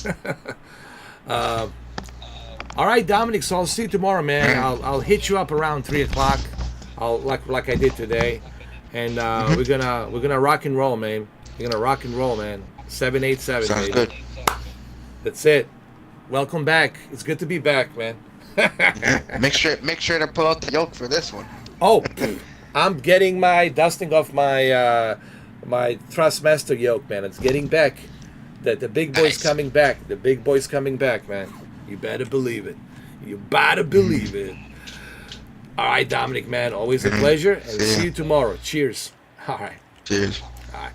All right, Dominic. So I'll see you tomorrow, man. I'll hit you up around 3 o'clock. I'll like I did today, and we're gonna rock and roll, man. We're gonna rock and roll, man. 787. Sounds baby. good. That's it. Welcome back. It's good to be back, man. Make sure to pull out the yoke for this one. Oh, I'm getting my dusting off my my Thrustmaster yoke, man. It's getting back. The big boy's Nice. coming back. The big boy's coming back, man. You better believe it. You better believe it. All right, Dominic, man. Always a pleasure, and See ya. see you tomorrow. Cheers. All right. Cheers. All right.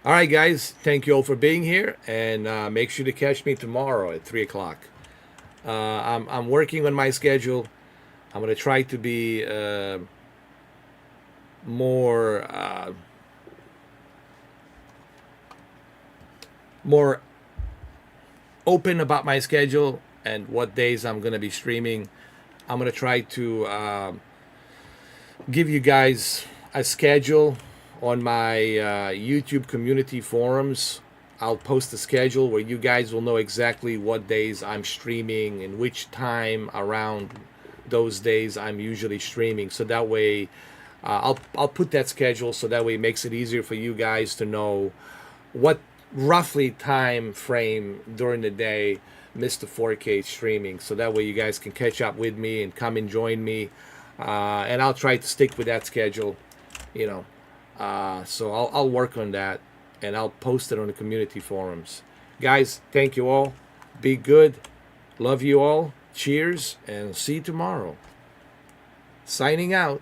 All right, guys. Thank you all for being here, and make sure to catch me tomorrow at 3 o'clock. I'm working on my schedule. I'm gonna try to be more open about my schedule and what days I'm gonna be streaming. I'm gonna try to give you guys a schedule on my YouTube community forums. I'll post a schedule where you guys will know exactly what days I'm streaming and which time around those days I'm usually streaming. So that way, I'll put that schedule so that way it makes it easier for you guys to know what roughly time frame during the day Mr. 4K streaming. So that way you guys can catch up with me and come and join me. And I'll try to stick with that schedule, you know. So I'll work on that and I'll post it on the community forums. Guys, thank you all. Be good. Love you all. Cheers and see you tomorrow. Signing out.